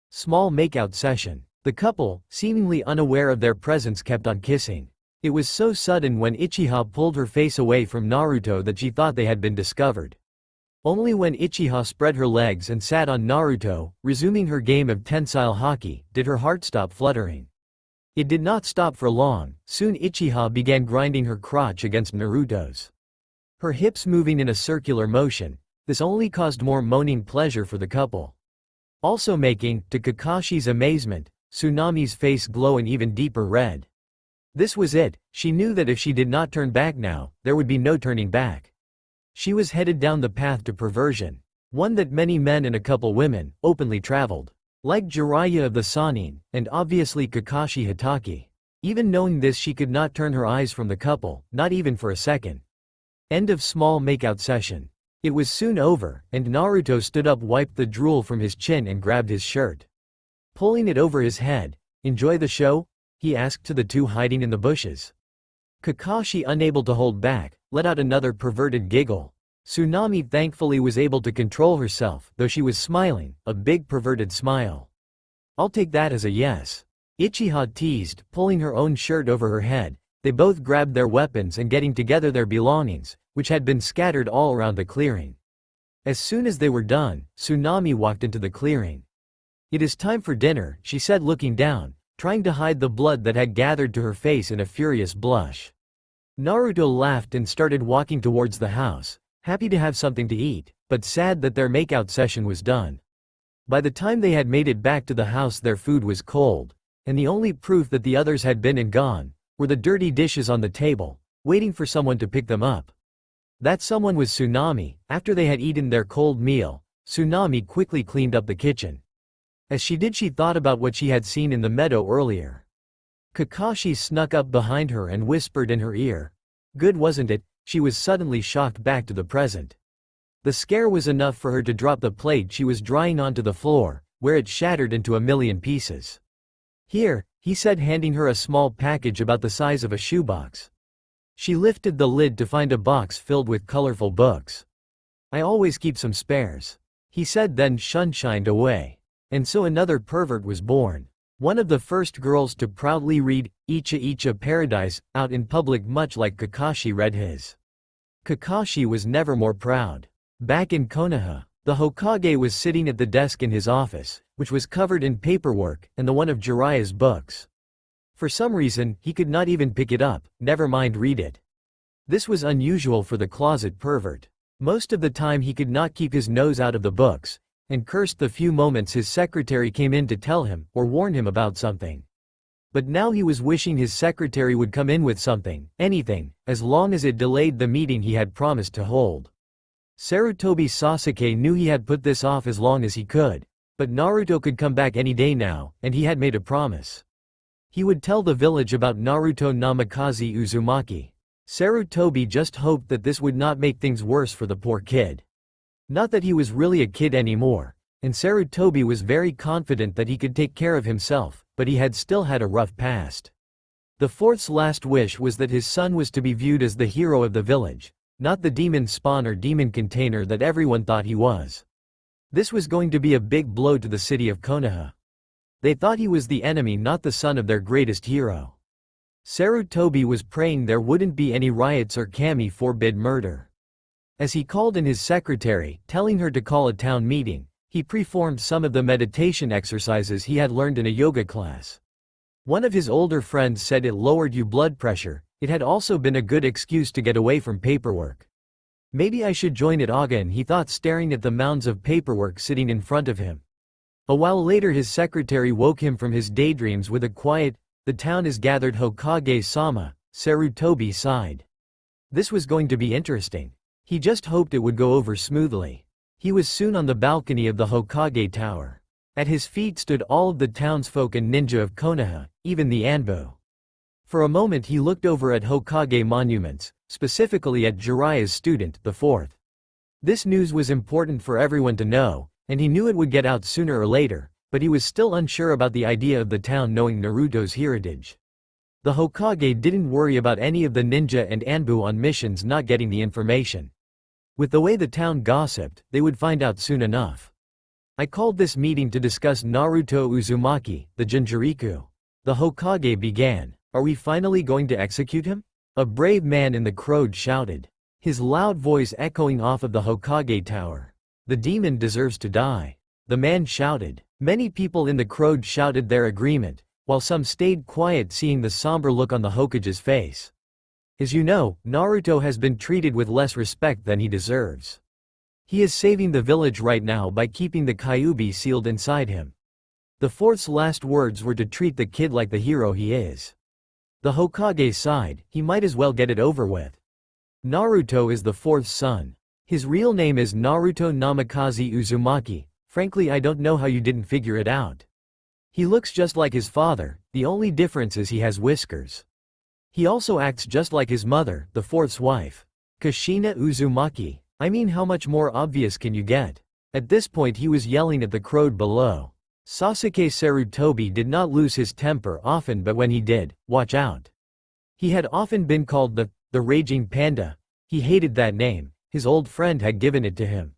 Small makeout session. The couple, seemingly unaware of their presence, kept on kissing. It was so sudden when Uchiha pulled her face away from Naruto that she thought they had been discovered. Only when Uchiha spread her legs and sat on Naruto, resuming her game of tensile hockey, did her heart stop fluttering. It did not stop for long. Soon Uchiha began grinding her crotch against Naruto's. Her hips moving in a circular motion. This only caused more moaning pleasure for the couple. Also making, to Kakashi's amazement, Tsunami's face glow an even deeper red. This was it. She knew that if she did not turn back now, there would be no turning back. She was headed down the path to perversion. One that many men and a couple women, openly traveled. Like Jiraiya of the Sannin, and obviously Kakashi Hatake. Even knowing this, she could not turn her eyes from the couple, not even for a second. End of small makeout session. It was soon over, and Naruto stood up, wiped the drool from his chin and grabbed his shirt, pulling it over his head. "Enjoy the show?" he asked to the two hiding in the bushes. Kakashi, unable to hold back, let out another perverted giggle. Tsunami thankfully was able to control herself, though she was smiling, a big perverted smile. "I'll take that as a yes," Uchiha teased, pulling her own shirt over her head. They both grabbed their weapons and getting together their belongings, which had been scattered all around the clearing. As soon as they were done, Tsunami walked into the clearing. "It is time for dinner," she said, looking down, trying to hide the blood that had gathered to her face in a furious blush. Naruto laughed and started walking towards the house, happy to have something to eat, but sad that their makeout session was done. By the time they had made it back to the house, their food was cold, and the only proof that the others had been and gone were the dirty dishes on the table, waiting for someone to pick them up. That someone was Tsunami. After they had eaten their cold meal, Tsunami quickly cleaned up the kitchen. As she did, she thought about what she had seen in the meadow earlier. Kakashi snuck up behind her and whispered in her ear. Good, wasn't it? She was suddenly shocked back to the present. The scare was enough for her to drop the plate she was drying onto the floor, where it shattered into a million pieces. Here, he said, handing her a small package about the size of a shoebox. She lifted the lid to find a box filled with colorful books. I always keep some spares, he said, then shunshined away. And so another pervert was born. One of the first girls to proudly read Icha Icha Paradise out in public, much like Kakashi read his. Kakashi was never more proud. Back in Konoha, the Hokage was sitting at the desk in his office, which was covered in paperwork and the one of Jiraiya's books. For some reason, he could not even pick it up, never mind read it. This was unusual for the closet pervert. Most of the time he could not keep his nose out of the books, and cursed the few moments his secretary came in to tell him or warn him about something. But now he was wishing his secretary would come in with something, anything, as long as it delayed the meeting he had promised to hold. Sarutobi Sasuke knew he had put this off as long as he could. But Naruto could come back any day now, and he had made a promise. He would tell the village about Naruto Namikaze Uzumaki. Sarutobi just hoped that this would not make things worse for the poor kid. Not that he was really a kid anymore, and Sarutobi was very confident that he could take care of himself, but he had still had a rough past. The fourth's last wish was that his son was to be viewed as the hero of the village, not the demon spawn or demon container that everyone thought he was. This was going to be a big blow to the city of Konoha. They thought he was the enemy, not the son of their greatest hero. Sarutobi was praying there wouldn't be any riots or kami forbid murder. As he called in his secretary, telling her to call a town meeting, he performed some of the meditation exercises he had learned in a yoga class. One of his older friends said it lowered your blood pressure. It had also been a good excuse to get away from paperwork. Maybe I should join it again, he thought, staring at the mounds of paperwork sitting in front of him. A while later his secretary woke him from his daydreams with a quiet, "The town is gathered Hokage-sama." Sarutobi sighed. This was going to be interesting. He just hoped it would go over smoothly. He was soon on the balcony of the Hokage Tower. At his feet stood all of the townsfolk and ninja of Konoha, even the Anbu. For a moment he looked over at Hokage monuments, specifically at Jiraiya's student, the fourth. This news was important for everyone to know, and he knew it would get out sooner or later, but he was still unsure about the idea of the town knowing Naruto's heritage. The Hokage didn't worry about any of the ninja and Anbu on missions not getting the information. With the way the town gossiped, they would find out soon enough. I called this meeting to discuss Naruto Uzumaki, the Jinchuriku. The Hokage began. Are we finally going to execute him? A brave man in the crowd shouted, his loud voice echoing off of the Hokage tower. The demon deserves to die. The man shouted. Many people in the crowd shouted their agreement, while some stayed quiet, seeing the somber look on the Hokage's face. As you know, Naruto has been treated with less respect than he deserves. He is saving the village right now by keeping the Kyuubi sealed inside him. The fourth's last words were to treat the kid like the hero he is. The Hokage sighed, he might as well get it over with. Naruto is the fourth son. His real name is Naruto Namikaze Uzumaki. Frankly, I don't know how you didn't figure it out. He looks just like his father, the only difference is he has whiskers. He also acts just like his mother, the fourth's wife. Kushina Uzumaki. I mean, how much more obvious can you get? At this point he was yelling at the crowd below. Sasuke Sarutobi did not lose his temper often, but when he did, watch out. He had often been called the Raging Panda. He hated that name, his old friend had given it to him.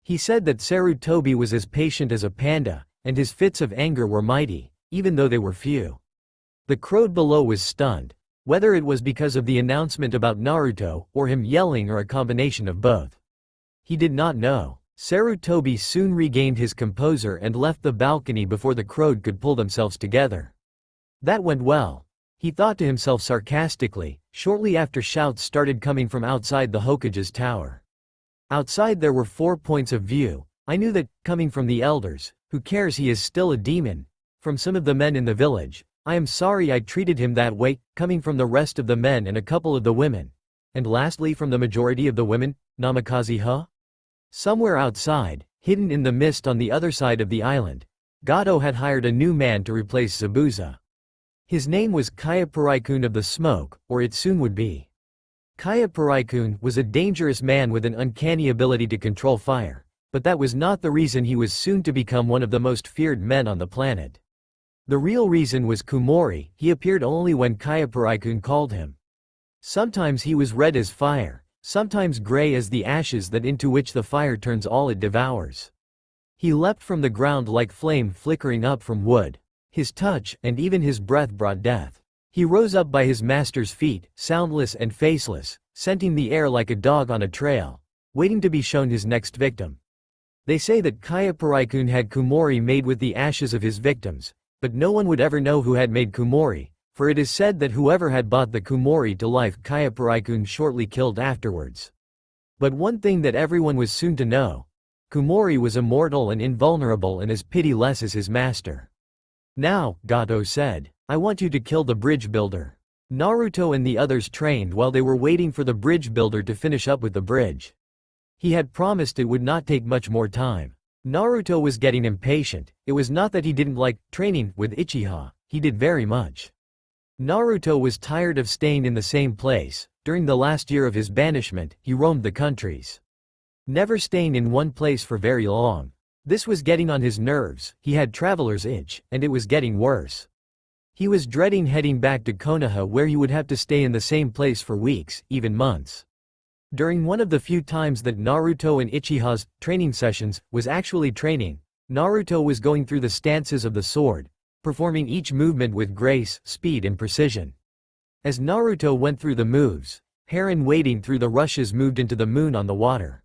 He said that Sarutobi was as patient as a panda, and his fits of anger were mighty, even though they were few. The crowd below was stunned, whether it was because of the announcement about Naruto, or him yelling, or a combination of both. He did not know. Sarutobi soon regained his composure and left the balcony before the crowd could pull themselves together. That went well, he thought to himself sarcastically. Shortly after, shouts started coming from outside the Hokage's tower. Outside there were 4 points of view. I knew that, coming from the elders, who cares, he is still a demon. From some of the men in the village, I am sorry I treated him that way. Coming from the rest of the men and a couple of the women. And lastly from the majority of the women, Namikaze. Somewhere outside, hidden in the mist on the other side of the island, Gato had hired a new man to replace Zabuza. His name was Kyuubi of the Smoke, or it soon would be. Kyuubi was a dangerous man with an uncanny ability to control fire, but that was not the reason he was soon to become one of the most feared men on the planet. The real reason was Kumori. He appeared only when Kyuubi called him. Sometimes he was red as fire, sometimes gray as the ashes that into which the fire turns all it devours. He leapt from the ground like flame flickering up from wood. His touch, and even his breath, brought death. He rose up by his master's feet, soundless and faceless, scenting the air like a dog on a trail, waiting to be shown his next victim. They say that Kyuubi had Kumori made with the ashes of his victims, but no one would ever know who had made Kumori, for it is said that whoever had bought the Kumori to life Kyuubi shortly killed afterwards. But one thing that everyone was soon to know: Kumori was immortal and invulnerable and as pitiless as his master. Now, Gato said, I want you to kill the bridge builder. Naruto and the others trained while they were waiting for the bridge builder to finish up with the bridge. He had promised it would not take much more time. Naruto was getting impatient. It was not that he didn't like training with Uchiha, he did very much. Naruto was tired of staying in the same place. During the last year of his banishment, he roamed the countries, never staying in one place for very long. This was getting on his nerves. He had traveler's itch, and it was getting worse. He was dreading heading back to Konoha, where he would have to stay in the same place for weeks, even months. During one of the few times that Naruto and Uchiha's training sessions was actually training, Naruto was going through the stances of the sword, performing each movement with grace, speed and precision. As Naruto went through the moves, Heron wading through the rushes moved into the moon on the water.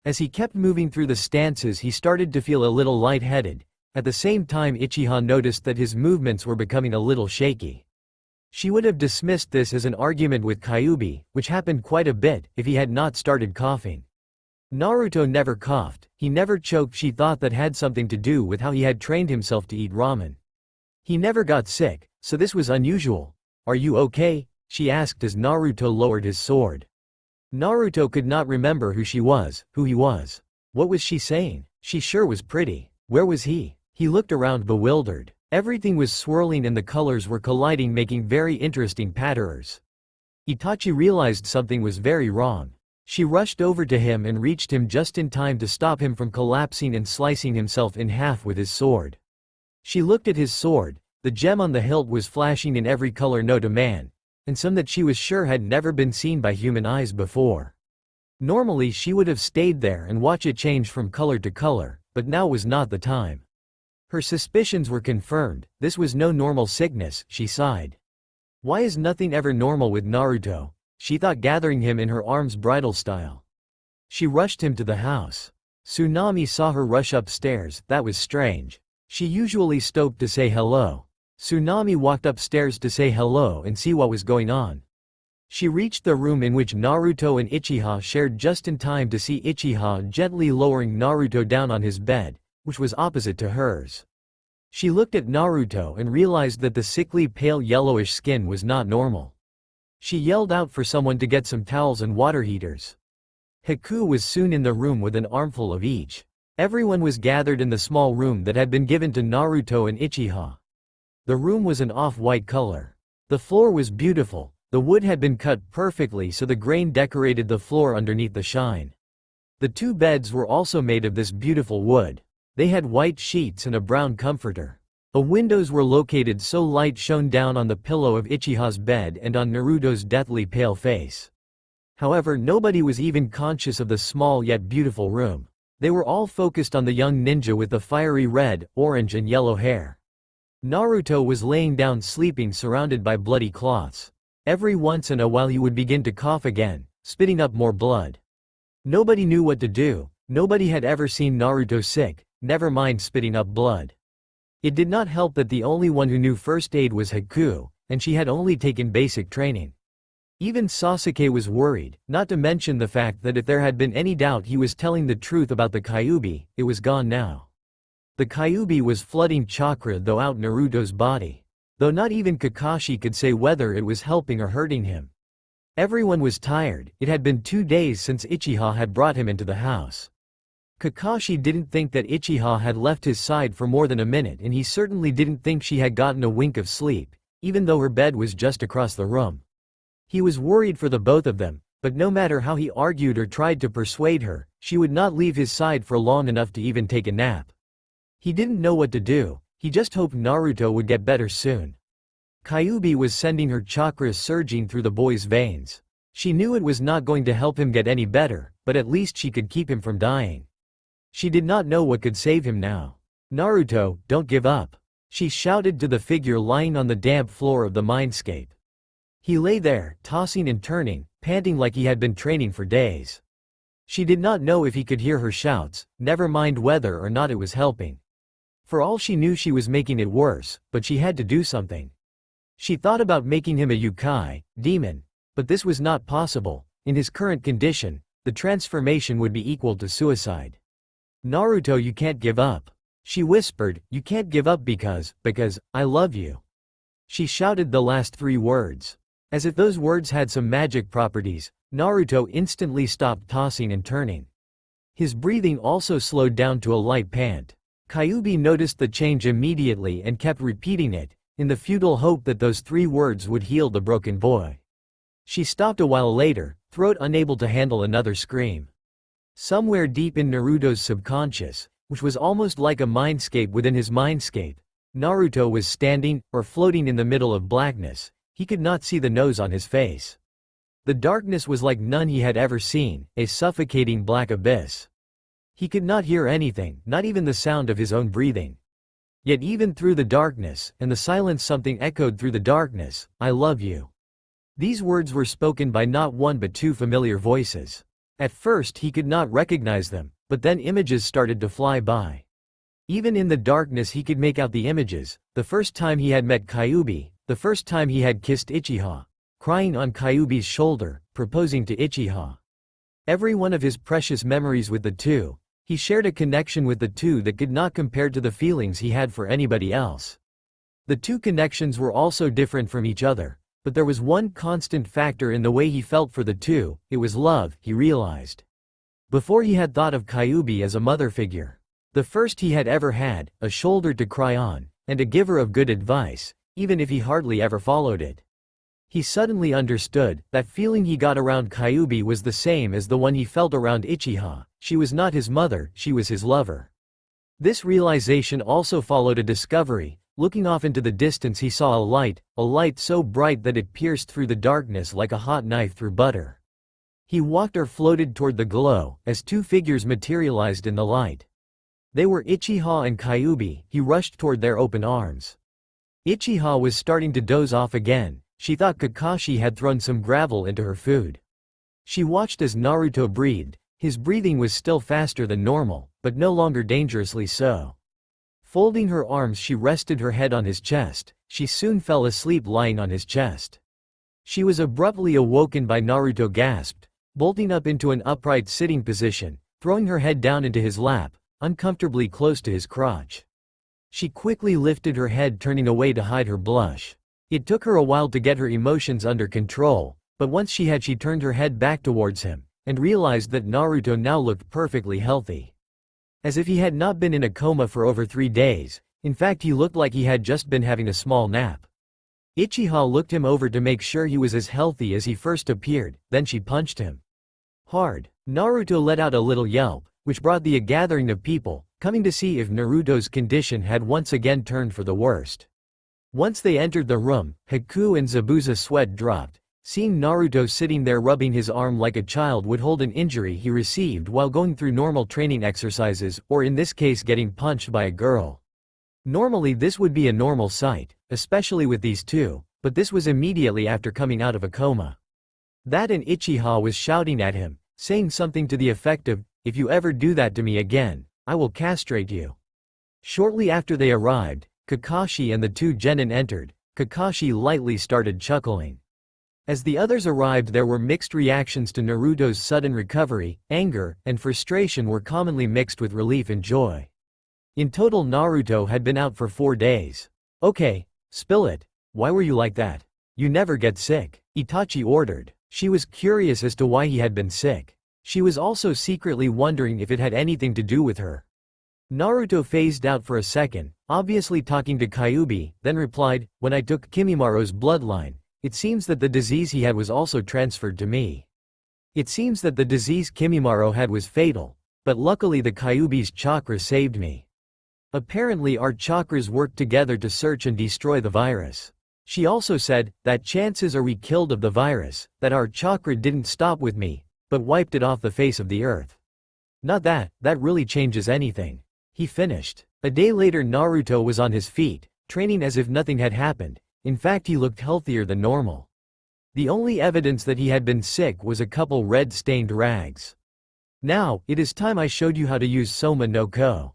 As he kept moving through the stances, he started to feel a little lightheaded. At the same time, Uchiha noticed that his movements were becoming a little shaky. She would have dismissed this as an argument with Kyuubi, which happened quite a bit, if he had not started coughing. Naruto never coughed, he never choked. She thought that had something to do with how he had trained himself to eat ramen. He never got sick, so this was unusual. "Are you okay?" she asked as Naruto lowered his sword. Naruto could not remember who she was, who he was. What was she saying? She sure was pretty. Where was he? He looked around bewildered. Everything was swirling and the colors were colliding, making very interesting patterns. Itachi realized something was very wrong. She rushed over to him and reached him just in time to stop him from collapsing and slicing himself in half with his sword. She looked at his sword. The gem on the hilt was flashing in every color known to man, and some that she was sure had never been seen by human eyes before. Normally she would have stayed there and watched it change from color to color, but now was not the time. Her suspicions were confirmed. This was no normal sickness, she sighed. Why is nothing ever normal with Naruto? She thought, gathering him in her arms bridal style. She rushed him to the house. Tsunami saw her rush upstairs. That was strange. She usually stopped to say hello. Tsunami walked upstairs to say hello and see what was going on. She reached the room in which Naruto and Uchiha shared just in time to see Uchiha gently lowering Naruto down on his bed, which was opposite to hers. She looked at Naruto and realized that the sickly pale yellowish skin was not normal. She yelled out for someone to get some towels and water heaters. Haku was soon in the room with an armful of each. Everyone was gathered in the small room that had been given to Naruto and Uchiha. The room was an off-white color. The floor was beautiful. The wood had been cut perfectly so the grain decorated the floor underneath the shine. The two beds were also made of this beautiful wood. They had white sheets and a brown comforter. The windows were located so light shone down on the pillow of Uchiha's bed and on Naruto's deathly pale face. However, nobody was even conscious of the small yet beautiful room. They were all focused on the young ninja with the fiery red, orange and yellow hair. Naruto was laying down sleeping, surrounded by bloody cloths. Every once in a while he would begin to cough again, spitting up more blood. Nobody knew what to do. Nobody had ever seen Naruto sick, never mind spitting up blood. It did not help that the only one who knew first aid was Haku, and she had only taken basic training. Even Sasuke was worried, not to mention the fact that if there had been any doubt he was telling the truth about the Kyuubi, it was gone now. The Kyuubi was flooding chakra throughout Naruto's body. Though not even Kakashi could say whether it was helping or hurting him. Everyone was tired. It had been 2 days since Uchiha had brought him into the house. Kakashi didn't think that Uchiha had left his side for more than a minute, and he certainly didn't think she had gotten a wink of sleep, even though her bed was just across the room. He was worried for the both of them, but no matter how he argued or tried to persuade her, she would not leave his side for long enough to even take a nap. He didn't know what to do. He just hoped Naruto would get better soon. Kyuubi was sending her chakras surging through the boy's veins. She knew it was not going to help him get any better, but at least she could keep him from dying. She did not know what could save him now. "Naruto, don't give up," she shouted to the figure lying on the damp floor of the mindscape. He lay there, tossing and turning, panting like he had been training for days. She did not know if he could hear her shouts, never mind whether or not it was helping. For all she knew, she was making it worse, but she had to do something. She thought about making him a yokai, demon, but this was not possible. In his current condition, the transformation would be equal to suicide. "Naruto, you can't give up," she whispered. "You can't give up because I love you." She shouted the last 3 words. As if those words had some magic properties, Naruto instantly stopped tossing and turning. His breathing also slowed down to a light pant. Kyuubi noticed the change immediately and kept repeating it, in the futile hope that those 3 words would heal the broken boy. She stopped a while later, throat unable to handle another scream. Somewhere deep in Naruto's subconscious, which was almost like a mindscape within his mindscape, Naruto was standing, or floating in the middle of blackness. He could not see the nose on his face. The darkness was like none he had ever seen, a suffocating black abyss. He could not hear anything, not even the sound of his own breathing. Yet even through the darkness, and the silence, something echoed through the darkness, "I love you." These words were spoken by not one but 2 familiar voices. At first he could not recognize them, but then images started to fly by. Even in the darkness he could make out the images: the first time he had met Kyuubi, the first time he had kissed Uchiha, crying on Kyuubi's shoulder, proposing to Uchiha. Every one of his precious memories with the 2, he shared a connection with the 2 that could not compare to the feelings he had for anybody else. The 2 connections were also different from each other, but there was one constant factor in the way he felt for the 2, it was love, he realized. Before he had thought of Kyuubi as a mother figure. The first he had ever had, a shoulder to cry on, and a giver of good advice, even if he hardly ever followed it. He suddenly understood, that feeling he got around Kyuubi was the same as the one he felt around Uchiha. She was not his mother, she was his lover. This realization also followed a discovery. Looking off into the distance he saw a light so bright that it pierced through the darkness like a hot knife through butter. He walked or floated toward the glow, as 2 figures materialized in the light. They were Uchiha and Kyuubi. He rushed toward their open arms. Uchiha was starting to doze off again. She thought Kakashi had thrown some gravel into her food. She watched as Naruto breathed. His breathing was still faster than normal, but no longer dangerously so. Folding her arms she rested her head on his chest. She soon fell asleep lying on his chest. She was abruptly awoken by Naruto gasped, bolting up into an upright sitting position, throwing her head down into his lap, uncomfortably close to his crotch. She quickly lifted her head, turning away to hide her blush. It took her a while to get her emotions under control, but once she turned her head back towards him, and realized that Naruto now looked perfectly healthy. As if he had not been in a coma for over 3 days, in fact he looked like he had just been having a small nap. Uchiha looked him over to make sure he was as healthy as he first appeared, then she punched him hard. Naruto let out a little yelp, which brought the gathering of people, coming to see if Naruto's condition had once again turned for the worst. Once they entered the room, Haku and Zabuza's sweat dropped, seeing Naruto sitting there rubbing his arm like a child would hold an injury he received while going through normal training exercises, or in this case getting punched by a girl. Normally this would be a normal sight, especially with these 2, but this was immediately after coming out of a coma. That and Uchiha was shouting at him, saying something to the effect of, "If you ever do that to me again, I will castrate you." Shortly after they arrived, Kakashi and the 2 genin entered. Kakashi lightly started chuckling. As the others arrived there were mixed reactions to Naruto's sudden recovery. Anger and frustration were commonly mixed with relief and joy. In total Naruto had been out for 4 days. "Okay, spill it. Why were you like that? You never get sick," Itachi ordered. She was curious as to why he had been sick. She was also secretly wondering if it had anything to do with her. Naruto phased out for a second, obviously talking to Kyuubi, then replied, "When I took Kimimaro's bloodline, it seems that the disease he had was also transferred to me. It seems that the disease Kimimaro had was fatal, but luckily the Kyuubi's chakra saved me. Apparently our chakras worked together to search and destroy the virus." She also said, "That chances are we killed of the virus, that our chakra didn't stop with me, but wiped it off the face of the earth. Not that really changes anything." He finished. A day later Naruto was on his feet, training as if nothing had happened. In fact he looked healthier than normal. The only evidence that he had been sick was a couple red-stained rags. "Now, it is time I showed you how to use Soma no Ko,"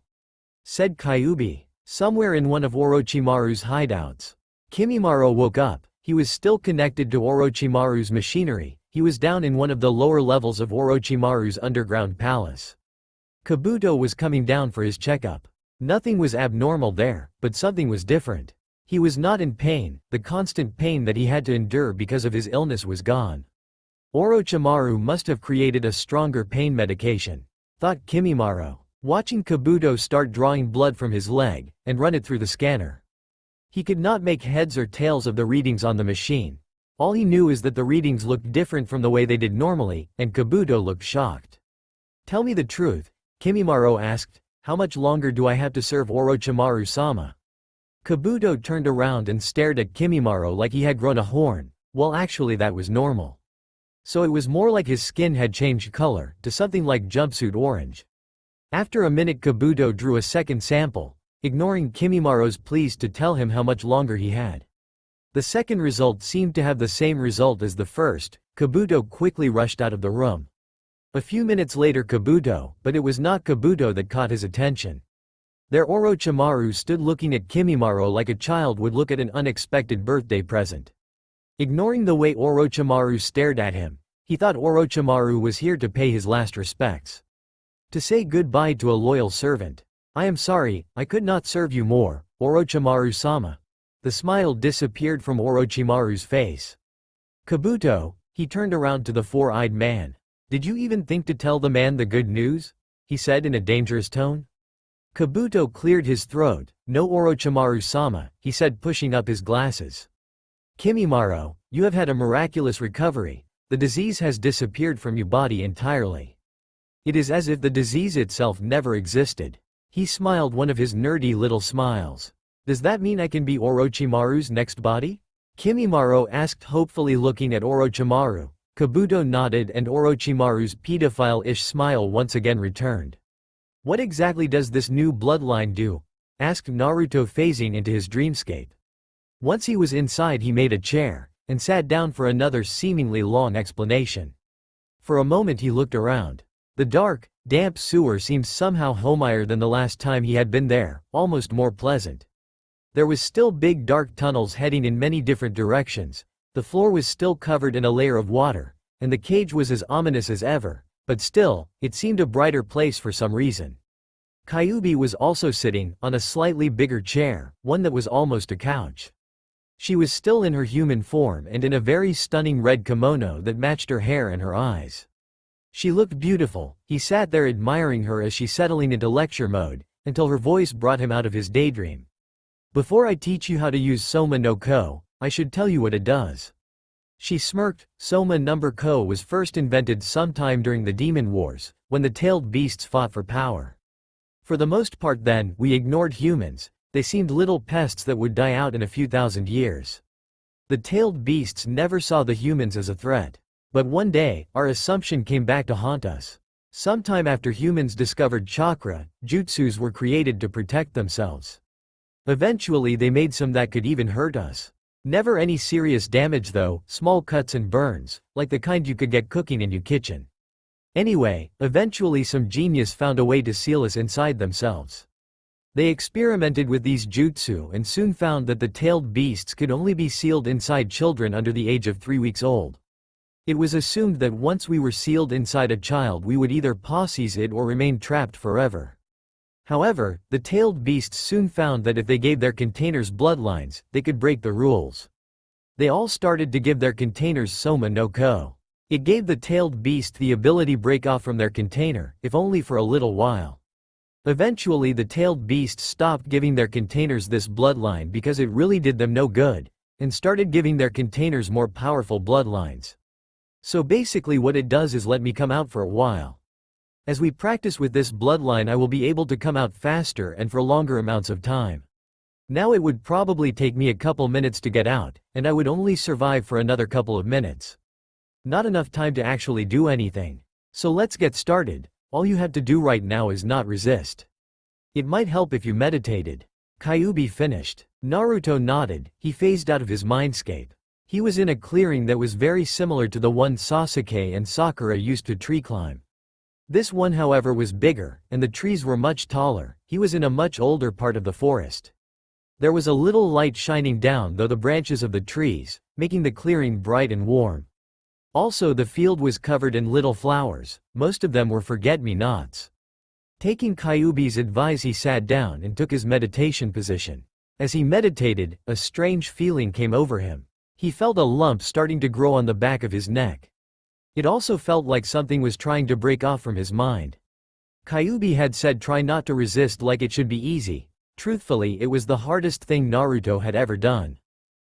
said Kyuubi. Somewhere in one of Orochimaru's hideouts, Kimimaro woke up. He was still connected to Orochimaru's machinery. He was down in one of the lower levels of Orochimaru's underground palace. Kabuto was coming down for his checkup. Nothing was abnormal there, but something was different. He was not in pain. The constant pain that he had to endure because of his illness was gone. Orochimaru must have created a stronger pain medication. thought Kimimaro, watching Kabuto start drawing blood from his leg, and run it through the scanner. He could not make heads or tails of the readings on the machine. All he knew is that the readings looked different from the way they did normally, and Kabuto looked shocked. "Tell me the truth," Kimimaro asked, "how much longer do I have to serve Orochimaru-sama?" Kabuto turned around and stared at Kimimaro like he had grown a horn. Well, actually that was normal. So it was more like his skin had changed color, to something like jumpsuit orange. After a minute Kabuto drew a second sample, ignoring Kimimaro's pleas to tell him how much longer he had. The second result seemed to have the same result as the first. Kabuto quickly rushed out of the room. A few minutes later but it was not Kabuto that caught his attention. There Orochimaru stood looking at Kimimaro like a child would look at an unexpected birthday present. Ignoring the way Orochimaru stared at him, he thought Orochimaru was here to pay his last respects. To say goodbye to a loyal servant. "I am sorry, I could not serve you more, Orochimaru-sama." The smile disappeared from Orochimaru's face. "Kabuto," he turned around to the four-eyed man. "Did you even think to tell the man the good news?" he said in a dangerous tone. Kabuto cleared his throat. "No, Orochimaru-sama," he said, pushing up his glasses. "Kimimaro, you have had a miraculous recovery. The disease has disappeared from your body entirely. It is as if the disease itself never existed." He smiled one of his nerdy little smiles. "Does that mean I can be Orochimaru's next body?" Kimimaro asked, hopefully looking at Orochimaru. Kabuto nodded and Orochimaru's pedophile-ish smile once again returned. "What exactly does this new bloodline do?" asked Naruto, phasing into his dreamscape. Once he was inside he made a chair, and sat down for another seemingly long explanation. For a moment he looked around. The dark, damp sewer seemed somehow homier than the last time he had been there, almost more pleasant. There was still big dark tunnels heading in many different directions, the floor was still covered in a layer of water, and the cage was as ominous as ever, but still, it seemed a brighter place for some reason. Kyuubi was also sitting, on a slightly bigger chair, one that was almost a couch. She was still in her human form and in a very stunning red kimono that matched her hair and her eyes. She looked beautiful. He sat there admiring her as she settling into lecture mode, until her voice brought him out of his daydream. "Before I teach you how to use Soma no Ko, I should tell you what it does." She smirked. Soma no Ko was first invented sometime during the Demon Wars, when the tailed beasts fought for power. For the most part then, we ignored humans. They seemed little pests that would die out in a few thousand years. The tailed beasts never saw the humans as a threat. But one day, our assumption came back to haunt us. Sometime after humans discovered chakra, jutsus were created to protect themselves. Eventually they made some that could even hurt us. Never any serious damage though, small cuts and burns, like the kind you could get cooking in your kitchen. Anyway, eventually some genius found a way to seal us inside themselves. They experimented with these jutsu and soon found that the tailed beasts could only be sealed inside children under the age of 3 weeks old. It was assumed that once we were sealed inside a child we would either possess it or remain trapped forever. However, the tailed beasts soon found that if they gave their containers bloodlines, they could break the rules. They all started to give their containers Soma no Ko. It gave the tailed beast the ability to break off from their container, if only for a little while. Eventually the tailed beasts stopped giving their containers this bloodline because it really did them no good, and started giving their containers more powerful bloodlines. So basically what it does is let me come out for a while. As we practice with this bloodline I will be able to come out faster and for longer amounts of time. Now it would probably take me a couple minutes to get out, and I would only survive for another couple of minutes. Not enough time to actually do anything. So let's get started. All you have to do right now is not resist. It might help if you meditated. Kyuubi finished. Naruto nodded. He phased out of his mindscape. He was in a clearing that was very similar to the one Sasuke and Sakura used to tree climb. This one however was bigger, and the trees were much taller. He was in a much older part of the forest. There was a little light shining down through the branches of the trees, making the clearing bright and warm. Also the field was covered in little flowers, most of them were forget-me-nots. Taking Kyuubi's advice he sat down and took his meditation position. As he meditated, a strange feeling came over him. He felt a lump starting to grow on the back of his neck. It also felt like something was trying to break off from his mind. Kyuubi had said try not to resist like it should be easy. Truthfully, it was the hardest thing Naruto had ever done.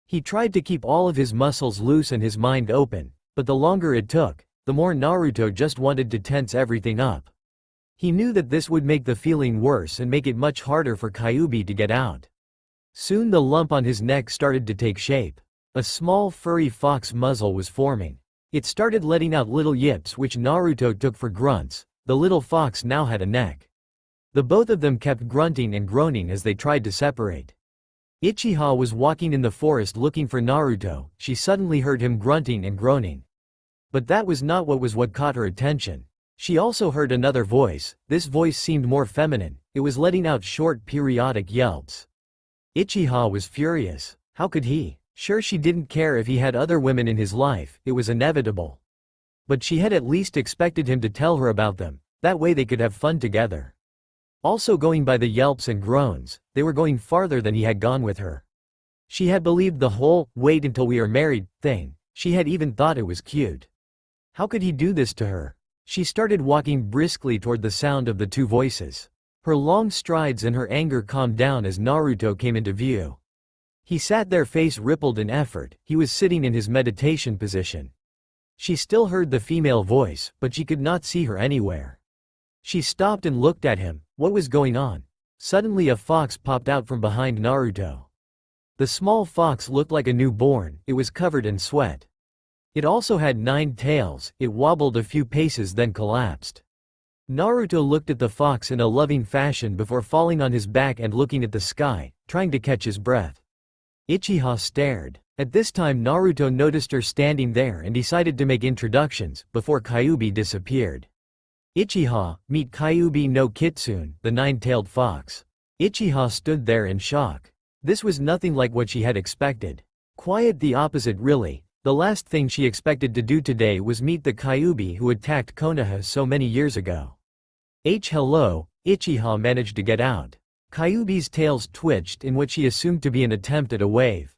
He tried to keep all of his muscles loose and his mind open, but the longer it took, the more Naruto just wanted to tense everything up. He knew that this would make the feeling worse and make it much harder for Kyuubi to get out. Soon the lump on his neck started to take shape. A small furry fox muzzle was forming. It started letting out little yips which Naruto took for grunts. The little fox now had a neck. The both of them kept grunting and groaning as they tried to separate. Uchiha was walking in the forest looking for Naruto. She suddenly heard him grunting and groaning. But that was not what caught her attention. She also heard another voice. This voice seemed more feminine. It was letting out short periodic yelps. Uchiha was furious. How could he? Sure, she didn't care if he had other women in his life, it was inevitable. But she had at least expected him to tell her about them, that way they could have fun together. Also, going by the yelps and groans, they were going farther than he had gone with her. She had believed the whole "wait until we are married" thing. She had even thought it was cute. How could he do this to her? She started walking briskly toward the sound of the two voices. Her long strides and her anger calmed down as Naruto came into view. He sat there, face rippled in effort. He was sitting in his meditation position. She still heard the female voice, but she could not see her anywhere. She stopped and looked at him. What was going on? Suddenly a fox popped out from behind Naruto. The small fox looked like a newborn. It was covered in sweat. It also had 9 tails. It wobbled a few paces then collapsed. Naruto looked at the fox in a loving fashion before falling on his back and looking at the sky, trying to catch his breath. Uchiha stared. At this time Naruto noticed her standing there and decided to make introductions, before Kyuubi disappeared. Uchiha, meet Kyuubi no Kitsune, the 9-tailed fox. Uchiha stood there in shock. This was nothing like what she had expected. Quite the opposite really. The last thing she expected to do today was meet the Kyuubi who attacked Konoha so many years ago. Hello, Uchiha managed to get out. Kyuubi's tails twitched in what she assumed to be an attempt at a wave.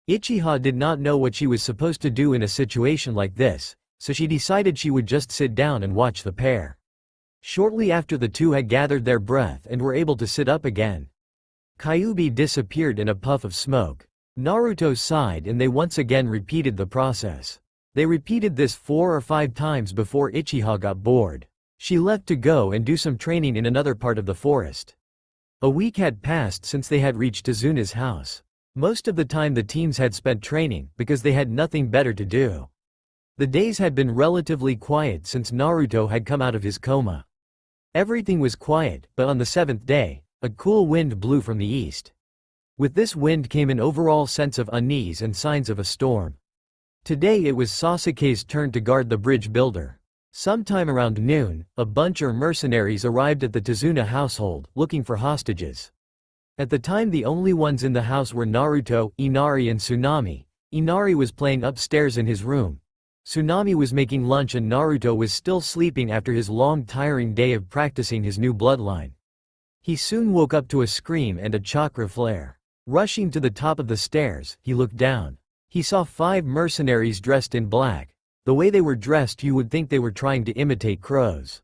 Uchiha did not know what she was supposed to do in a situation like this, so she decided she would just sit down and watch the pair. Shortly after the two had gathered their breath and were able to sit up again, Kyuubi disappeared in a puff of smoke. Naruto sighed and they once again repeated the process. They repeated this 4 or 5 times before Uchiha got bored. She left to go and do some training in another part of the forest. A week had passed since they had reached Izuna's house. Most of the time the teams had spent training, because they had nothing better to do. The days had been relatively quiet since Naruto had come out of his coma. Everything was quiet, but on the 7th day, a cool wind blew from the east. With this wind came an overall sense of unease and signs of a storm. Today it was Sasuke's turn to guard the bridge builder. Sometime around noon, a bunch of mercenaries arrived at the Kitsune household, looking for hostages. At the time the only ones in the house were Naruto, Inari and Tsunami. Inari was playing upstairs in his room. Tsunami was making lunch and Naruto was still sleeping after his long tiring day of practicing his new bloodline. He soon woke up to a scream and a chakra flare. Rushing to the top of the stairs, he looked down. He saw 5 mercenaries dressed in black. The way they were dressed you would think they were trying to imitate crows.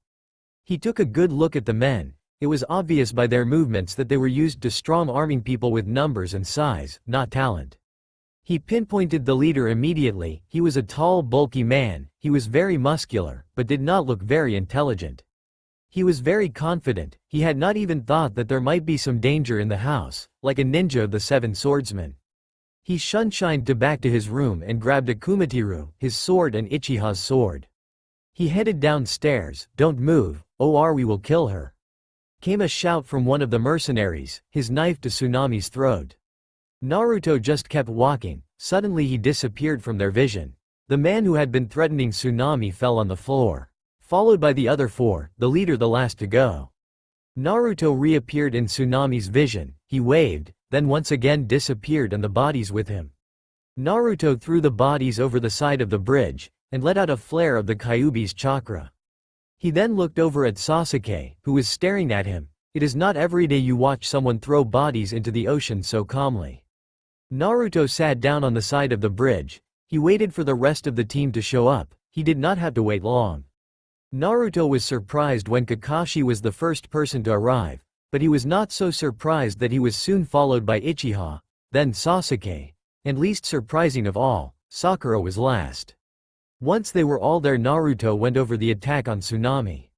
He took a good look at the men. It was obvious by their movements that they were used to strong-arming people with numbers and size, not talent. He pinpointed the leader immediately. He was a tall, bulky man. He was very muscular, but did not look very intelligent. He was very confident. He had not even thought that there might be some danger in the house, like a ninja of the 7 swordsmen. He shined back to his room and grabbed a kumitiru, his sword and Uchiha's sword. He headed downstairs. Don't move, or we will kill her. Came a shout from one of the mercenaries, his knife to Tsunami's throat. Naruto just kept walking. Suddenly he disappeared from their vision. The man who had been threatening Tsunami fell on the floor. Followed by the other 4, the leader the last to go. Naruto reappeared in Tsunami's vision. He waved, then once again disappeared and the bodies with him. Naruto threw the bodies over the side of the bridge, and let out a flare of the Kyuubi's chakra. He then looked over at Sasuke, who was staring at him. It is not every day you watch someone throw bodies into the ocean so calmly. Naruto sat down on the side of the bridge. He waited for the rest of the team to show up. He did not have to wait long. Naruto was surprised when Kakashi was the first person to arrive, but he was not so surprised that he was soon followed by Uchiha, then Sasuke, and least surprising of all, Sakura was last. Once they were all there, Naruto went over the attack on Tsunami.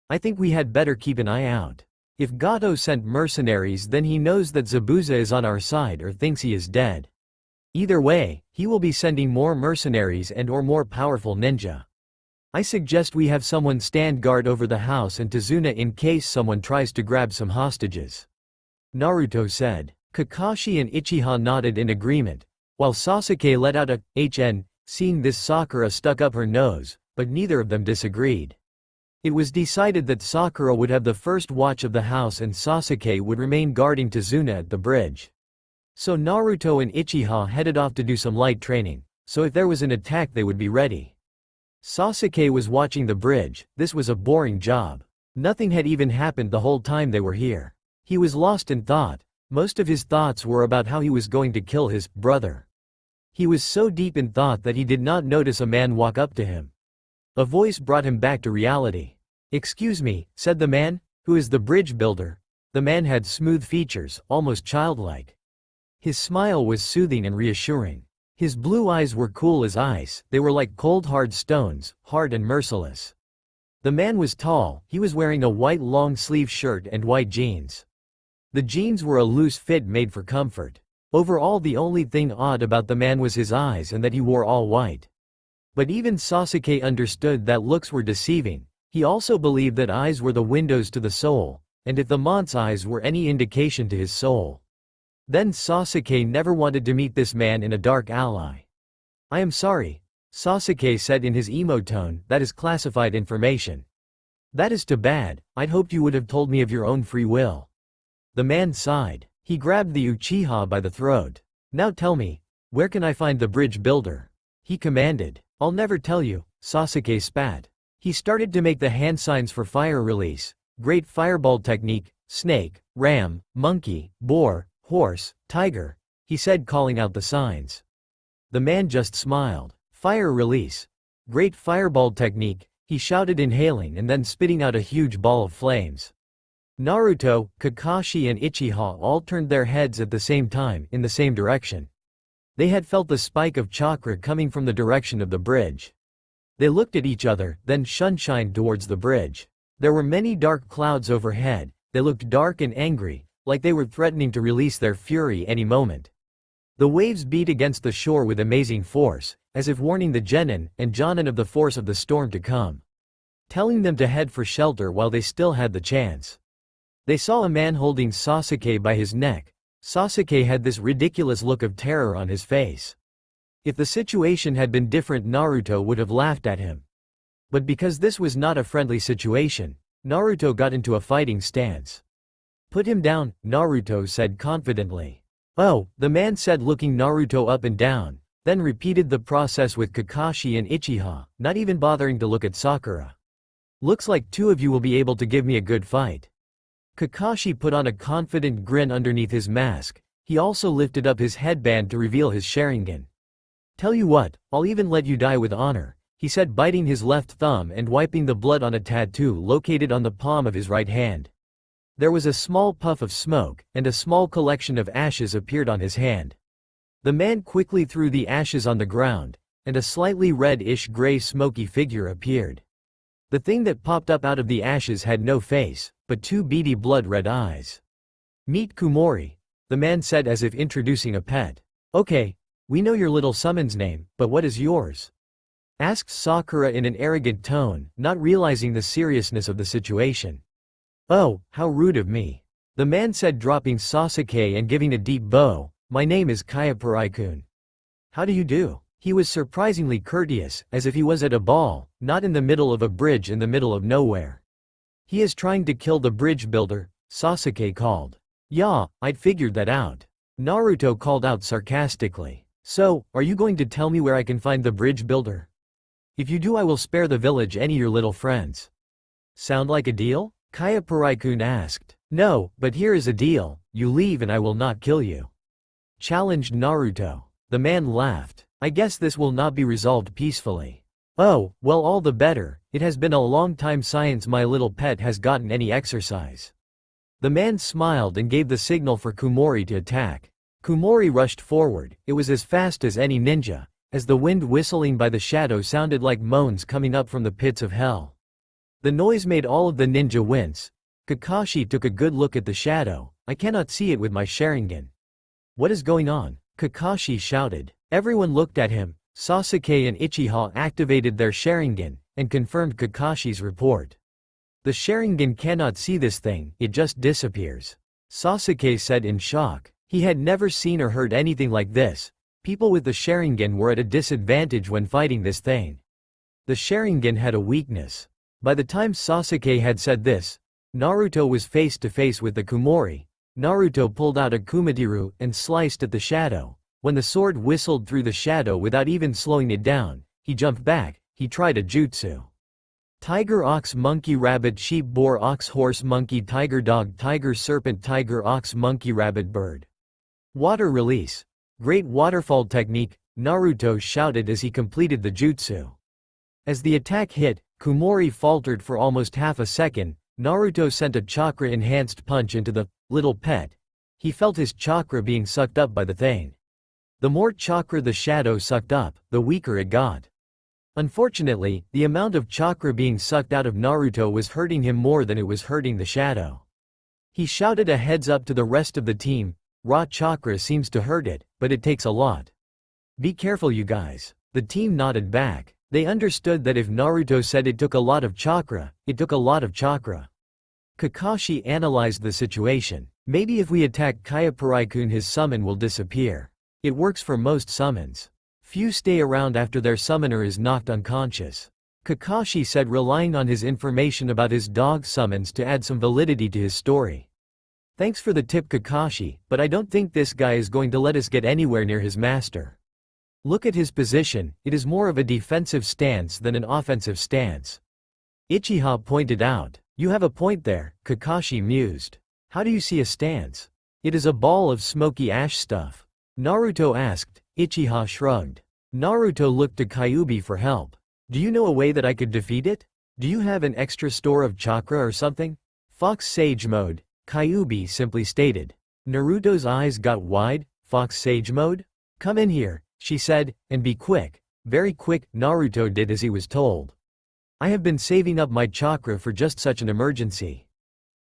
I think we had better keep an eye out. If Gato sent mercenaries, then he knows that Zabuza is on our side or thinks he is dead. Either way, he will be sending more mercenaries and or more powerful ninja. I suggest we have someone stand guard over the house and Tazuna in case someone tries to grab some hostages. Naruto said. Kakashi and Uchiha nodded in agreement, while Sasuke let out a "HN." Seeing this, Sakura stuck up her nose, but neither of them disagreed. It was decided that Sakura would have the first watch of the house and Sasuke would remain guarding Tazuna at the bridge. So Naruto and Uchiha headed off to do some light training, so if there was an attack they would be ready. Sasuke was watching the bridge. This was a boring job. Nothing had even happened the whole time they were here. He was lost in thought. Most of his thoughts were about how he was going to kill his brother. He was so deep in thought that he did not notice a man walk up to him. A voice brought him back to reality. "Excuse me," said the man, "who is the bridge builder?" The man had smooth features, almost childlike. His smile was soothing and reassuring. His blue eyes were cool as ice, they were like cold hard stones, hard and merciless. The man was tall, he was wearing a white long-sleeve shirt and white jeans. The jeans were a loose fit made for comfort. Overall, the only thing odd about the man was his eyes and that he wore all white. But even Sasuke understood that looks were deceiving. He also believed that eyes were the windows to the soul, and if the man's eyes were any indication to his soul, then Sasuke never wanted to meet this man in a dark alley. "I am sorry," Sasuke said in his emo tone, "that is classified information." "That is too bad, I'd hoped you would have told me of your own free will." The man sighed. He grabbed the Uchiha by the throat. "Now tell me, where can I find the bridge builder?" he commanded. "I'll never tell you," Sasuke spat. He started to make the hand signs for fire release. Great fireball technique, snake, ram, monkey, boar, horse, tiger, he said, calling out the signs. The man just smiled. "Fire release. Great fireball technique," he shouted, inhaling and then spitting out a huge ball of flames. Naruto, Kakashi and Uchiha all turned their heads at the same time, in the same direction. They had felt the spike of chakra coming from the direction of the bridge. They looked at each other, then shined towards the bridge. There were many dark clouds overhead. They looked dark and angry, like they were threatening to release their fury any moment. The waves beat against the shore with amazing force, as if warning the genin and jonin of the force of the storm to come, telling them to head for shelter while they still had the chance. They saw a man holding Sasuke by his neck. Sasuke had this ridiculous look of terror on his face. If the situation had been different, Naruto would have laughed at him. But because this was not a friendly situation, Naruto got into a fighting stance. "Put him down," Naruto said confidently. "Oh," the man said, looking Naruto up and down, then repeated the process with Kakashi and Uchiha, not even bothering to look at Sakura. "Looks like two of you will be able to give me a good fight." Kakashi put on a confident grin underneath his mask. He also lifted up his headband to reveal his Sharingan. "Tell you what, I'll even let you die with honor," he said, biting his left thumb and wiping the blood on a tattoo located on the palm of his right hand. There was a small puff of smoke, and a small collection of ashes appeared on his hand. The man quickly threw the ashes on the ground, and a slightly reddish gray smoky figure appeared. The thing that popped up out of the ashes had no face, but two beady blood-red eyes. "Meet Kumori," the man said, as if introducing a pet. "Okay, we know your little summon's name, but what is yours?" asked Sakura in an arrogant tone, not realizing the seriousness of the situation. "Oh, how rude of me," the man said, dropping Sasuke and giving a deep bow. "My name is Kyuubi. How do you do?" He was surprisingly courteous, as if he was at a ball, not in the middle of a bridge in the middle of nowhere. "He is trying to kill the bridge builder," Sasuke called. "Yeah, I'd figured that out," Naruto called out sarcastically. "So, are you going to tell me where I can find the bridge builder? If you do, I will spare the village any your little friends." "Sound like a deal?" Kyuubi asked. "No, but here is a deal, you leave and I will not kill you," challenged Naruto. The man laughed. "I guess this will not be resolved peacefully." Oh, well, all the better. It has been a long time since my little pet has gotten any exercise. The man smiled and gave the signal for Kumori to attack. Kumori rushed forward. It was as fast as any ninja, as the wind whistling by the shadow sounded like moans coming up from the pits of hell. The noise made all of the ninja wince. Kakashi took a good look at the shadow. I cannot see it with my Sharingan. What is going on? Kakashi shouted. Everyone looked at him. Sasuke and Uchiha activated their Sharingan, and confirmed Kakashi's report. The Sharingan cannot see this thing, it just disappears. Sasuke said in shock. He had never seen or heard anything like this. People with the Sharingan were at a disadvantage when fighting this thing. The Sharingan had a weakness. By the time Sasuke had said this, Naruto was face to face with the Kumori. Naruto pulled out a Kumadiru and sliced at the shadow. When the sword whistled through the shadow without even slowing it down, he jumped back. He tried a jutsu. Tiger, ox, monkey, rabbit, sheep, boar, ox, horse, monkey, tiger, dog, tiger, serpent, tiger, ox, monkey, rabbit, bird. Water release. Great waterfall technique, Naruto shouted as he completed the jutsu. As the attack hit, Kumori faltered for almost half a second. Naruto sent a chakra-enhanced punch into the little pet. He felt his chakra being sucked up by the thing. The more chakra the shadow sucked up, the weaker it got. Unfortunately, the amount of chakra being sucked out of Naruto was hurting him more than it was hurting the shadow. He shouted a heads up to the rest of the team. Raw chakra seems to hurt it, but it takes a lot. Be careful, you guys. The team nodded back. They understood that if Naruto said it took a lot of chakra, it took a lot of chakra. Kakashi analyzed the situation. Maybe if we attack Kyapurai-kun, his summon will disappear. It works for most summons. Few stay around after their summoner is knocked unconscious. Kakashi said, relying on his information about his dog summons to add some validity to his story. Thanks for the tip, Kakashi, but I don't think this guy is going to let us get anywhere near his master. Look at his position, it is more of a defensive stance than an offensive stance. Uchiha pointed out. You have a point there, Kakashi mused. How do you see a stance? It is a ball of smoky ash stuff. Naruto asked. Uchiha shrugged. Naruto looked to Kyuubi for help. Do you know a way that I could defeat it? Do you have an extra store of chakra or something? Fox Sage Mode, Kyuubi simply stated. Naruto's eyes got wide. Fox Sage Mode? Come in here, she said, and be quick. Very quick. Naruto did as he was told. I have been saving up my chakra for just such an emergency.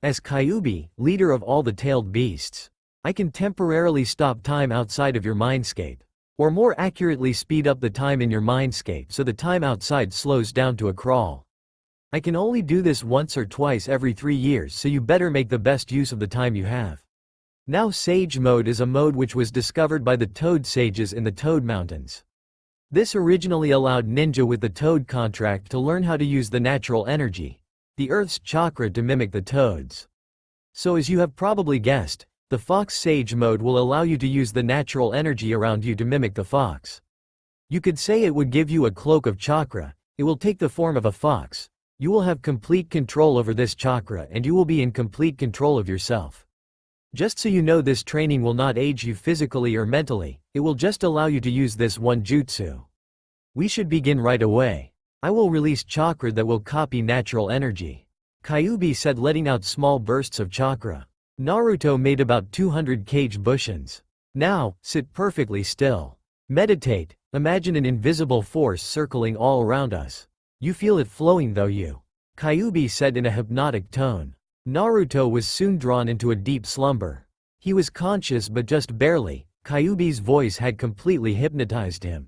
As Kyuubi, leader of all the tailed beasts, I can temporarily stop time outside of your mindscape. Or more accurately, speed up the time in your mindscape so the time outside slows down to a crawl. I can only do this once or twice every 3 years, so you better make the best use of the time you have. Now Sage Mode is a mode which was discovered by the Toad Sages in the Toad Mountains. This originally allowed ninja with the Toad contract to learn how to use the natural energy, the Earth's chakra, to mimic the toads. So as you have probably guessed, the Fox Sage Mode will allow you to use the natural energy around you to mimic the fox. You could say it would give you a cloak of chakra. It will take the form of a fox. You will have complete control over this chakra and you will be in complete control of yourself. Just so you know, this training will not age you physically or mentally, it will just allow you to use this one jutsu. We should begin right away. I will release chakra that will copy natural energy. Kyuubi said, letting out small bursts of chakra. Naruto made about 200 kage bushins. Now, sit perfectly still. Meditate, imagine an invisible force circling all around us. You feel it flowing though you. Kyuubi said in a hypnotic tone. Naruto was soon drawn into a deep slumber. He was conscious but just barely. Kyuubi's voice had completely hypnotized him.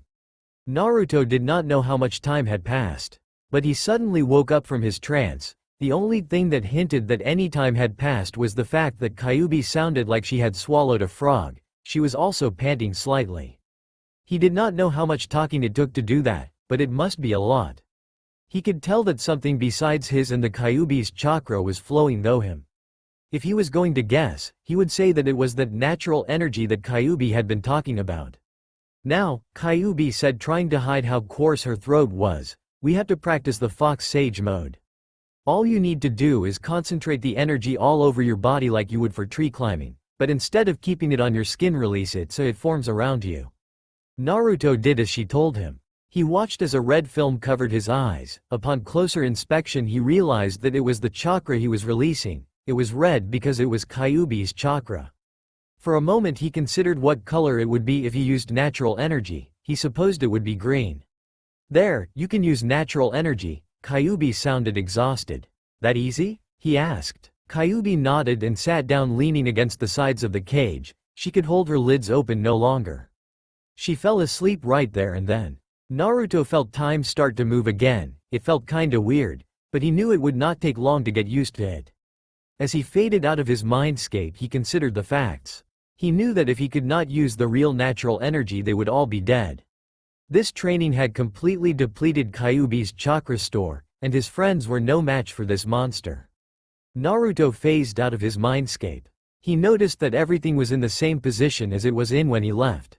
Naruto did not know how much time had passed. But he suddenly woke up from his trance. The only thing that hinted that any time had passed was the fact that Kyuubi sounded like she had swallowed a frog. She was also panting slightly. He did not know how much talking it took to do that, but it must be a lot. He could tell that something besides his and the Kyuubi's chakra was flowing through him. If he was going to guess, he would say that it was that natural energy that Kyuubi had been talking about. Now, Kyuubi said, trying to hide how coarse her throat was, we have to practice the Fox Sage Mode. All you need to do is concentrate the energy all over your body like you would for tree climbing, but instead of keeping it on your skin, release it so it forms around you. Naruto did as she told him. He watched as a red film covered his eyes. Upon closer inspection he realized that it was the chakra he was releasing. It was red because it was Kyuubi's chakra. For a moment he considered what color it would be if he used natural energy. He supposed it would be green. There, you can use natural energy. Kyuubi sounded exhausted. That easy? He asked. Kyuubi nodded and sat down leaning against the sides of the cage. She could hold her lids open no longer. She fell asleep right there and then. Naruto felt time start to move again. It felt kinda weird, but he knew it would not take long to get used to it. As he faded out of his mindscape he considered the facts. He knew that if he could not use the real natural energy they would all be dead. This training had completely depleted Kyuubi's chakra store, and his friends were no match for this monster. Naruto phased out of his mindscape. He noticed that everything was in the same position as it was in when he left.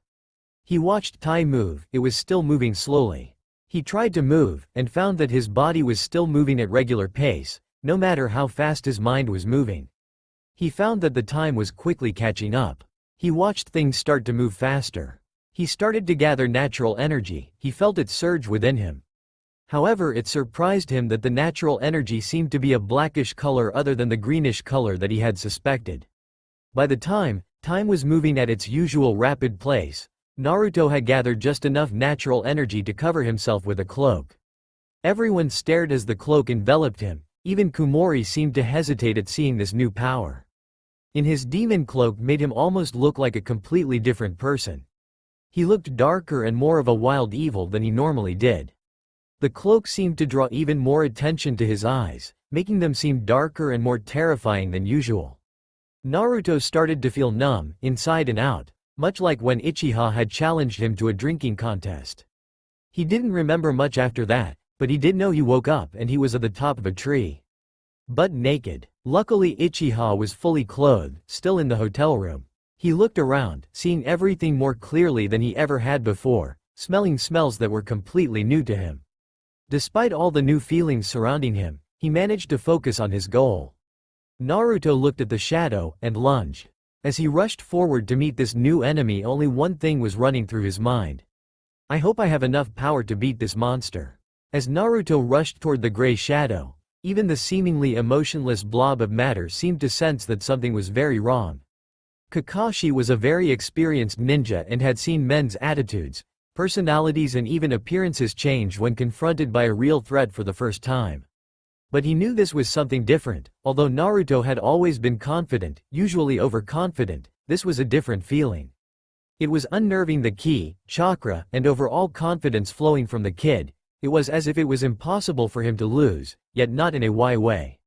He watched time move. It was still moving slowly. He tried to move, and found that his body was still moving at regular pace, no matter how fast his mind was moving. He found that the time was quickly catching up. He watched things start to move faster. He started to gather natural energy. He felt it surge within him. However, it surprised him that the natural energy seemed to be a blackish color other than the greenish color that he had suspected. By the time was moving at its usual rapid pace, Naruto had gathered just enough natural energy to cover himself with a cloak. Everyone stared as the cloak enveloped him. Even Kumori seemed to hesitate at seeing this new power. In his demon cloak made him almost look like a completely different person. He looked darker and more of a wild evil than he normally did. The cloak seemed to draw even more attention to his eyes, making them seem darker and more terrifying than usual. Naruto started to feel numb, inside and out, much like when Uchiha had challenged him to a drinking contest. He didn't remember much after that, but he did know he woke up and he was at the top of a tree. Butt naked. Luckily Uchiha was fully clothed, still in the hotel room. He looked around, seeing everything more clearly than he ever had before, smelling smells that were completely new to him. Despite all the new feelings surrounding him, he managed to focus on his goal. Naruto looked at the shadow, and lunged. As he rushed forward to meet this new enemy only one thing was running through his mind. I hope I have enough power to beat this monster. As Naruto rushed toward the gray shadow, even the seemingly emotionless blob of matter seemed to sense that something was very wrong. Kakashi was a very experienced ninja and had seen men's attitudes, personalities and even appearances change when confronted by a real threat for the first time. But he knew this was something different. Although Naruto had always been confident, usually overconfident, this was a different feeling. It was unnerving, the ki, chakra, and overall confidence flowing from the kid. It was as if it was impossible for him to lose, yet not in a way.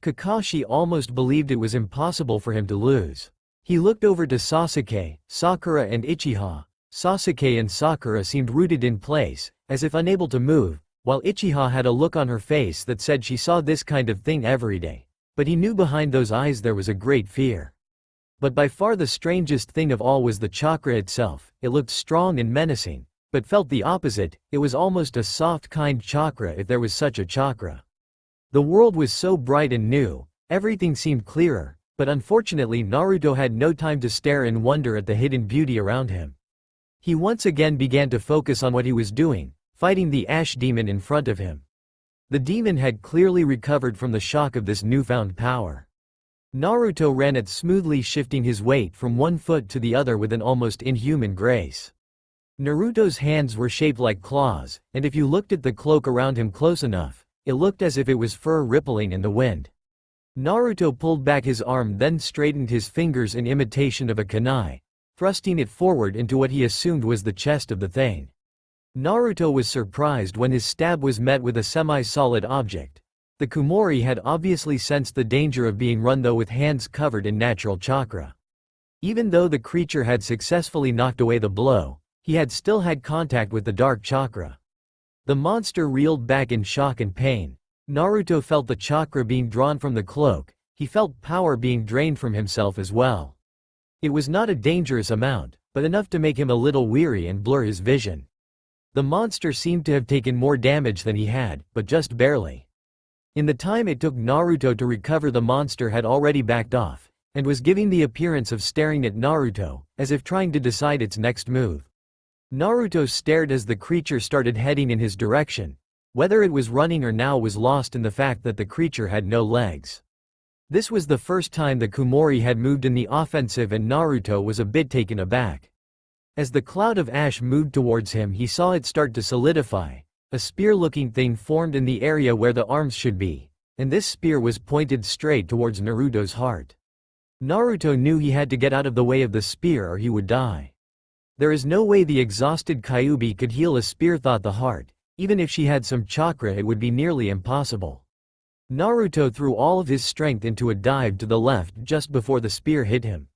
Kakashi almost believed it was impossible for him to lose. He looked over to Sasuke, Sakura and Uchiha. Sasuke and Sakura seemed rooted in place, as if unable to move, while Uchiha had a look on her face that said she saw this kind of thing every day. But he knew behind those eyes there was a great fear. But by far the strangest thing of all was the chakra itself. It looked strong and menacing, but felt the opposite. It was almost a soft, kind chakra, if there was such a chakra. The world was so bright and new, everything seemed clearer, but unfortunately Naruto had no time to stare in wonder at the hidden beauty around him. He once again began to focus on what he was doing, fighting the ash demon in front of him. The demon had clearly recovered from the shock of this newfound power. Naruto ran it smoothly, shifting his weight from one foot to the other with an almost inhuman grace. Naruto's hands were shaped like claws, and if you looked at the cloak around him close enough, it looked as if it was fur rippling in the wind. Naruto pulled back his arm, then straightened his fingers in imitation of a kunai, thrusting it forward into what he assumed was the chest of the thing. Naruto was surprised when his stab was met with a semi-solid object. The Kumori had obviously sensed the danger of being run, though with hands covered in natural chakra. Even though the creature had successfully knocked away the blow, he had still had contact with the dark chakra. The monster reeled back in shock and pain. Naruto felt the chakra being drawn from the cloak. He felt power being drained from himself as well. It was not a dangerous amount, but enough to make him a little weary and blur his vision. The monster seemed to have taken more damage than he had, but just barely. In the time it took Naruto to recover, the monster had already backed off, and was giving the appearance of staring at Naruto, as if trying to decide its next move. Naruto stared as the creature started heading in his direction. Whether it was running or now was lost in the fact that the creature had no legs. This was the first time the Kumori had moved in the offensive and Naruto was a bit taken aback. As the cloud of ash moved towards him, he saw it start to solidify. A spear-looking thing formed in the area where the arms should be, and this spear was pointed straight towards Naruto's heart. Naruto knew he had to get out of the way of the spear or he would die. There is no way the exhausted Kyuubi could heal a spear, thought the heart. Even if she had some chakra, it would be nearly impossible. Naruto threw all of his strength into a dive to the left just before the spear hit him.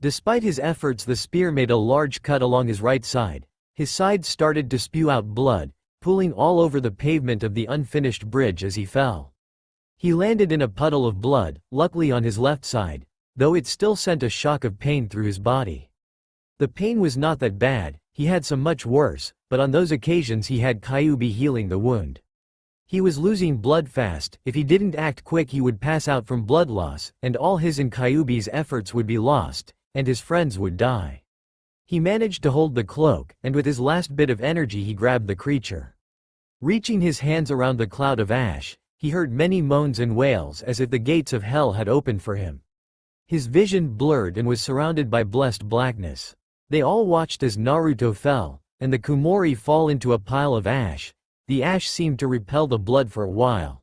Despite his efforts, the spear made a large cut along his right side. His side started to spew out blood, pooling all over the pavement of the unfinished bridge as he fell. He landed in a puddle of blood, luckily on his left side, though it still sent a shock of pain through his body. The pain was not that bad, he had some much worse, but on those occasions he had Kyuubi healing the wound. He was losing blood fast. If he didn't act quick he would pass out from blood loss, and all his and Kyuubi's efforts would be lost, and his friends would die. He managed to hold the cloak, and with his last bit of energy he grabbed the creature. Reaching his hands around the cloud of ash, he heard many moans and wails as if the gates of hell had opened for him. His vision blurred and was surrounded by blessed blackness. They all watched as Naruto fell, and the Kumori fall into a pile of ash. The ash seemed to repel the blood for a while.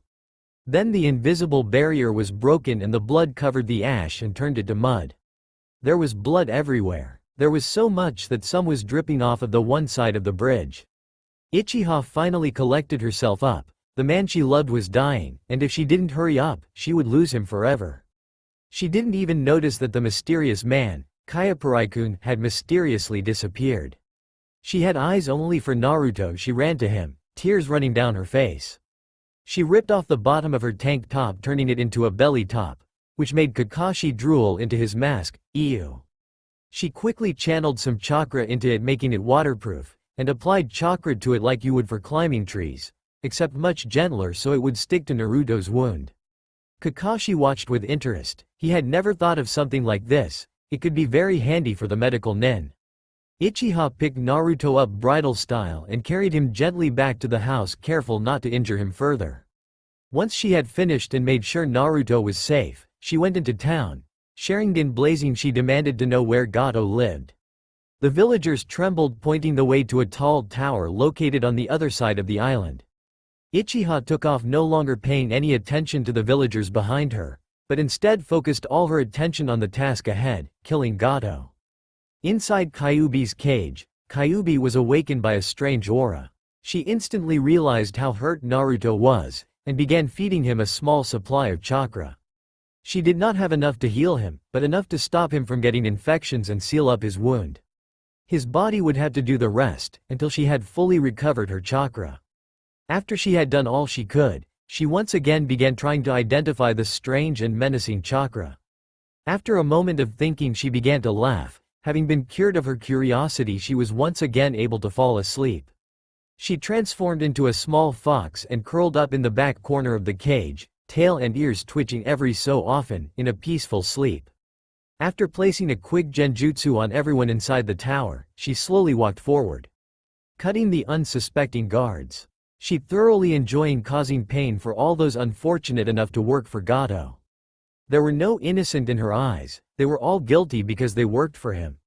Then the invisible barrier was broken and the blood covered the ash and turned it to mud. There was blood everywhere. There was so much that some was dripping off of the one side of the bridge. Uchiha finally collected herself up. The man she loved was dying, and if she didn't hurry up, she would lose him forever. She didn't even notice that the mysterious man, Kyuubi-kun, had mysteriously disappeared. She had eyes only for Naruto. She ran to him, tears running down her face. She ripped off the bottom of her tank top, turning it into a belly top, which made Kakashi drool into his mask. Ew. She quickly channeled some chakra into it, making it waterproof, and applied chakra to it like you would for climbing trees, except much gentler so it would stick to Naruto's wound. Kakashi watched with interest. He had never thought of something like this. It could be very handy for the medical nin. Uchiha picked Naruto up bridal style and carried him gently back to the house, careful not to injure him further. Once she had finished and made sure Naruto was safe, she went into town. Sharingan blazing, she demanded to know where Gato lived. The villagers trembled, pointing the way to a tall tower located on the other side of the island. Uchiha took off, no longer paying any attention to the villagers behind her, but instead focused all her attention on the task ahead, killing Gato. Inside Kyuubi's cage, Kyuubi was awakened by a strange aura. She instantly realized how hurt Naruto was, and began feeding him a small supply of chakra. She did not have enough to heal him, but enough to stop him from getting infections and seal up his wound. His body would have to do the rest, until she had fully recovered her chakra. After she had done all she could, she once again began trying to identify the strange and menacing chakra. After a moment of thinking, she began to laugh. Having been cured of her curiosity, she was once again able to fall asleep. She transformed into a small fox and curled up in the back corner of the cage, tail and ears twitching every so often, in a peaceful sleep. After placing a quick genjutsu on everyone inside the tower, she slowly walked forward, cutting the unsuspecting guards. She thoroughly enjoying causing pain for all those unfortunate enough to work for Gato. There were no innocent in her eyes, they were all guilty because they worked for him.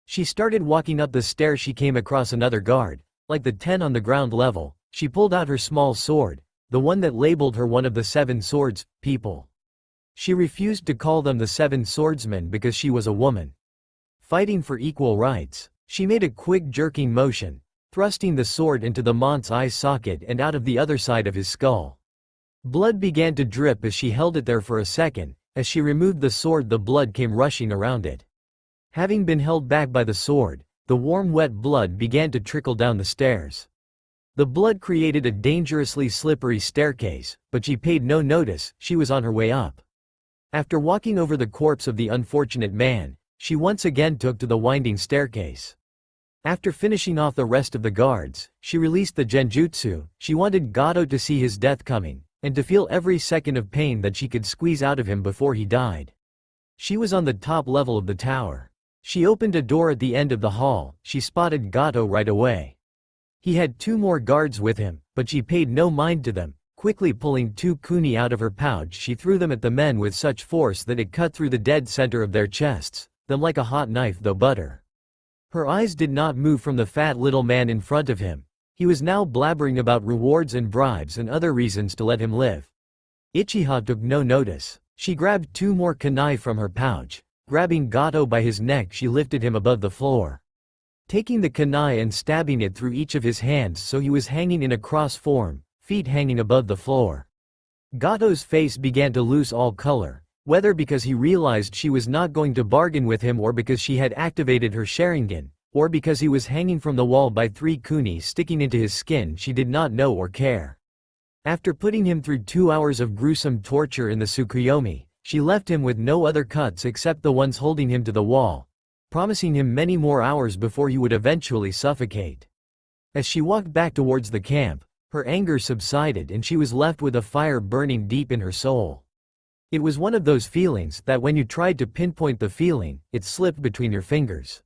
She started walking up the stairs. She came across another guard, like the 10 on the ground level. She pulled out her small sword, the one that labeled her one of the 7 swords, people. She refused to call them the 7 swordsmen because she was a woman. Fighting for equal rights. She made a quick jerking motion, thrusting the sword into the mont's eye socket and out of the other side of his skull. Blood began to drip as she held it there for a second. As she removed the sword, the blood came rushing around it. Having been held back by the sword, the warm wet blood began to trickle down the stairs. The blood created a dangerously slippery staircase, but she paid no notice. She was on her way up. After walking over the corpse of the unfortunate man, she once again took to the winding staircase. After finishing off the rest of the guards, she released the genjutsu. She wanted Gato to see his death coming, and to feel every second of pain that she could squeeze out of him before he died. She was on the top level of the tower. She opened a door at the end of the hall. She spotted Gato right away. He had 2 more guards with him, but she paid no mind to them. Quickly pulling 2 kuni out of her pouch, she threw them at the men with such force that it cut through the dead center of their chests, them like a hot knife though butter. Her eyes did not move from the fat little man in front of him. He was now blabbering about rewards and bribes and other reasons to let him live. Uchiha took no notice. She grabbed 2 more kunai from her pouch. Grabbing Gato by his neck, she lifted him above the floor. Taking the kunai and stabbing it through each of his hands so he was hanging in a cross form, feet hanging above the floor. Gato's face began to lose all color, whether because he realized she was not going to bargain with him or because she had activated her Sharingan, or because he was hanging from the wall by 3 kuni sticking into his skin. She did not know or care. After putting him through 2 hours of gruesome torture in the Tsukuyomi, she left him with no other cuts except the ones holding him to the wall, promising him many more hours before he would eventually suffocate. As she walked back towards the camp, her anger subsided and she was left with a fire burning deep in her soul. It was one of those feelings that when you tried to pinpoint the feeling, it slipped between your fingers,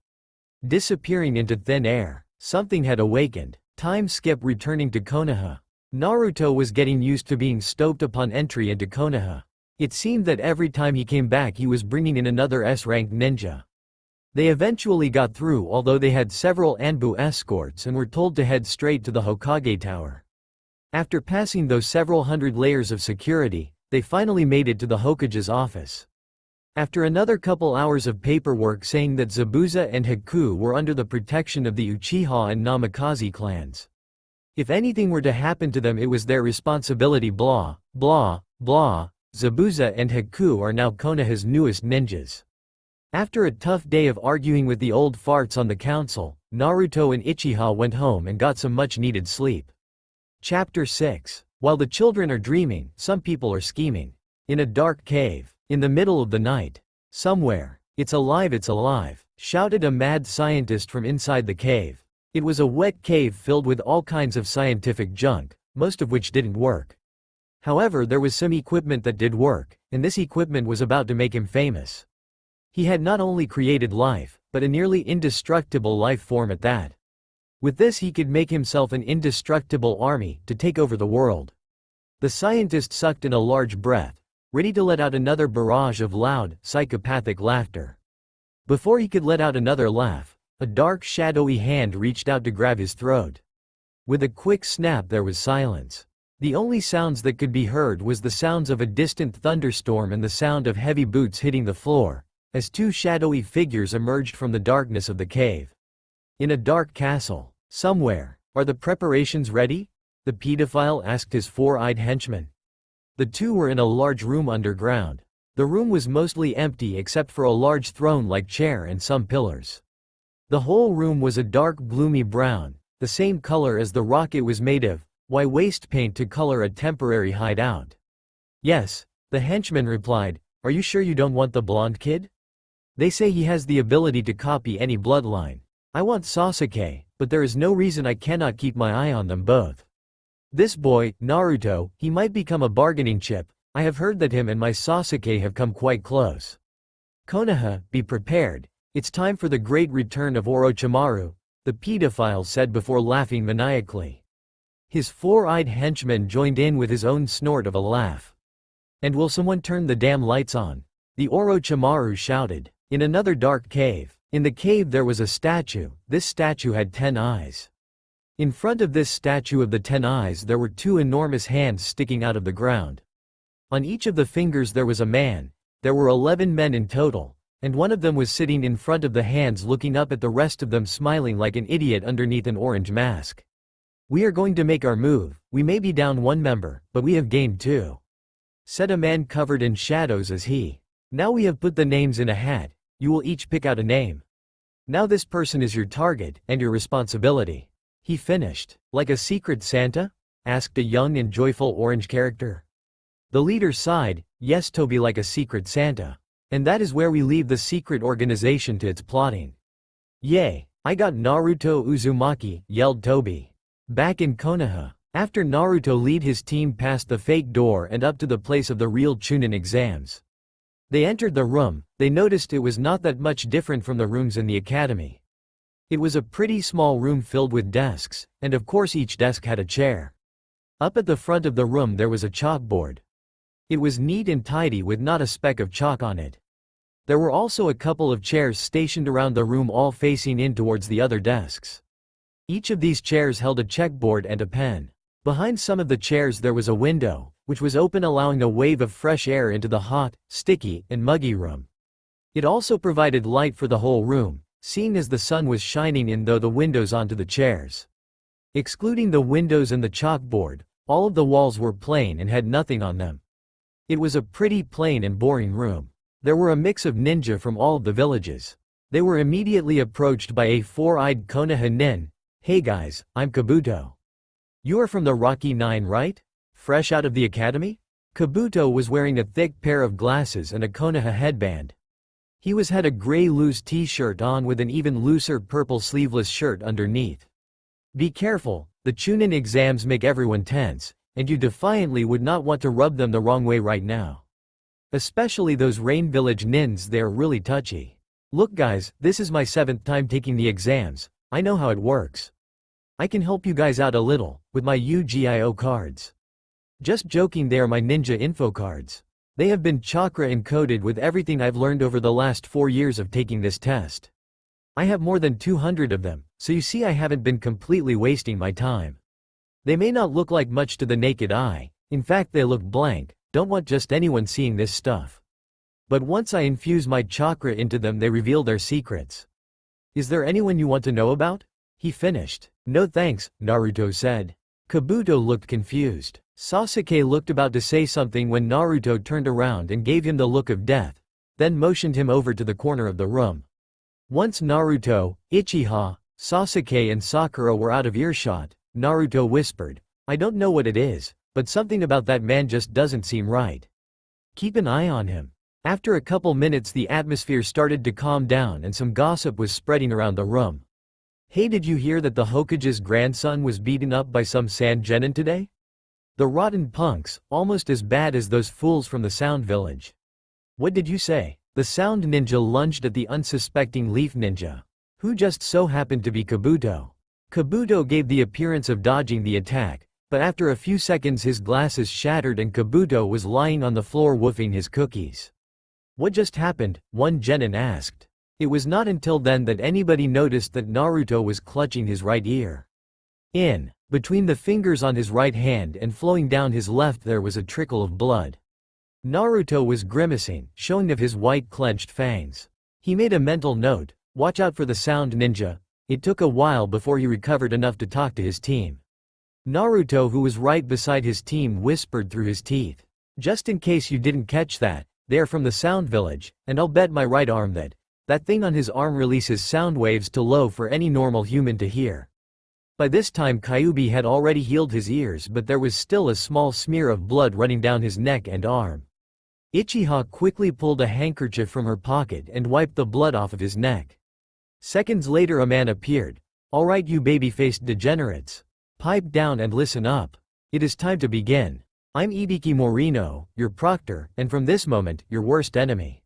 disappearing into thin air. Something had awakened. Time skip returning to Konoha. Naruto was getting used to being stoked upon entry into Konoha. It seemed that every time he came back he was bringing in another S-ranked ninja. They eventually got through, although they had several Anbu escorts and were told to head straight to the Hokage Tower. After passing those several hundred layers of security, they finally made it to the Hokage's office. After another couple hours of paperwork saying that Zabuza and Haku were under the protection of the Uchiha and Namikaze clans. If anything were to happen to them, it was their responsibility. Blah, blah, blah. Zabuza and Haku are now Konoha's newest ninjas. After a tough day of arguing with the old farts on the council, Naruto and Uchiha went home and got some much-needed sleep. Chapter 6. While the children are dreaming, some people are scheming. In a dark cave, in the middle of the night, somewhere, "It's alive," shouted a mad scientist from inside the cave. It was a wet cave filled with all kinds of scientific junk, most of which didn't work. However, there was some equipment that did work, and this equipment was about to make him famous. He had not only created life, but a nearly indestructible life form at that. With this he could make himself an indestructible army to take over the world. The scientist sucked in a large breath, ready to let out another barrage of loud, psychopathic laughter. Before he could let out another laugh, a dark shadowy hand reached out to grab his throat. With a quick snap there was silence. The only sounds that could be heard was the sounds of a distant thunderstorm and the sound of heavy boots hitting the floor, as 2 shadowy figures emerged from the darkness of the cave. In a dark castle, somewhere. "Are the preparations ready?" the pedophile asked his 4-eyed henchman. The 2 were in a large room underground. The room was mostly empty except for a large throne-like chair and some pillars. The whole room was a dark gloomy brown, the same color as the rock it was made of. Why waste paint to color a temporary hideout? "Yes," the henchman replied. "Are you sure you don't want the blonde kid? They say he has the ability to copy any bloodline. I want Sasuke, but there is no reason I cannot keep my eye on them both. This boy, Naruto, he might become a bargaining chip. I have heard that him and my Sasuke have come quite close. Konoha, be prepared. It's time for the great return of Orochimaru," the pedophile said before laughing maniacally. His 4-eyed henchman joined in with his own snort of a laugh. "And will someone turn the damn lights on?" the Orochimaru shouted. In another dark cave. In the cave there was a statue. This statue had 10 eyes. In front of this statue of the 10 eyes there were 2 enormous hands sticking out of the ground. On each of the fingers there was a man. There were 11 men in total, and one of them was sitting in front of the hands looking up at the rest of them smiling like an idiot underneath an orange mask. "We are going to make our move. We may be down 1 member, but we have gained 2. Said a man covered in shadows as he. "Now we have put the names in a hat. You will each pick out a name. Now this person is your target, and your responsibility." He finished. "Like a secret Santa?" asked a young and joyful orange character. The leader sighed. "Yes, Toby, like a secret Santa. And that is where we leave the secret organization to its plotting." "Yay, I got Naruto Uzumaki," yelled Toby. Back in Konoha, after Naruto led his team past the fake door and up to the place of the real Chunin exams. They entered the room. They noticed it was not that much different from the rooms in the academy. It was a pretty small room filled with desks, and of course each desk had a chair. Up at the front of the room there was a chalkboard. It was neat and tidy with not a speck of chalk on it. There were also a couple of chairs stationed around the room, all facing in towards the other desks. Each of these chairs held a checkboard and a pen. Behind some of the chairs there was a window, which was open, allowing a wave of fresh air into the hot, sticky, and muggy room. It also provided light for the whole room, seeing as the sun was shining in through the windows onto the chairs. Excluding the windows and the chalkboard, all of the walls were plain and had nothing on them. It was a pretty plain and boring room. There were a mix of ninja from all of the villages. They were immediately approached by a four-eyed Konoha nin. "Hey guys, I'm Kabuto. You are from the Rocky 9, right? Fresh out of the academy?" Kabuto was wearing a thick pair of glasses and a Konoha headband. He had a gray loose t-shirt on with an even looser purple sleeveless shirt underneath. "Be careful, the Chunin exams make everyone tense, and you defiantly would not want to rub them the wrong way right now. Especially those Rain Village nins, they're really touchy. Look guys, this is my 7th time taking the exams, I know how it works. I can help you guys out a little, with my Yu-Gi-Oh cards. Just joking, they are my ninja info cards. They have been chakra encoded with everything I've learned over the last 4 years of taking this test. I have more than 200 of them, so you see I haven't been completely wasting my time. They may not look like much to the naked eye, in fact they look blank, don't want just anyone seeing this stuff. But once I infuse my chakra into them they reveal their secrets. Is there anyone you want to know about?" He finished. "No thanks," Naruto said. Kabuto looked confused. Sasuke looked about to say something when Naruto turned around and gave him the look of death, then motioned him over to the corner of the room. Once Naruto, Uchiha, Sasuke and Sakura were out of earshot, Naruto whispered, "I don't know what it is, but something about that man just doesn't seem right. Keep an eye on him." After a couple minutes the atmosphere started to calm down and some gossip was spreading around the room. "Hey, did you hear that the Hokage's grandson was beaten up by some sand genin today? The rotten punks, almost as bad as those fools from the Sound Village." "What did you say?" The Sound Ninja lunged at the unsuspecting Leaf Ninja, who just so happened to be Kabuto. Kabuto gave the appearance of dodging the attack, but after a few seconds his glasses shattered and Kabuto was lying on the floor woofing his cookies. "What just happened?" one genin asked. It was not until then that anybody noticed that Naruto was clutching his right ear. In between the fingers on his right hand and flowing down his left there was a trickle of blood. Naruto was grimacing, showing of his white clenched fangs. He made a mental note, watch out for the Sound Ninja. It took a while before he recovered enough to talk to his team. Naruto, who was right beside his team, whispered through his teeth, "Just in case you didn't catch that, they're from the Sound Village, and I'll bet my right arm that thing on his arm releases sound waves too low for any normal human to hear." By this time Kyuubi had already healed his ears, but there was still a small smear of blood running down his neck and arm. Uchiha quickly pulled a handkerchief from her pocket and wiped the blood off of his neck. Seconds later a man appeared. "Alright you baby-faced degenerates. Pipe down and listen up. It is time to begin. I'm Ibiki Morino, your proctor, and from this moment, your worst enemy.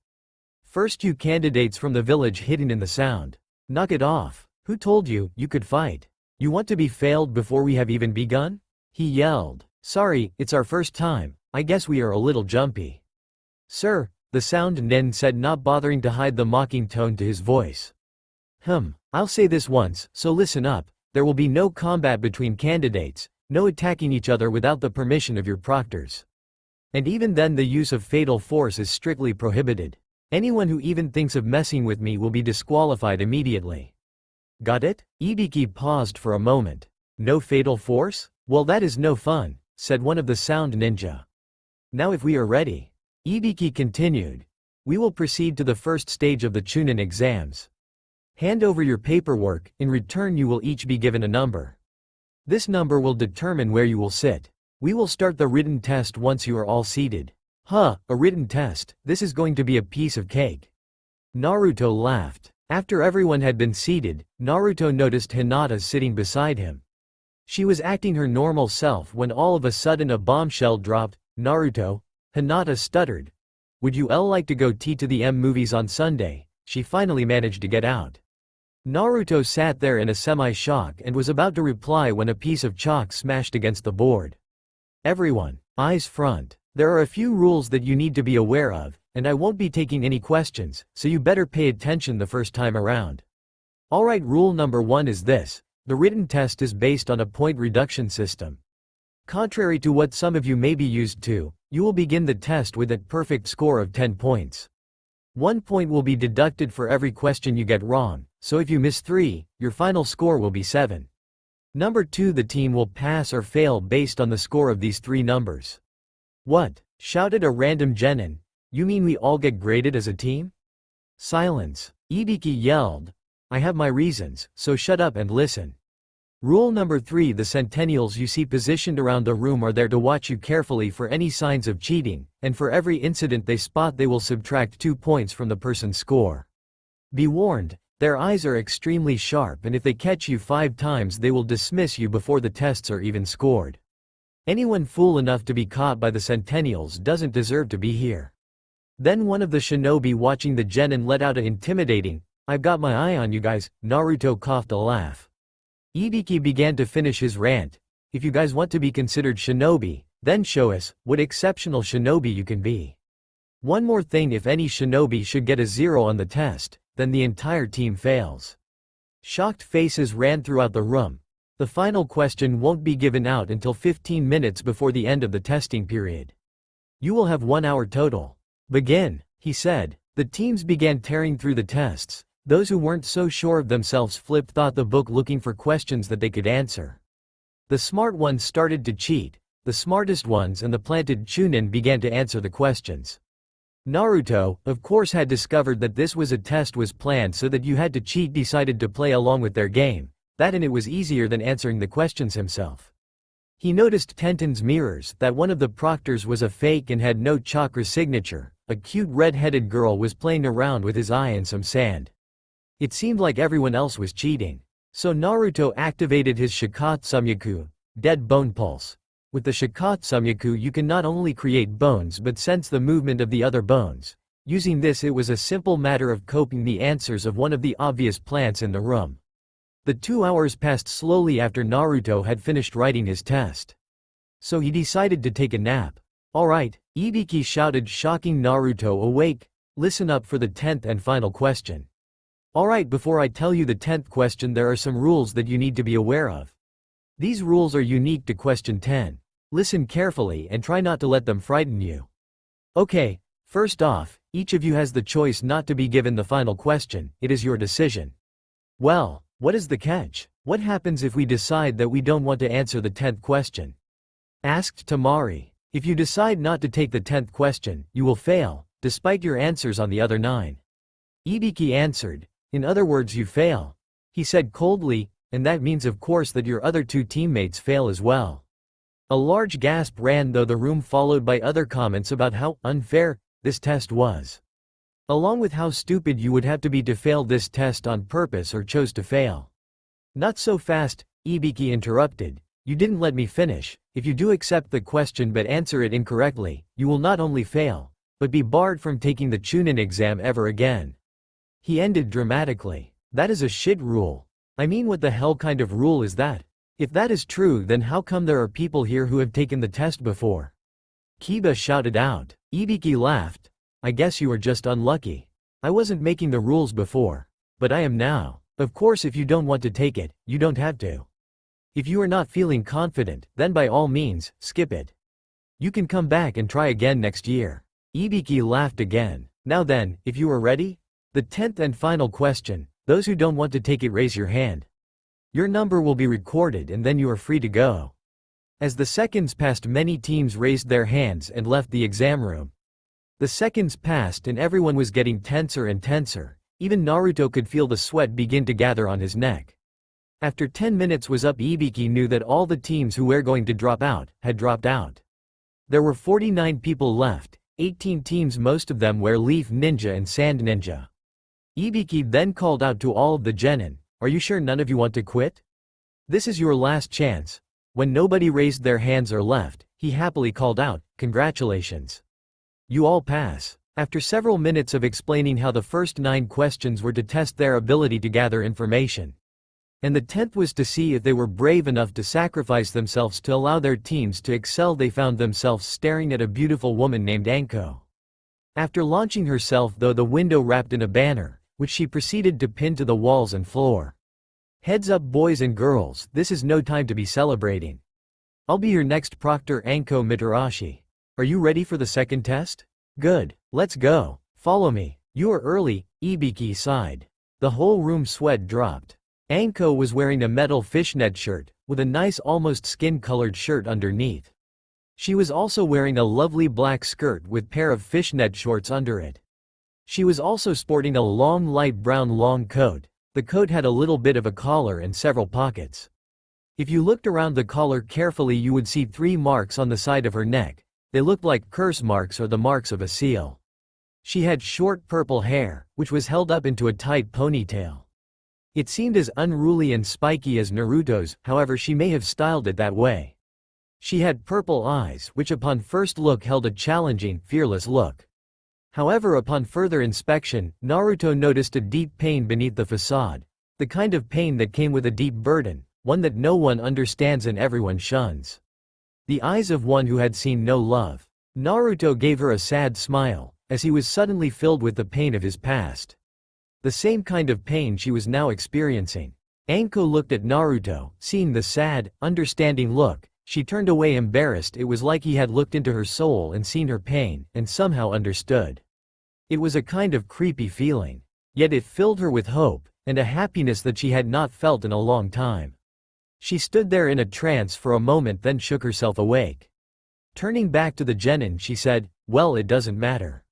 First you candidates from the village hidden in the sound. Knock it off. Who told you could fight? You want to be failed before we have even begun?" He yelled. "Sorry, it's our first time, I guess we are a little jumpy." "Sir," the Sound Nin said, not bothering to hide the mocking tone to his voice. I'll say this once, so listen up, there will be no combat between candidates, no attacking each other without the permission of your proctors. And even then the use of fatal force is strictly prohibited. Anyone who even thinks of messing with me will be disqualified immediately. Got it?" Ibiki paused for a moment. "No fatal force? Well, that is no fun," said one of the Sound Ninja. "Now if we are ready," Ibiki continued, "we will proceed to the first stage of the Chunin exams. Hand over your paperwork, in return you will each be given a number. This number will determine where you will sit. We will start the written test once you are all seated." A written test, this is going to be a piece of cake." Naruto laughed. After everyone had been seated, Naruto noticed Hinata sitting beside him. She was acting her normal self when all of a sudden a bombshell dropped. "Naruto?" Hinata stuttered. Would you all like to go to the movies on Sunday? She finally managed to get out. Naruto sat there in a semi-shock and was about to reply when a piece of chalk smashed against the board. Everyone, eyes front. There are a few rules that you need to be aware of, and I won't be taking any questions, so you better pay attention the first time around. Alright, rule number 1 is this. The written test is based on a point reduction system. Contrary to what some of you may be used to, you will begin the test with a perfect score of 10 points. 1 point will be deducted for every question you get wrong, so if you miss 3, your final score will be 7. Number 2, the team will pass or fail based on the score of these 3 numbers. What? Shouted a random genin. You mean we all get graded as a team? Silence. Ibiki yelled. I have my reasons, so shut up and listen. Rule number 3, the centennials you see positioned around the room are there to watch you carefully for any signs of cheating, and for every incident they spot they will subtract 2 points from the person's score. Be warned, their eyes are extremely sharp, and if they catch you 5 times they will dismiss you before the tests are even scored. Anyone fool enough to be caught by the centennials doesn't deserve to be here. Then one of the shinobi watching the genin let out an intimidating, I've got my eye on you guys. Naruto coughed a laugh. Ibiki began to finish his rant. If you guys want to be considered shinobi, then show us what exceptional shinobi you can be. One more thing, if any shinobi should get a 0 on the test, then the entire team fails. Shocked faces ran throughout the room. The final question won't be given out until 15 minutes before the end of the testing period. You will have 1 hour total. Begin, he said. The teams began tearing through the tests. Those who weren't so sure of themselves flipped thought the book looking for questions that they could answer. The smart ones started to cheat. The smartest ones and the planted chunin began to answer the questions. Naruto, of course, had discovered that this was a test was planned so that you had to cheat, decided to play along with their game. That and it was easier than answering the questions himself. He noticed Tenten's mirrors, that one of the proctors was a fake and had no chakra signature. A cute red-headed girl was playing around with his eye in some sand. It seemed like everyone else was cheating. So Naruto activated his Shikatsumyaku, dead bone pulse. With the Shikatsumyaku you can not only create bones but sense the movement of the other bones. Using this, it was a simple matter of copying the answers of one of the obvious plants in the room. The 2 hours passed slowly after Naruto had finished writing his test. So he decided to take a nap. Alright, Ibiki shouted, shocking Naruto awake. Listen up for the 10th and final question. Alright, before I tell you the 10th question, there are some rules that you need to be aware of. These rules are unique to question 10. Listen carefully and try not to let them frighten you. Okay, first off, each of you has the choice not to be given the final question. It is your decision. Well, what is the catch? What happens if we decide that we don't want to answer the 10th question? Asked Tamari. If you decide not to take the 10th question, you will fail, despite your answers on the other 9. Ibiki answered. In other words, you fail. He said coldly, and that means of course that your other 2 teammates fail as well. A large gasp ran through the room, followed by other comments about how unfair this test was. Along with how stupid you would have to be to fail this test on purpose or chose to fail. Not so fast, Ibiki interrupted. You didn't let me finish. If you do accept the question but answer it incorrectly, you will not only fail, but be barred from taking the Chunin exam ever again. He ended dramatically. That is a shit rule. I mean, what the hell kind of rule is that? If that is true, then how come there are people here who have taken the test before? Kiba shouted out. Ibiki laughed. I guess you are just unlucky. I wasn't making the rules before, but I am now. Of course, if you don't want to take it, you don't have to. If you are not feeling confident, then by all means, skip it. You can come back and try again next year. Ibiki laughed again. Now then, if you are ready? The 10th and final question. Those who don't want to take it, raise your hand. Your number will be recorded and then you are free to go. As the seconds passed, many teams raised their hands and left the exam room. The seconds passed and everyone was getting tenser and tenser. Even Naruto could feel the sweat begin to gather on his neck. After 10 minutes was up, Ibiki knew that all the teams who were going to drop out had dropped out. There were 49 people left, 18 teams, most of them were Leaf Ninja and Sand Ninja. Ibiki then called out to all of the genin, are you sure none of you want to quit? This is your last chance. When nobody raised their hands or left, he happily called out, congratulations. You all pass. After several minutes of explaining how the first 9 questions were to test their ability to gather information, and the 10th was to see if they were brave enough to sacrifice themselves to allow their teams to excel, they found themselves staring at a beautiful woman named Anko. After launching herself though the window wrapped in a banner, which she proceeded to pin to the walls and floor. Heads up boys and girls, this is no time to be celebrating. I'll be your next proctor, Anko Mitarashi. Are you ready for the second test? Good, let's go. Follow me. You are early, Ibiki sighed. The whole room sweat dropped. Anko was wearing a metal fishnet shirt, with a nice almost skin-colored shirt underneath. She was also wearing a lovely black skirt with pair of fishnet shorts under it. She was also sporting a long light brown long coat. The coat had a little bit of a collar and several pockets. If you looked around the collar carefully you would see 3 marks on the side of her neck. They looked like curse marks or the marks of a seal. She had short purple hair, which was held up into a tight ponytail. It seemed as unruly and spiky as Naruto's, however she may have styled it that way. She had purple eyes, which upon first look held a challenging, fearless look. However, upon further inspection, Naruto noticed a deep pain beneath the facade, the kind of pain that came with a deep burden, one that no one understands and everyone shuns. The eyes of one who had seen no love. Naruto gave her a sad smile, as he was suddenly filled with the pain of his past. The same kind of pain she was now experiencing. Anko looked at Naruto, seeing the sad, understanding look. She turned away embarrassed. It was like he had looked into her soul and seen her pain, and somehow understood. It was a kind of creepy feeling. Yet it filled her with hope, and a happiness that she had not felt in a long time. She stood there in a trance for a moment, then shook herself awake. Turning back to the genin she said, "Well, it doesn't matter.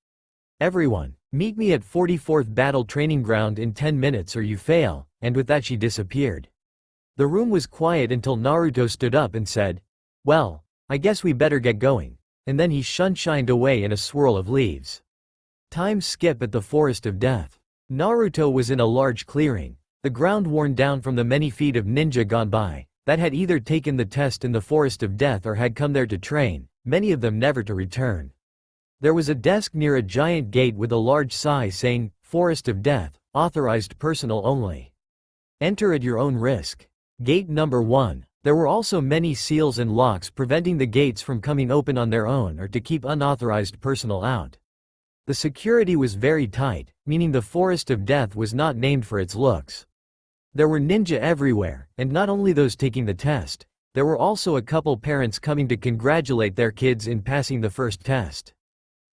Everyone, meet me at 44th Battle Training Ground in 10 minutes or you fail," and with that she disappeared. The room was quiet until Naruto stood up and said, "Well, I guess we better get going," and then he shined away in a swirl of leaves. Time skip at the Forest of Death. Naruto was in a large clearing, the ground worn down from the many feet of ninja gone by, that had either taken the test in the Forest of Death or had come there to train, many of them never to return. There was a desk near a giant gate with a large sign saying, "Forest of Death, authorized personnel only. Enter at your own risk." Gate number 1. There were also many seals and locks preventing the gates from coming open on their own or to keep unauthorized personnel out. The security was very tight, meaning the Forest of Death was not named for its looks. There were ninja everywhere, and not only those taking the test, there were also a couple parents coming to congratulate their kids in passing the first test.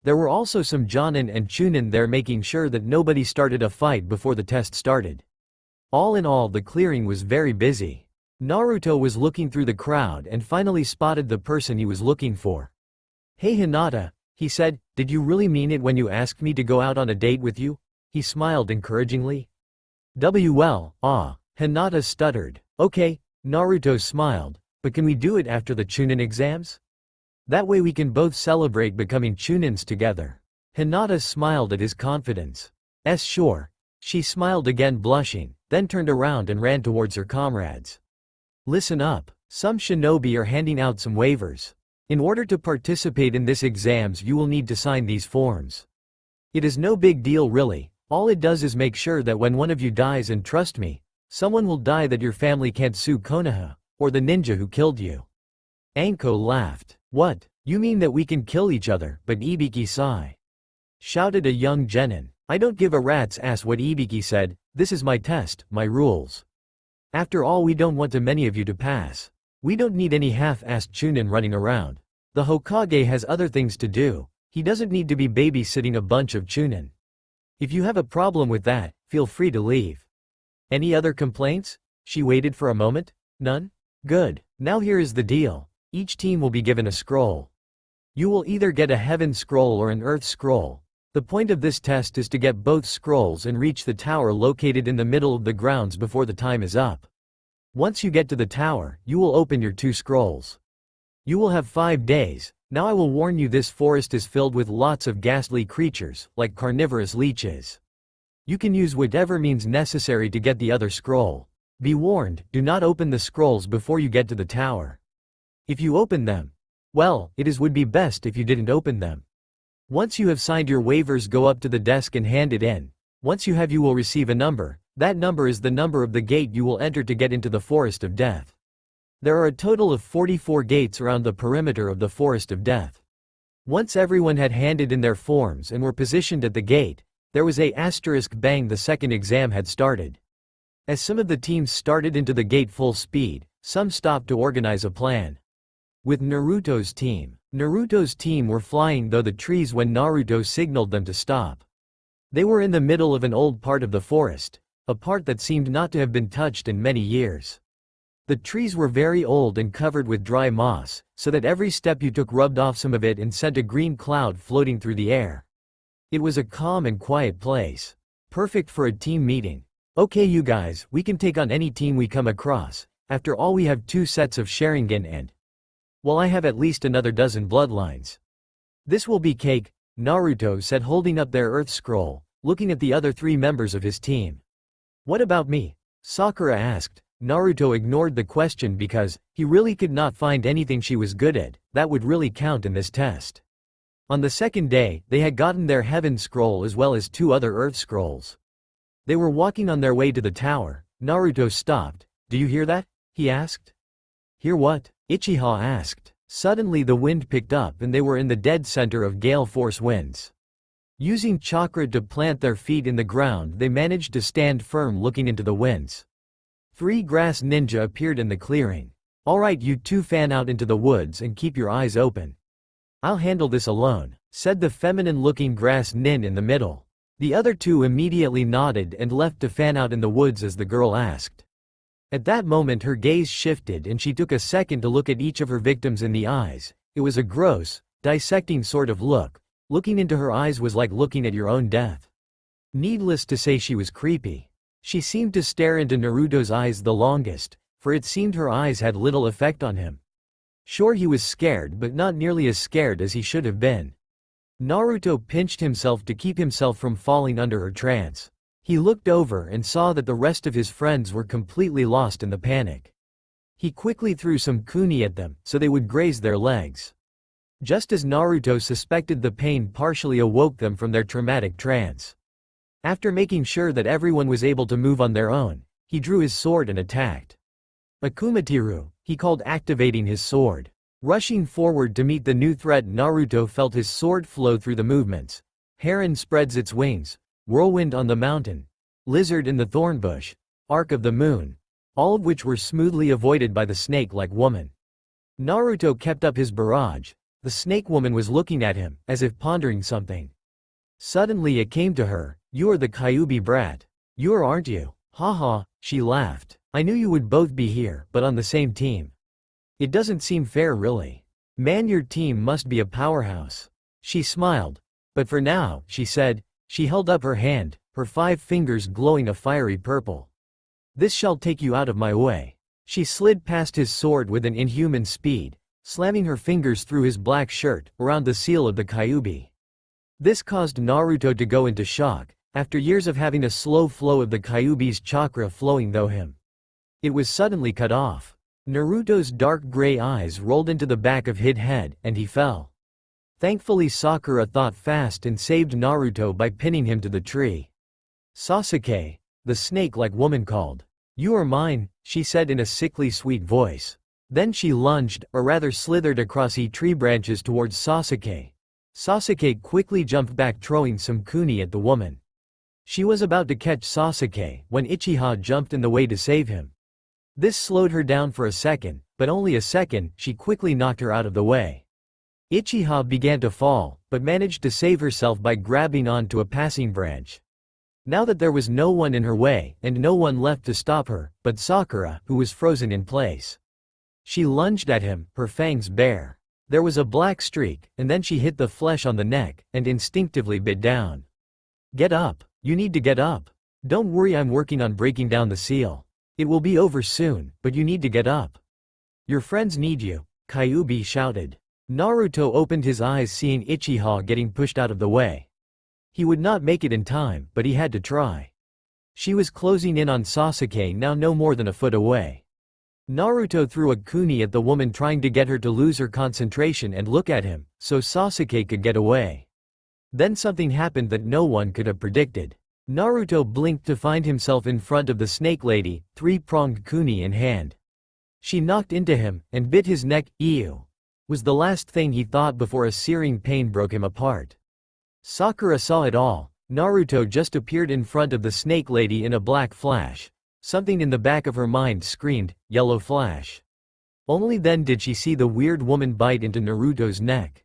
There were also some Jonin and Chunin there making sure that nobody started a fight before the test started. All in all, the clearing was very busy. Naruto was looking through the crowd and finally spotted the person he was looking for. "Hey Hinata," he said, "did you really mean it when you asked me to go out on a date with you?" He smiled encouragingly. Hinata stuttered. "Okay," Naruto smiled, "but can we do it after the Chunin exams? That way we can both celebrate becoming Chunins together." Hinata smiled at his confidence. Sure." She smiled again, blushing, then turned around and ran towards her comrades. "Listen up, some shinobi are handing out some waivers. In order to participate in this exams you will need to sign these forms. It is no big deal really, all it does is make sure that when one of you dies, and trust me, someone will die, that your family can't sue Konoha, or the ninja who killed you." Anko laughed. "What, you mean that we can kill each other, but Ibiki-sai?" shouted a young genin. "I don't give a rat's ass what Ibiki said, this is my test, my rules. After all, we don't want too many of you to pass. We don't need any half-assed Chunin running around. The Hokage has other things to do, he doesn't need to be babysitting a bunch of Chunin. If you have a problem with that, feel free to leave. Any other complaints?" She waited for a moment. "None? Good. Now here is the deal. Each team will be given a scroll. You will either get a Heaven Scroll or an Earth Scroll. The point of this test is to get both scrolls and reach the tower located in the middle of the grounds before the time is up. Once you get to the tower, you will open your 2 scrolls. You will have 5 days. Now I will warn you, this forest is filled with lots of ghastly creatures, like carnivorous leeches. You can use whatever means necessary to get the other scroll. Be warned, do not open the scrolls before you get to the tower. If you open them, well, would be best if you didn't open them. Once you have signed your waivers, go up to the desk and hand it in. Once you have, you will receive a number. That number is the number of the gate you will enter to get into the Forest of Death. There are a total of 44 gates around the perimeter of the Forest of Death. Once everyone had handed in their forms and were positioned at the gate, there was a asterisk bang, the second exam had started. As some of the teams started into the gate full speed, some stopped to organize a plan. With Naruto's team were flying though the trees when Naruto signaled them to stop. They were in the middle of an old part of the forest, a part that seemed not to have been touched in many years. The trees were very old and covered with dry moss, so that every step you took rubbed off some of it and sent a green cloud floating through the air. It was a calm and quiet place. Perfect for a team meeting. Okay you guys, we can take on any team we come across. After all, we have 2 sets of Sharingan and, well, I have at least another dozen bloodlines. This will be cake, Naruto said, holding up their earth scroll, looking at the other 3 members of his team. What about me? Sakura asked. Naruto ignored the question because he really could not find anything she was good at that would really count in this test. On the second day, they had gotten their Heaven Scroll as well as 2 other Earth Scrolls. They were walking on their way to the tower. Naruto stopped. Do you hear that? He asked. Hear what? Uchiha asked. Suddenly the wind picked up and they were in the dead center of gale force winds. Using chakra to plant their feet in the ground, they managed to stand firm looking into the winds. 3 grass ninja appeared in the clearing. Alright, you 2 fan out into the woods and keep your eyes open. I'll handle this alone, said the feminine-looking grass nin in the middle. The other 2 immediately nodded and left to fan out in the woods as the girl asked. At that moment her gaze shifted and she took a second to look at each of her victims in the eyes. It was a gross, dissecting sort of look. Looking into her eyes was like looking at your own death. Needless to say, she was creepy. She seemed to stare into Naruto's eyes the longest, for it seemed her eyes had little effect on him. Sure, he was scared, but not nearly as scared as he should have been. Naruto pinched himself to keep himself from falling under her trance. He looked over and saw that the rest of his friends were completely lost in the panic. He quickly threw some kuni at them, so they would graze their legs. Just as Naruto suspected, the pain partially awoke them from their traumatic trance. After making sure that everyone was able to move on their own, he drew his sword and attacked. Akumatiru, he called, activating his sword. Rushing forward to meet the new threat, Naruto felt his sword flow through the movements. Heron spreads its wings, whirlwind on the mountain, lizard in the thorn bush, arc of the moon, all of which were smoothly avoided by the snake-like woman. Naruto kept up his barrage. The snake woman was looking at him, as if pondering something. Suddenly it came to her. You are the Kyuubi brat. You are, aren't you? Haha, she laughed. I knew you would both be here, but on the same team. It doesn't seem fair, really. Man, your team must be a powerhouse. She smiled. But for now, she said. She held up her hand, her 5 fingers glowing a fiery purple. This shall take you out of my way. She slid past his sword with an inhuman speed, slamming her fingers through his black shirt, around the seal of the Kyuubi. This caused Naruto to go into shock, after years of having a slow flow of the Kyuubi's chakra flowing through him. It was suddenly cut off. Naruto's dark gray eyes rolled into the back of his head, and he fell. Thankfully Sakura thought fast and saved Naruto by pinning him to the tree. Sasuke, the snake-like woman called. You are mine, she said in a sickly sweet voice. Then she lunged, or rather slithered across tree branches towards Sasuke. Sasuke quickly jumped back, throwing some kuni at the woman. She was about to catch Sasuke when Uchiha jumped in the way to save him. This slowed her down for a second, but only a second. She quickly knocked her out of the way. Uchiha began to fall, but managed to save herself by grabbing onto a passing branch. Now that there was no one in her way, and no one left to stop her, but Sakura, who was frozen in place. She lunged at him, her fangs bare. There was a black streak, and then she hit the flesh on the neck, and instinctively bit down. Get up. You need to get up. Don't worry, I'm working on breaking down the seal. It will be over soon, but you need to get up. Your friends need you, Kyuubi shouted. Naruto opened his eyes, seeing Uchiha getting pushed out of the way. He would not make it in time, but he had to try. She was closing in on Sasuke, now no more than a foot away. Naruto threw a kuni at the woman, trying to get her to lose her concentration and look at him, so Sasuke could get away. Then something happened that no one could have predicted. Naruto blinked to find himself in front of the snake lady, three-pronged kuni in hand. She knocked into him, and bit his neck. Ew! Was the last thing he thought before a searing pain broke him apart. Sakura saw it all. Naruto just appeared in front of the snake lady in a black flash. Something in the back of her mind screamed, "Yellow flash." Only then did she see the weird woman bite into Naruto's neck.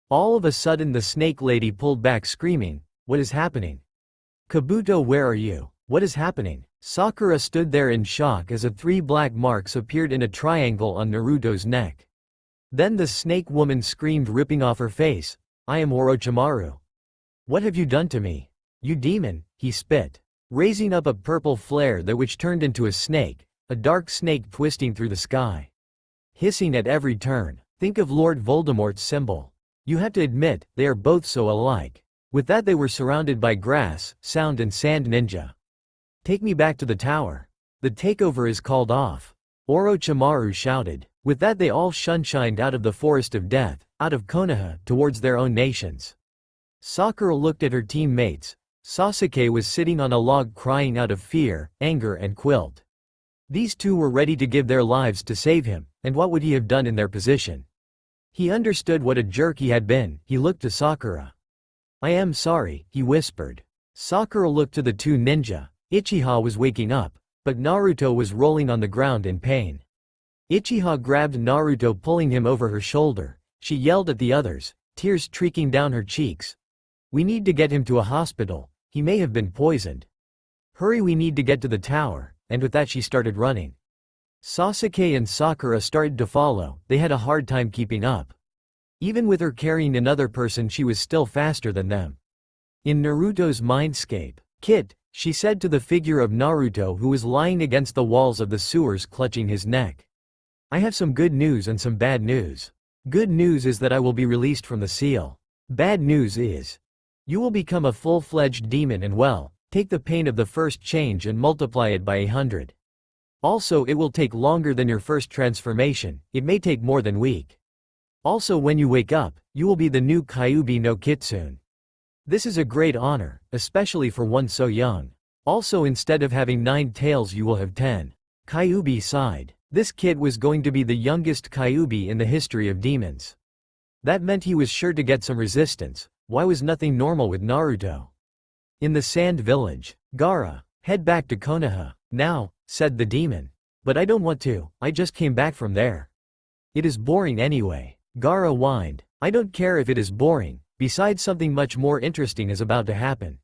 All of a sudden the snake lady pulled back screaming, "What is happening? Kabuto, where are you? What is happening?" Sakura stood there in shock as three black marks appeared in a triangle on Naruto's neck. Then the snake woman screamed, ripping off her face, "I am Orochimaru. What have you done to me? You demon," he spit, raising up a purple flare that which turned into a snake, a dark snake twisting through the sky. Hissing at every turn. Think of Lord Voldemort's symbol. You have to admit, they are both so alike. With that they were surrounded by grass, sound and sand ninja. "Take me back to the tower. The takeover is called off," Orochimaru shouted. With that they all shunshined out of the forest of death, out of Konoha, towards their own nations. Sakura looked at her teammates. Sasuke was sitting on a log crying out of fear, anger and guilt. These two were ready to give their lives to save him, and what would he have done in their position? He understood what a jerk he had been. He looked to Sakura. "I am sorry," he whispered. Sakura looked to the two ninja. Uchiha was waking up, but Naruto was rolling on the ground in pain. Uchiha grabbed Naruto, pulling him over her shoulder. She yelled at the others, tears streaking down her cheeks. "We need to get him to a hospital. He may have been poisoned. Hurry, we need to get to the tower," and with that she started running. Sasuke and Sakura started to follow. They had a hard time keeping up. Even with her carrying another person, she was still faster than them. In Naruto's mindscape, "Kit," she said to the figure of Naruto who was lying against the walls of the sewers clutching his neck. "I have some good news and some bad news. Good news is that I will be released from the seal. Bad news is you will become a full-fledged demon and take the pain of the first change and multiply it by 100. Also, it will take longer than your first transformation. It may take more than a week. Also, when you wake up, you will be the new Kyuubi no Kitsune. This is a great honor, especially for one so young. Also, instead of having 9 tails you will have 10. Kyuubi sighed. This kid was going to be the youngest Kyuubi in the history of demons. That meant he was sure to get some resistance. Why was nothing normal with Naruto? In the sand village, "Gaara, head back to Konoha now," said the demon. "But I don't want to, I just came back from there. It is boring anyway." Gaara whined. "I don't care if it is boring, besides something much more interesting is about to happen.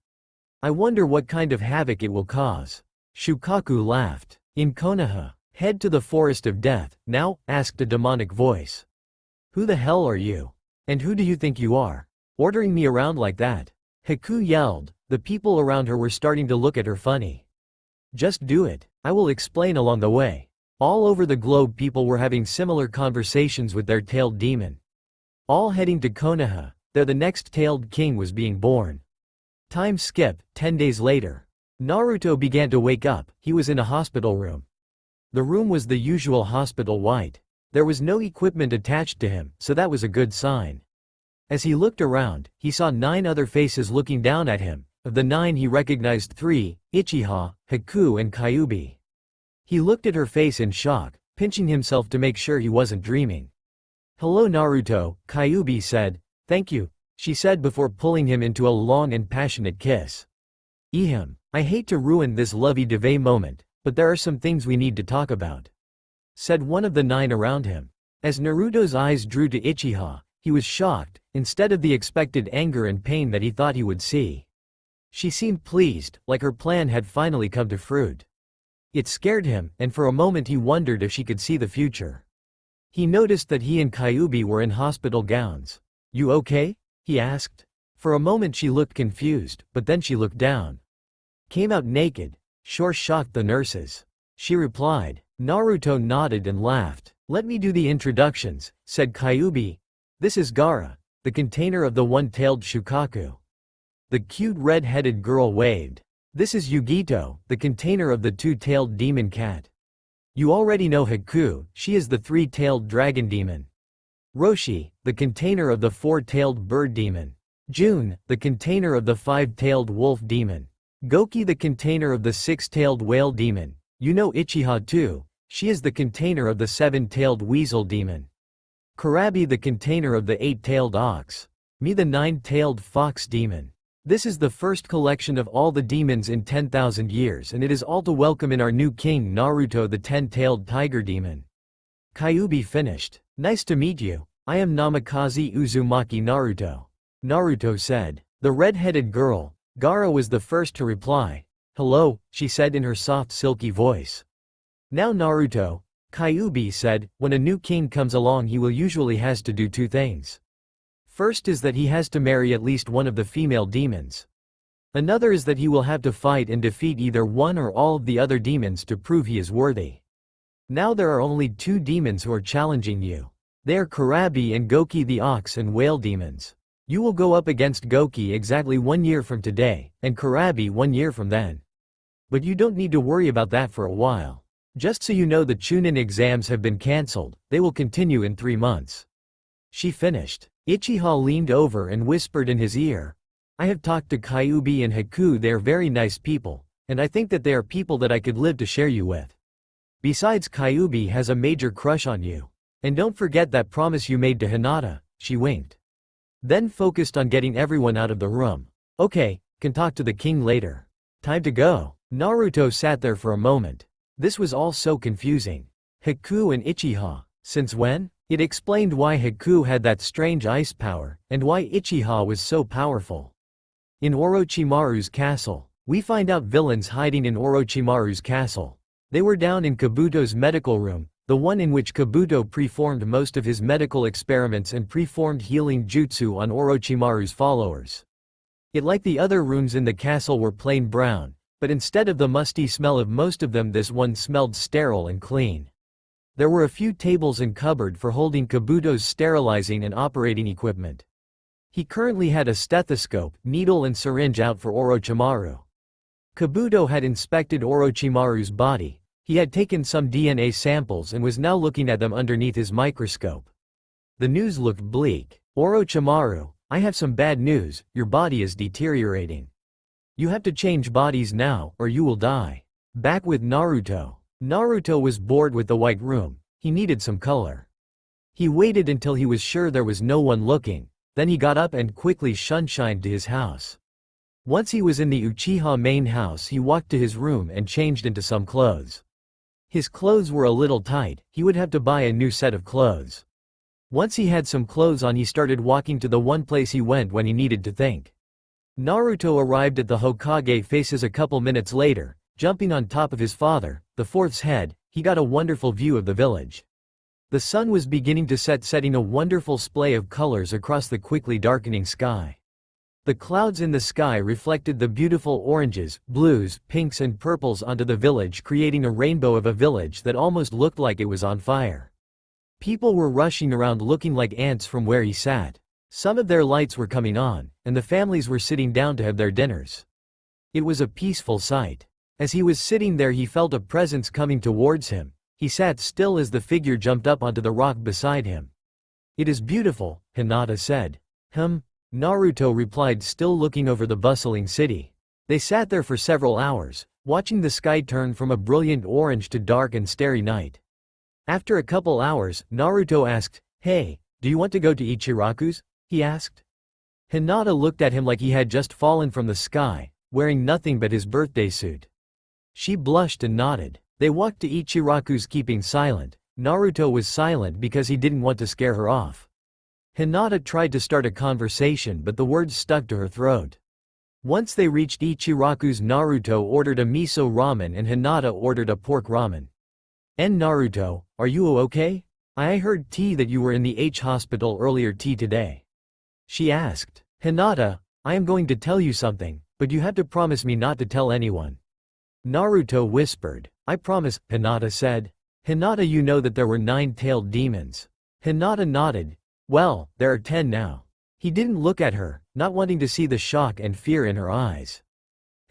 I wonder what kind of havoc it will cause." Shukaku laughed. "In Konoha, head to the forest of death now?" asked a demonic voice. "Who the hell are you? And who do you think you are, ordering me around like that?" Haku yelled. The people around her were starting to look at her funny. "Just do it. I will explain along the way." All over the globe people were having similar conversations with their tailed demon. All heading to Konoha, there the next tailed king was being born. Time skip, 10 days later. Naruto began to wake up. He was in a hospital room. The room was the usual hospital white. There was no equipment attached to him, so that was a good sign. As he looked around, he saw 9 other faces looking down at him. Of the 9 he recognized 3, Uchiha, Haku and Kyuubi. He looked at her face in shock, pinching himself to make sure he wasn't dreaming. "Hello Naruto," Kyuubi said. "Thank you," she said before pulling him into a long and passionate kiss. "Ehem, I hate to ruin this lovey-dovey moment, but there are some things we need to talk about," said one of the 9 around him. As Naruto's eyes drew to Uchiha, he was shocked, instead of the expected anger and pain that he thought he would see. She seemed pleased, like her plan had finally come to fruit. It scared him, and for a moment he wondered if she could see the future. He noticed that he and Kyuubi were in hospital gowns. "You okay?" he asked. For a moment she looked confused, but then she looked down. "Came out naked. Sure shocked the nurses," she replied. Naruto nodded and laughed. "Let me do the introductions," said Kyuubi. "This is Gaara, the container of the one-tailed Shukaku." The cute red-headed girl waved. "This is Yugito, the container of the 2-tailed demon cat. You already know Haku, she is the 3-tailed dragon demon. Roshi, the container of the 4-tailed bird demon. June, the container of the five-tailed wolf demon. Goki, the container of the six-tailed whale demon. You know Ichiha too, she is the container of the seven-tailed weasel demon. Kurabi, the container of the eight-tailed ox. Me, the nine-tailed fox demon. This is the first collection of all the demons in 10,000 years, and it is all to welcome in our new king Naruto, the 10-tailed tiger demon. Kyuubi finished. Nice to meet you. I am Namikaze Uzumaki Naruto. Naruto said. The red-headed girl, Gaara, was the first to reply. Hello, she said in her soft silky voice. Now Naruto, Kyuubi said, when a new king comes along he will usually has to do two things. First is that he has to marry at least one of the female demons. Another is that he will have to fight and defeat either one or all of the other demons to prove he is worthy. Now there are only two demons who are challenging you. They are Kurabi and Goki, the ox and whale demons. You will go up against Goki exactly 1 year from today, and Kurabi 1 year from then. But you don't need to worry about that for a while. Just so you know, the Chunin exams have been cancelled, they will continue in 3 months. She finished. Ichiha leaned over and whispered in his ear. I have talked to Kyuubi and Haku, they are very nice people, and I think that they are people that I could live to share you with. Besides, Kyuubi has a major crush on you. And don't forget that promise you made to Hinata, she winked. Then focused on getting everyone out of the room. Okay, can talk to the king later. Time to go. Naruto sat there for a moment. This was all so confusing. Haku and Ichiha, since when? It explained why Haku had that strange ice power, and why Ichiha was so powerful. In Orochimaru's castle, we find out villains hiding in Orochimaru's castle. They were down in Kabuto's medical room, the one in which Kabuto preformed most of his medical experiments and preformed healing jutsu on Orochimaru's followers. It, like the other rooms in the castle, were plain brown, but instead of the musty smell of most of them, this one smelled sterile and clean. There were a few tables and cupboard for holding Kabuto's sterilizing and operating equipment. He currently had a stethoscope, needle and syringe out for Orochimaru. Kabuto had inspected Orochimaru's body. He had taken some DNA samples and was now looking at them underneath his microscope. The news looked bleak. Orochimaru, I have some bad news, your body is deteriorating. You have to change bodies now, or you will die. Back with Naruto. Naruto was bored with the white room, he needed some color. He waited until he was sure there was no one looking, then he got up and quickly shunshined to his house. Once he was in the Uchiha main house, he walked to his room and changed into some clothes. His clothes were a little tight, he would have to buy a new set of clothes. Once he had some clothes on, he started walking to the one place he went when he needed to think. Naruto arrived at the Hokage faces a couple minutes later, jumping on top of his father, the fourth's head. He got a wonderful view of the village. The sun was beginning to set, setting a wonderful splay of colors across the quickly darkening sky. The clouds in the sky reflected the beautiful oranges, blues, pinks and purples onto the village, creating a rainbow of a village that almost looked like it was on fire. People were rushing around looking like ants from where he sat. Some of their lights were coming on, and the families were sitting down to have their dinners. It was a peaceful sight. As he was sitting there, he felt a presence coming towards him. He sat still as the figure jumped up onto the rock beside him. It is beautiful, Hinata said. Naruto replied, still looking over the bustling city. They sat there for several hours, watching the sky turn from a brilliant orange to dark and starry night. After a couple hours, Naruto asked, Hey, do you want to go to Ichiraku's? He asked. Hinata looked at him like he had just fallen from the sky, wearing nothing but his birthday suit. She blushed and nodded. They walked to Ichiraku's, keeping silent. Naruto was silent because he didn't want to scare her off. Hinata tried to start a conversation, but the words stuck to her throat. Once they reached Ichiraku's, Naruto ordered a miso ramen and Hinata ordered a pork ramen. Naruto, are you okay? I heard that you were in the hospital earlier today. She asked. Hinata, I am going to tell you something, but you have to promise me not to tell anyone. Naruto whispered. I promise, Hinata said. Hinata, you know that there were 9-tailed demons. Hinata nodded. Well, there are 10 now. He didn't look at her, not wanting to see the shock and fear in her eyes.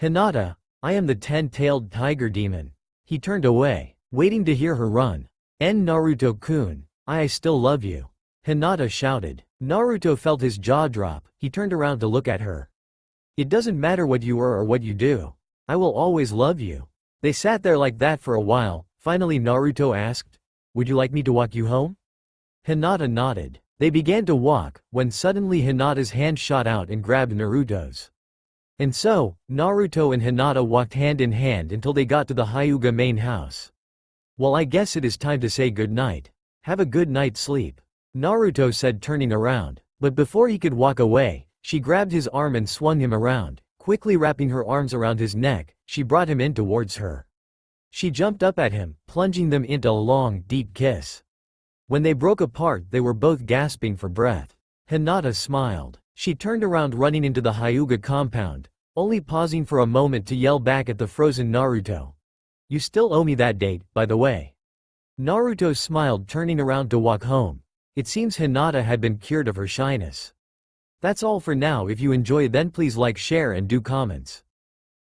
Hinata, I am the 10-tailed tiger demon. He turned away, waiting to hear her run. Naruto-kun, I still love you. Hinata shouted. Naruto felt his jaw drop. He turned around to look at her. It doesn't matter what you are or what you do. I will always love you. They sat there like that for a while. Finally Naruto asked, "Would you like me to walk you home?" Hinata nodded. They began to walk, when suddenly Hinata's hand shot out and grabbed Naruto's. And so, Naruto and Hinata walked hand in hand until they got to the Hyuga main house. "Well, I guess it is time to say good night. Have a good night's sleep," Naruto said, turning around. But before he could walk away, she grabbed his arm and swung him around. Quickly wrapping her arms around his neck, she brought him in towards her. She jumped up at him, plunging them into a long, deep kiss. When they broke apart, they were both gasping for breath. Hinata smiled. She turned around, running into the Hyuga compound, only pausing for a moment to yell back at the frozen Naruto. "You still owe me that date, by the way." Naruto smiled, turning around to walk home. It seems Hinata had been cured of her shyness. That's all for now. If you enjoy, then please like, share and do comments.